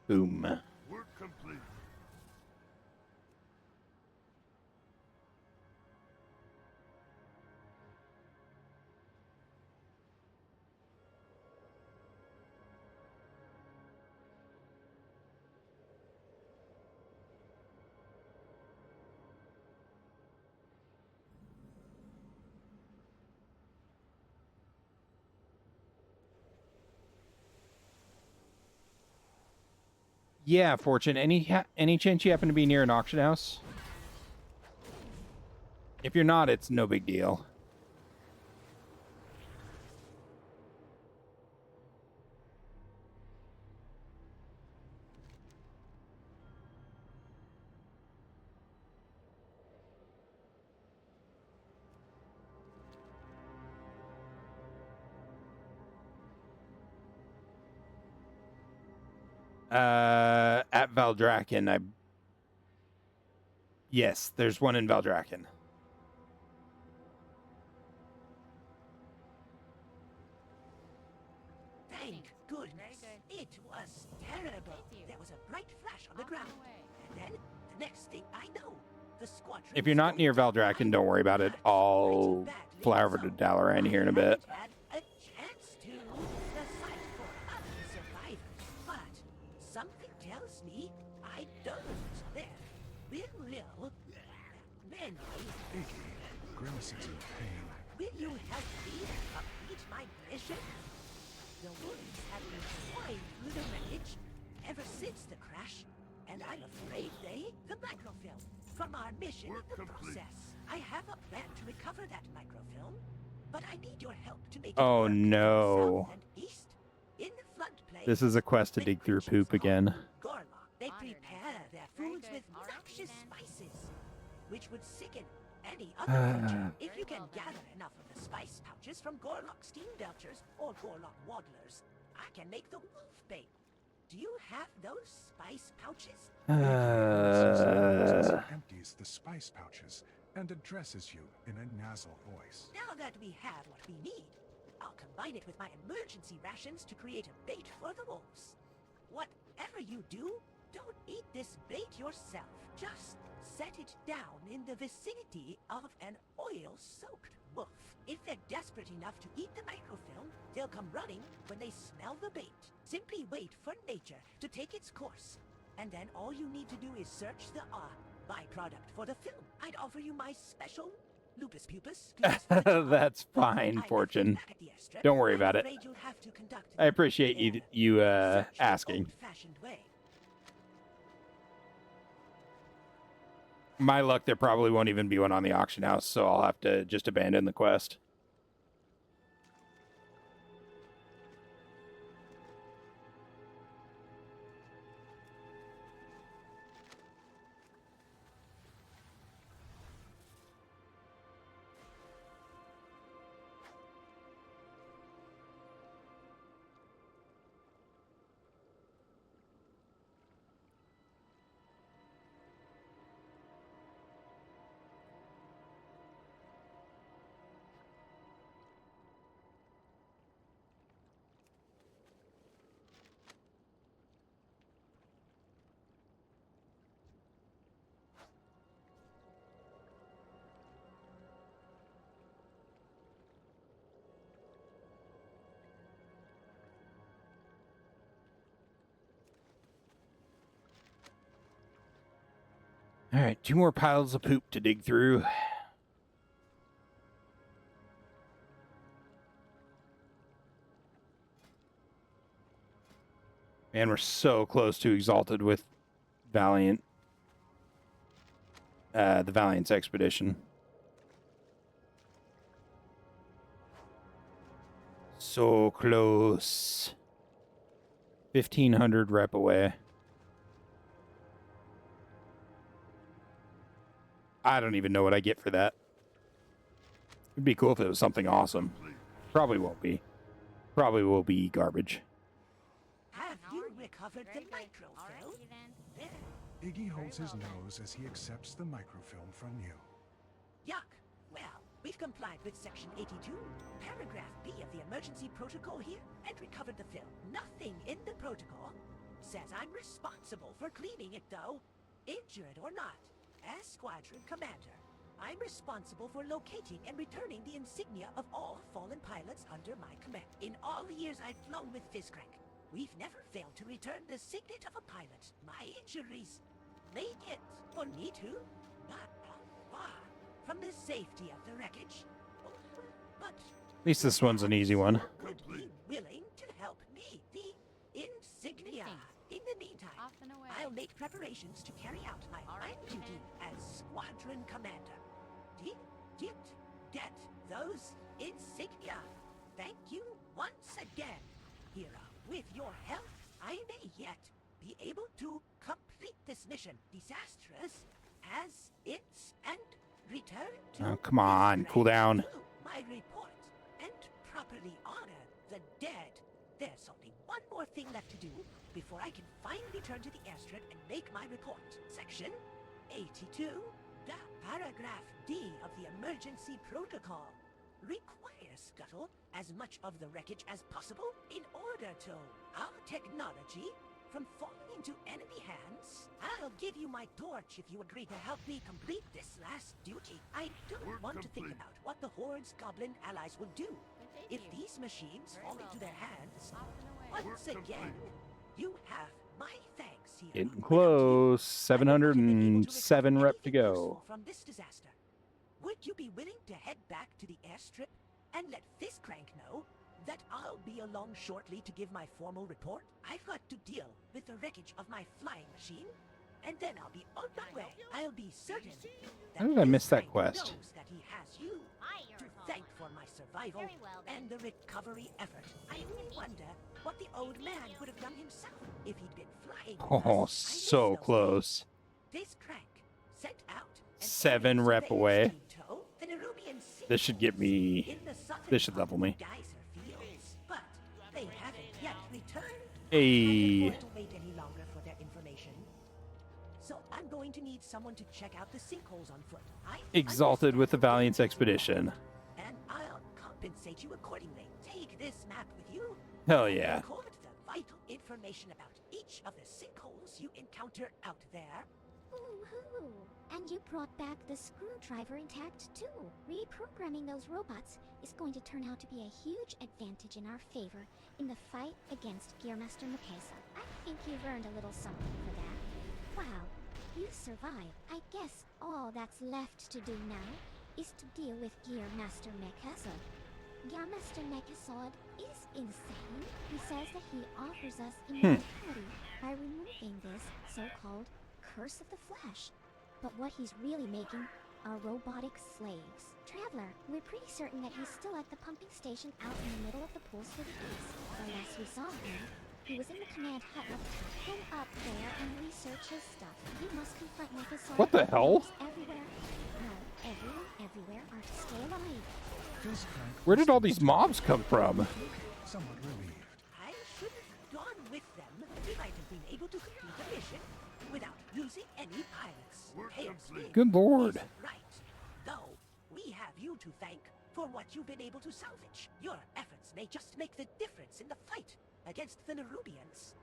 Boom. Work complete. Yeah, Fortune. Any chance you happen to be near an auction house? If you're not, it's no big deal. At Valdraken, Yes, there's one in Valdraken. Thank goodness. It was terrible. There was a bright flash on the ground. And then, the next thing I know, the squadron... If you're not near Valdraken, don't worry about it. I'll fly over to Dalaran here in a bit. had a chance to decide for other survivors, but something tells me I don't. There will many. Iggy grimaces in pain. Will you help me complete my mission? The wounds have been pouring through the wreckage ever since the crash, and I'm afraid the microfilm from our mission in the process. I have a plan to recover that microfilm, but I need your help to make it Oh work. no. South and east, in the floodplain, This is a quest to dig through poop again. Gorlock, they prepare their foods with noxious spices, which would sicken any other creature. If you can gather enough of the spice pouches from Gorlock steam belchers or Gorlock waddlers, I can make the wolf bait. Do you have those spice pouches? Empties the spice pouches and addresses you in a nasal voice. Now that we have what we need, I'll combine it with my emergency rations to create a bait for the wolves. Whatever you do, don't eat this bait yourself. Just set it down in the vicinity of an oil-soaked wolf. If they're desperate enough to eat the microfilm, they'll come running when they smell the bait. Simply wait for nature to take its course, and then all you need to do is search the byproduct for the film. I'd offer you my special lupus pupus. That's fine, Fortune. Don't worry about it. I appreciate you asking. My luck, there probably won't even be one on the auction house, so I'll have to just abandon the quest. All right, 2 more piles of poop to dig through. Man, we're so close to Exalted with Valiant. The Valiant's expedition. So close. 1,500 rep away. I don't even know what I get for that. It'd be cool if it was something awesome. Probably won't be. Probably will be garbage. Have you recovered the microfilm? Iggy holds his nose as he accepts the microfilm from you. Yuck. Well, we've complied with Section 82, Paragraph B of the Emergency Protocol here, and recovered the film. Nothing in the protocol says I'm responsible for cleaning it, though. Injured or not, as Squadron Commander, I'm responsible for locating and returning the insignia of all fallen pilots under my command. In all the years I've flown with Fizzcrank, we've never failed to return the signet of a pilot. My injuries made it for me to not far from the safety of the wreckage. But At least this one's an easy one. would be willing to help me. The insignia. In the meantime, I'll make preparations to carry out my duty as squadron commander. Get those insignia. Thank you once again, Hero. With your help, I may yet be able to complete this mission, disastrous as it's, and return to Oh, come on, cool down. my report and properly honor the dead. There's only one more thing left to do before I can finally turn to the airstrip and make my report. Section 82, the paragraph D of the emergency protocol requires scuttle as much of the wreckage as possible in order to our technology from falling into enemy hands. I'll give you my torch if you agree to help me complete this last duty. I don't want to think about what the Horde's goblin allies will do if these machines fall into their hands. Once again, you have my thanks here. Getting close. 707 rep to go. From this disaster, would you be willing to head back to the airstrip and let Fizzcrank know that I'll be along shortly to give my formal report? I've got to deal with the wreckage of my flying machine, and then I'll be on my way. I'll be certain How did I miss that Fizzcrank quest? knows that he has you to thank for my survival and the recovery effort. I really wonder what the old man would have done himself if he'd been flying with Oh, us. so close. Fizzcrank sent out 7 rep away. the Nerubian sea This should get me. in the southern This should level me. geyser fields, but they haven't yet returned. Hey. I can't afford to wait any longer for their information. So I'm going to need someone to check out the sinkholes on foot. Exalted with the Valiance Expedition. And I'll compensate you accordingly. Take this map with you. Hell yeah. Record the vital information about each of the sinkholes you encounter out there. Ooh-hoo. And you brought back the screwdriver intact too. Reprogramming those robots is going to turn out to be a huge advantage in our favor in the fight against Gearmaster Mikasa. I think you've earned a little something for that. Wow, you survived. I guess all that's left to do now is to deal with Gearmaster Mikasa. Gearmaster Mikasa is insane. He says that he offers us immortality by removing this so-called Curse of the Flesh. But what he's really making are robotic slaves. Traveler, we're pretty certain that he's still at the pumping station out in the middle of the pools for the east. The last we saw him, he was in the command hut up top. Go up there and research his stuff. You must confront Mikasa. What the hell? Everywhere. No, everyone everywhere are to stay alive. Where did all these mobs come from? Somewhat relieved. I should have gone with them. We might have been able to complete the mission without using any pilots. Good lord. Right. Though, we have you to thank for what you've been able to salvage. Your efforts may just make the difference in the fight against the Nerubians.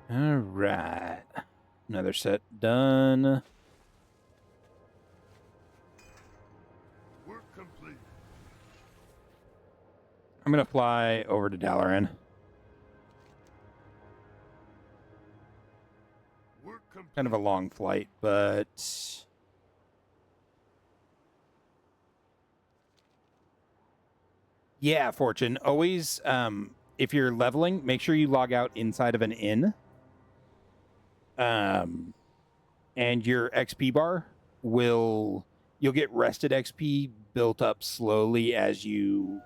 All right. Another set done. Work complete. I'm going to fly over to Dalaran. Work complete. Kind of a long flight, but yeah, Fortune. Always, if you're leveling, make sure you log out inside of an inn. And your XP bar you'll get rested XP built up slowly as you're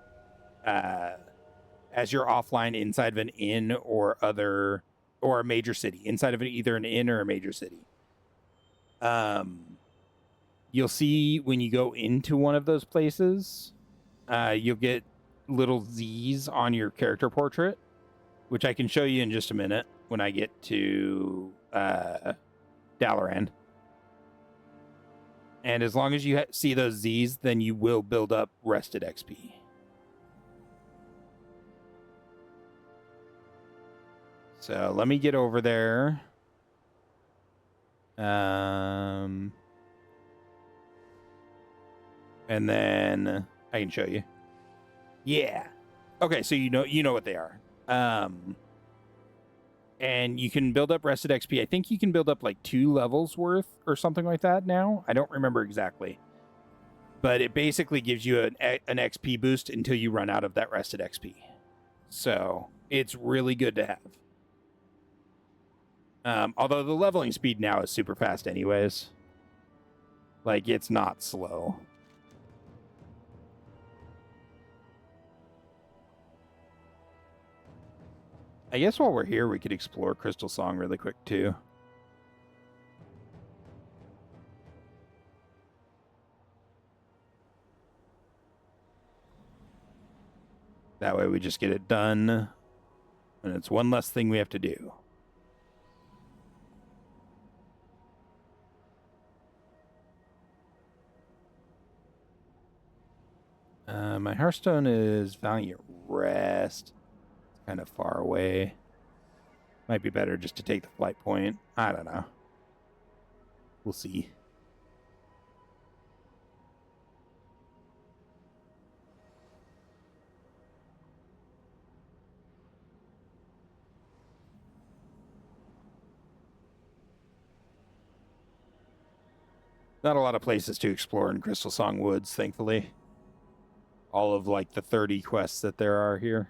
offline inside of an inn or a major city, inside of either an inn or a major city. You'll see when you go into one of those places, you'll get little Z's on your character portrait, which I can show you in just a minute when I get to Dalaran. And as long as you see those Z's, then you will build up rested XP. So let me get over there. And then I can show you. Yeah. Okay, so you know what they are. And you can build up rested XP. I think you can build up like 2 levels worth or something like that now. I don't remember exactly. But it basically gives you an XP boost until you run out of that rested XP. So it's really good to have. Although the leveling speed now is super fast anyways. Like, it's not slow. I guess while we're here, we could explore Crystal Song really quick, too. That way we just get it done. And it's one less thing we have to do. My Hearthstone is Valiant Rest. It's kind of far away. Might be better just to take the flight point. I don't know. We'll see. Not a lot of places to explore in Crystal Song Woods, thankfully. All of, like, the 30 quests that there are here.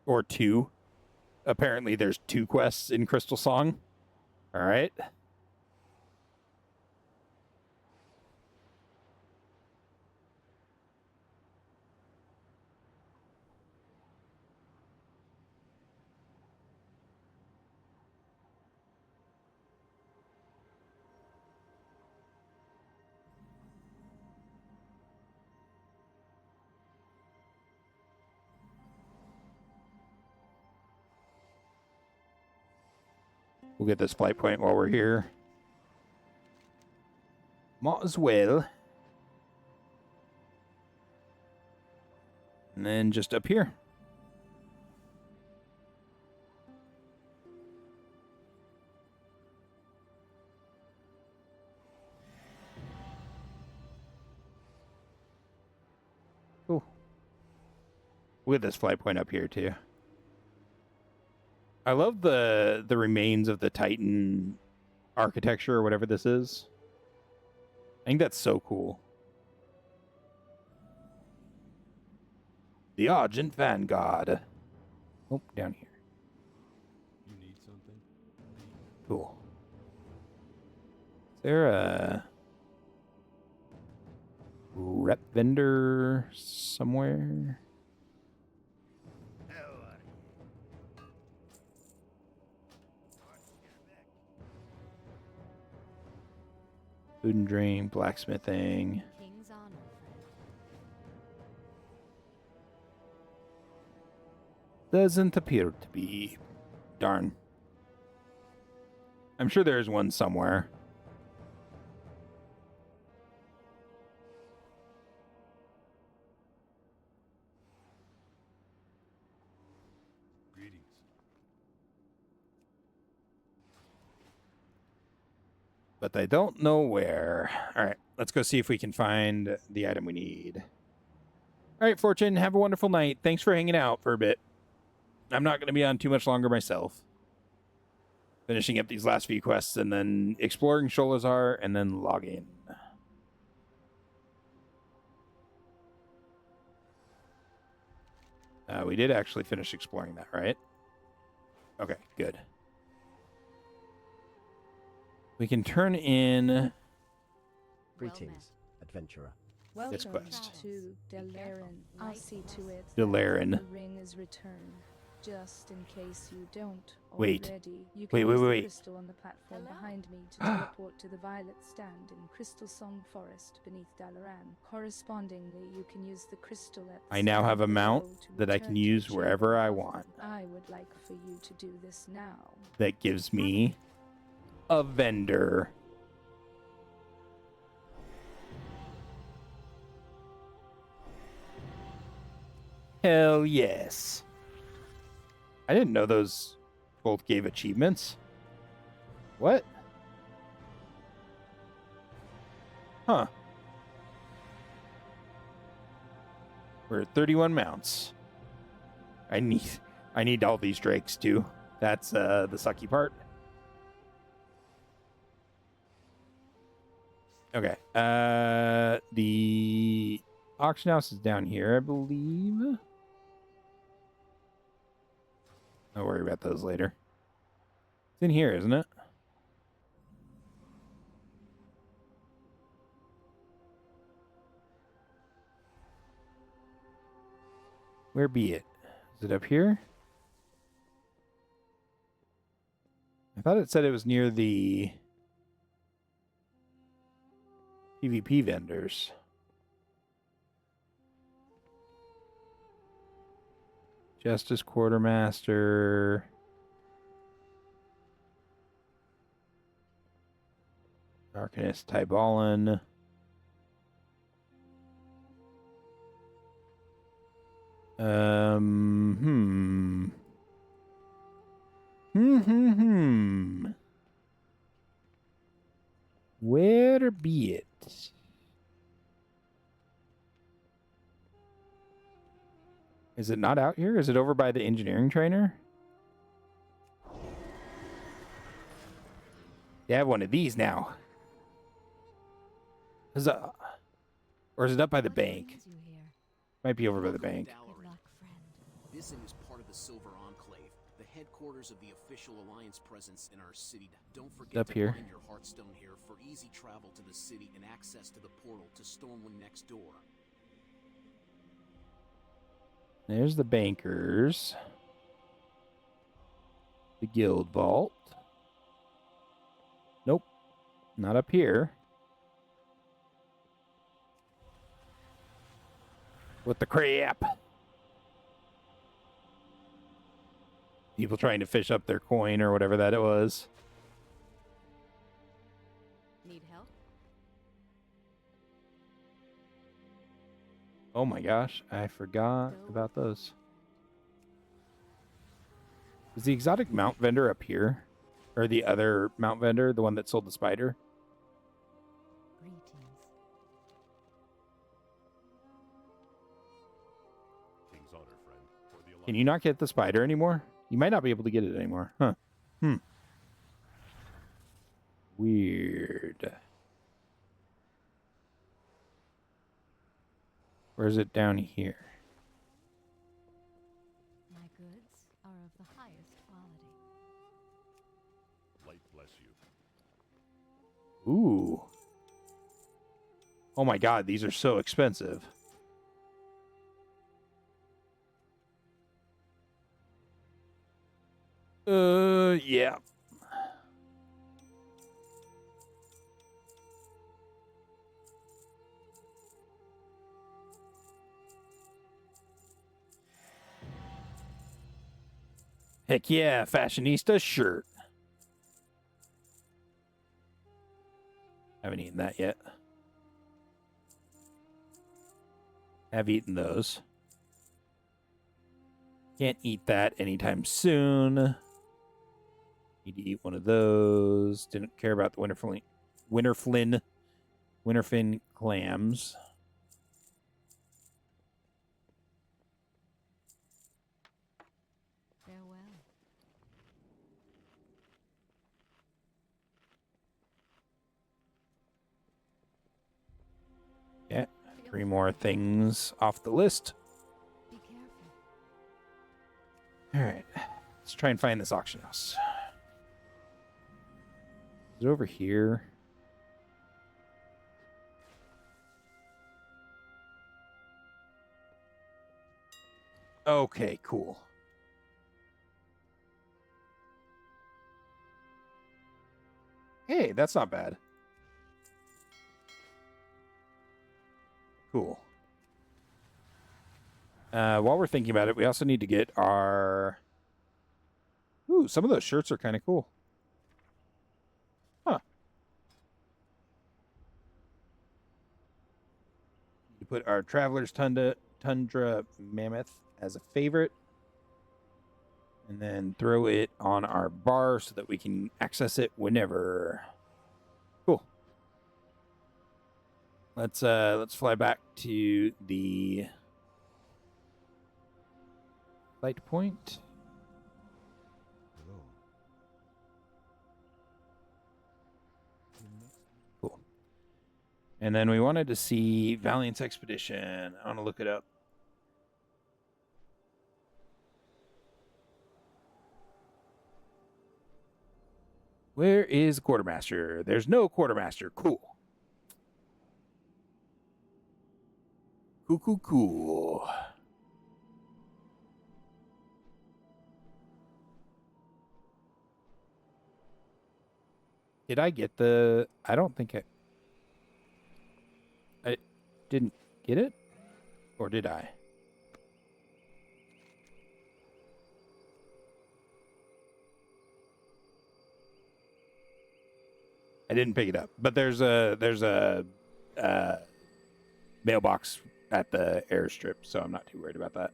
Or 2. Apparently there's 2 quests in Crystal Song. All right. We'll get this flight point while we're here. Might as well. And then just up here. Cool. We'll get this flight point up here too. I love the remains of the Titan architecture or whatever this is. I think that's so cool. The Argent Vanguard. Oh, down here. You need something? Cool. Is there a rep vendor somewhere? Food and drink, blacksmithing. King's honor. Doesn't appear to be. Darn. I'm sure there's one somewhere. Greetings. But I don't know where. All right, let's go see if we can find the item we need. All right, Fortune, have a wonderful night. Thanks for hanging out for a bit. I'm not going to be on too much longer myself. Finishing up these last few quests and then exploring Sholazar and then logging. We did actually finish exploring that, right? Okay, good. We can turn in... Greetings, adventurer. This Welcome quest. to Delaran. I'll see to it Delaran. that the ring is returned. Just in case you don't Wait. already, you can Wait. use the crystal on the platform behind me to teleport to the Violet Stand in Crystal Song Forest beneath Dalaran. Correspondingly, you can use the crystal at the I now stand have a mount below to that I return can to use the wherever I chamber. want. I would like for you to do this now. That gives me a vendor. Hell yes. I didn't know those both gave achievements. What? Huh. We're at 31 mounts. I need all these drakes too. That's the sucky part. Okay. The auction house is down here, I believe. I'll worry about those later. It's in here, isn't it? Where be it? Is it up here? I thought it said it was near the PvP vendors. Justice Quartermaster. Arcanist Tybalin. Where be it? Is it not out here? Is it over by the engineering trainer? They have one of these now. Huzzah. Or is it up by the bank? Might be over by the bank. This is part of the Silver Enclave, the headquarters of the official Alliance presence in our city. Don't forget Up to here. find your Hearthstone here for easy travel to the city and access to the portal to Stormwind next door. There's the bankers. The guild vault. Nope. Not up here. What the crap? People trying to fish up their coin or whatever that it was. Need help? Oh my gosh, I forgot about those. Is the exotic mount vendor up here? Or the other mount vendor, the one that sold the spider? King's honor, friend, for the Alliance. Can you not get the spider anymore? You might not be able to get it anymore. Huh. Weird. Or is it down here? My goods are of the highest quality. Light bless you. Ooh. Oh my god, these are so expensive. Yeah. Heck yeah, fashionista shirt. Haven't eaten that yet. Have eaten those. Can't eat that anytime soon. Need to eat one of those. Didn't care about the winterfin clams. Farewell. Yeah, 3 more things off the list. Be careful. All right, let's try and find this auction house. Is it over here? Okay, cool. Hey, that's not bad. Cool. While we're thinking about it, we also need to get our... Ooh, some of those shirts are kind of cool. Huh. You put our Traveler's Tundra Mammoth as a favorite. And then throw it on our bar so that we can access it whenever. Cool. Let's fly back to the light point. Cool. And then we wanted to see Valiant's Expedition. I want to look it up. Where is Quartermaster? There's no Quartermaster. Cool. Cool. Did I get the... I don't think I didn't get it? Or did I? I didn't pick it up. But there's a mailbox at the airstrip, so I'm not too worried about that.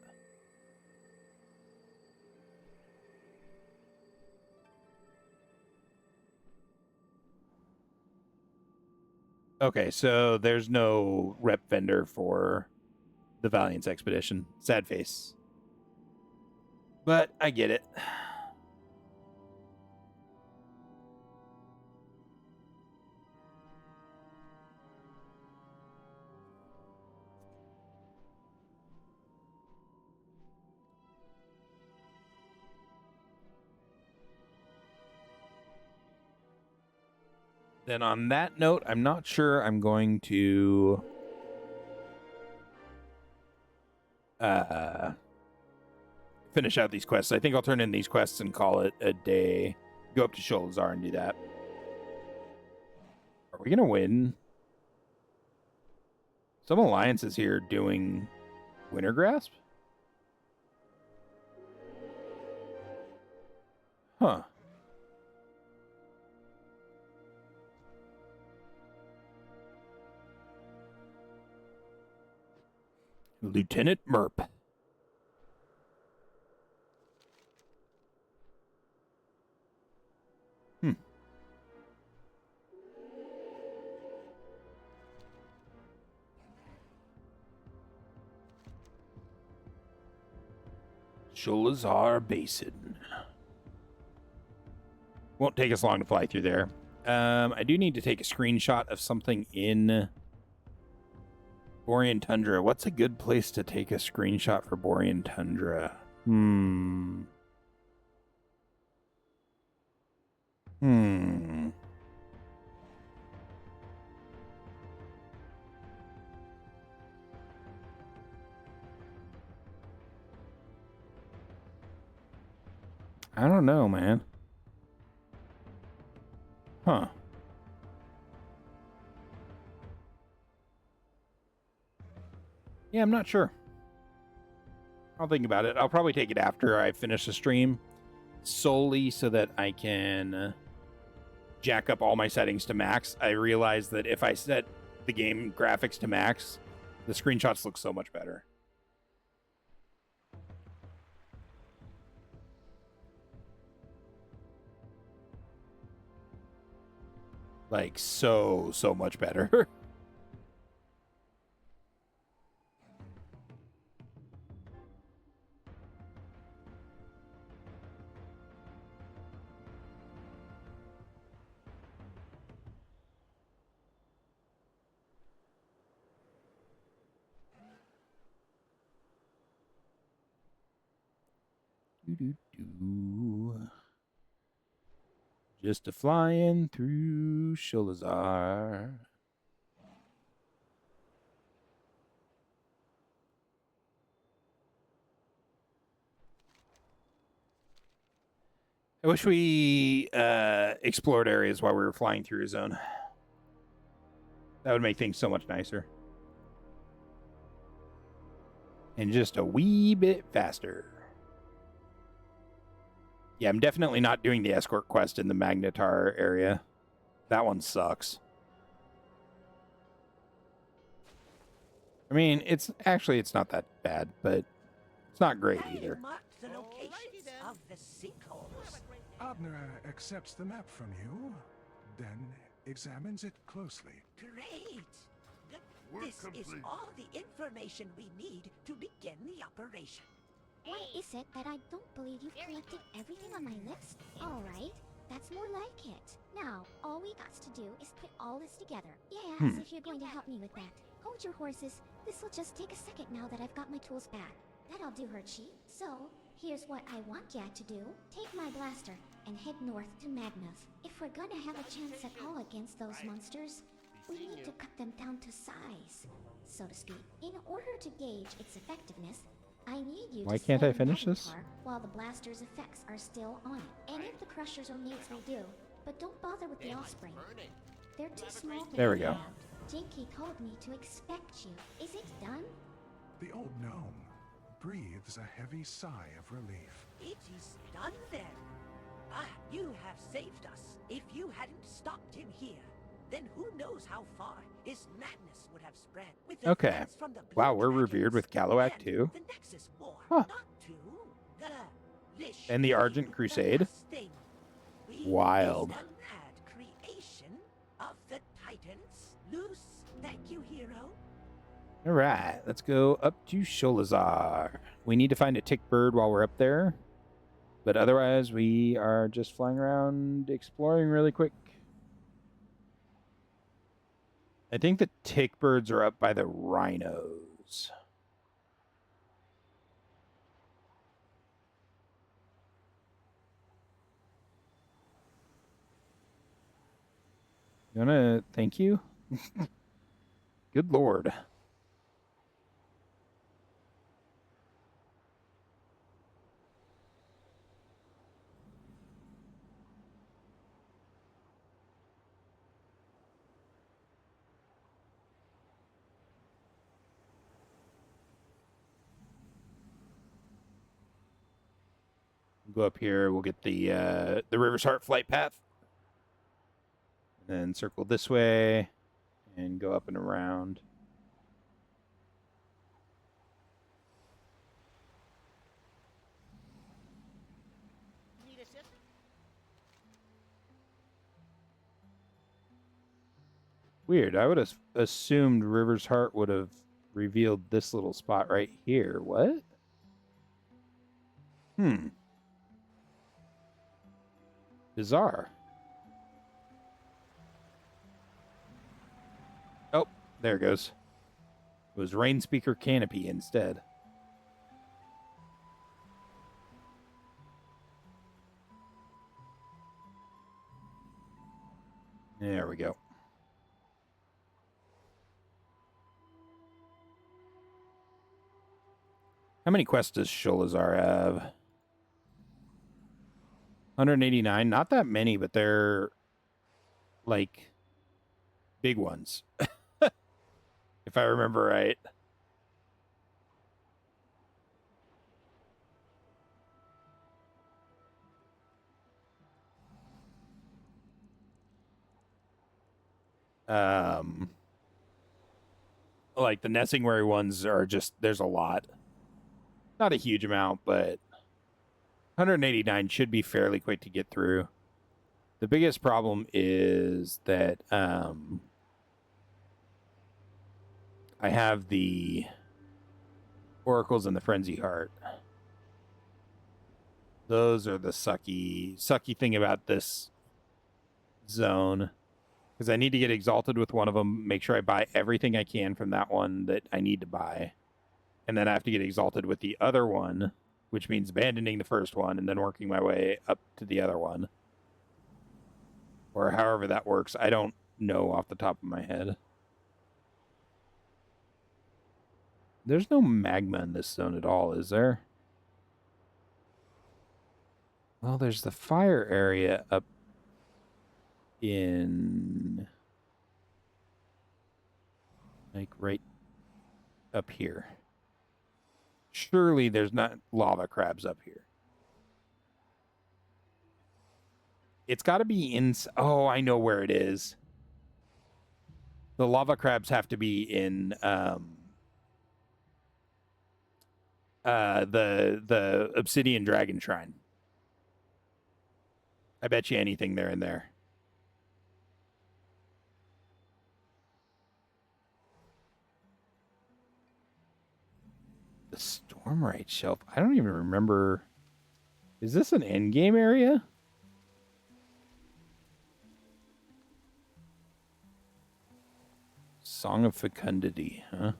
Okay, so there's no rep vendor for the Valiant's Expedition. Sad face. But I get it. Then on that note, I'm not sure I'm going to finish out these quests. I think I'll turn in these quests and call it a day. Go up to Sholazar and do that. Are we going to win? Some alliances here doing Winter Grasp? Huh. Lieutenant Merp. Sholazar Basin. Won't take us long to fly through there. I do need to take a screenshot of something in Borean Tundra. What's a good place to take a screenshot for Borean Tundra? I don't know, man. Huh. Yeah, I'm not sure. I'll think about it. I'll probably take it after I finish the stream, solely so that I can jack up all my settings to max. I realize that if I set the game graphics to max, the screenshots look so much better. Like, so much better. Just a flying through Sholazar. I wish we explored areas while we were flying through a zone. That would make things so much nicer. And just a wee bit faster. Yeah, I'm definitely not doing the escort quest in the Magnetar area. That one sucks. I mean, it's not that bad, but it's not great either. The locations of the sinkholes. Abner accepts the map from you, then examines it closely. Great. The This is all the information we need to begin the operation. Why is it that I don't believe you've collected everything on my list? Alright, that's more like it. Now, all we got to do is put all this together. Yeah, as if you're going to help me with that. Hold your horses. This will just take a second now that I've got my tools back. That'll do, Hershey. So, here's what I want ya to do. Take my blaster and head north to Magnath. If we're gonna have a chance at all against those monsters, we need to cut them down to size, so to speak. In order to gauge its effectiveness, I need you Why to can't I stay finish in this? Magnetar while the blaster's effects are still on it. Any of the crushers or nades will do, but don't bother with the offspring. They're too small to There we figure go. out. Jinky told me to expect you. Is it done? The old gnome breathes a heavy sigh of relief. It is done then. Ah, you have saved us. If you hadn't stopped him here, then who knows how far his madness would have spread. With the Okay. threats from the Wow, Blue we're revered with Galloac and too. the Nexus War, Huh. not to the Lish And the Argent King, Crusade. the last thing. We Wild. is the mad creation of the Titans. Loose, thank you, hero. All right, let's go up to Sholazar. We need to find a tick bird while we're up there. But otherwise, we are just flying around exploring really quick. I think the tick birds are up by the rhinos. You wanna thank you? Good lord. Go up here. We'll get the River's Heart flight path. And then circle this way and go up and around. Weird. I would have assumed River's Heart would have revealed this little spot right here. What? Bizarre. Oh, there it goes. It was Rain Speaker Canopy instead. There we go. How many quests does Sholazar have? 189. Not that many, but they're like big ones. If I remember right. Like the Nessingwary ones are just, there's a lot. Not a huge amount, but 189 should be fairly quick to get through. The biggest problem is that I have the Oracles and the Frenzy Heart. Those are the sucky thing about this zone. Because I need to get Exalted with one of them, make sure I buy everything I can from that one that I need to buy. And then I have to get Exalted with the other one, which means abandoning the first one and then working my way up to the other one. Or however that works. I don't know off the top of my head. There's no magma in this zone at all, is there? Well, there's the fire area up in... like right up here. Surely there's not lava crabs up here. It's got to be in... Oh, I know where it is. The lava crabs have to be in the Obsidian Dragon Shrine. I bet you anything they're in there. Stormrite Shelf. I don't even remember. Is this an endgame area? Song of Fecundity, huh?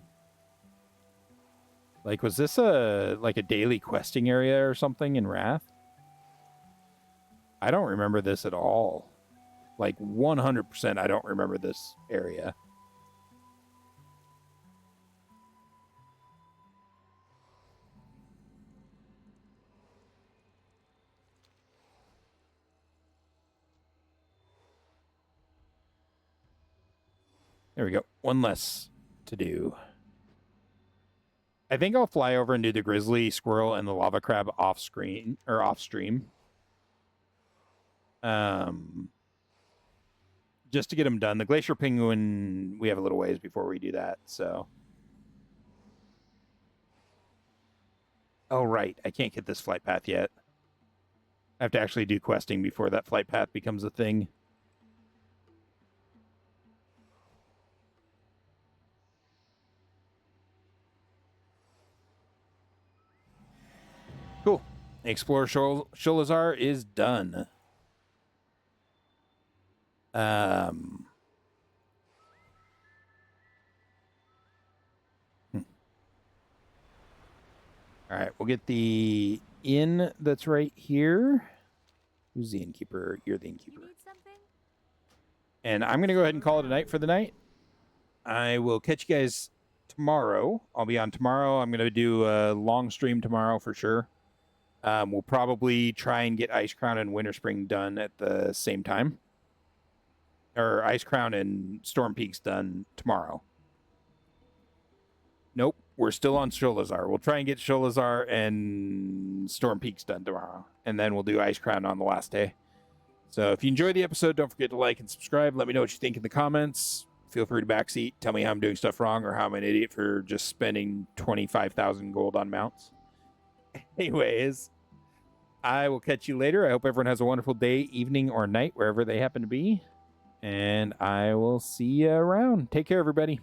Like, was this a daily questing area or something in Wrath? I don't remember this at all. Like, 100% I don't remember this area. There we go. One less to do. I think I'll fly over and do the grizzly, squirrel, and the lava crab off screen or off stream. Just to get them done. The glacier penguin, we have a little ways before we do that, so. Oh, right. I can't get this flight path yet. I have to actually do questing before that flight path becomes a thing. Cool. Explore Sholazar is done. All right, we'll get the inn that's right here. Who's the innkeeper? You're the innkeeper. And I'm going to go ahead and call it a night for the night. I will catch you guys tomorrow. I'll be on tomorrow. I'm going to do a long stream tomorrow for sure. We'll probably try and get Ice Crown and Winter Spring done at the same time. Or Ice Crown and Storm Peaks done tomorrow. Nope, we're still on Sholazar. We'll try and get Sholazar and Storm Peaks done tomorrow. And then we'll do Ice Crown on the last day. So if you enjoyed the episode, don't forget to like and subscribe. Let me know what you think in the comments. Feel free to backseat. Tell me how I'm doing stuff wrong or how I'm an idiot for just spending 25,000 gold on mounts. Anyways, I will catch you later. I hope everyone has a wonderful day, evening, or night, wherever they happen to be. And I will see you around. Take care, everybody.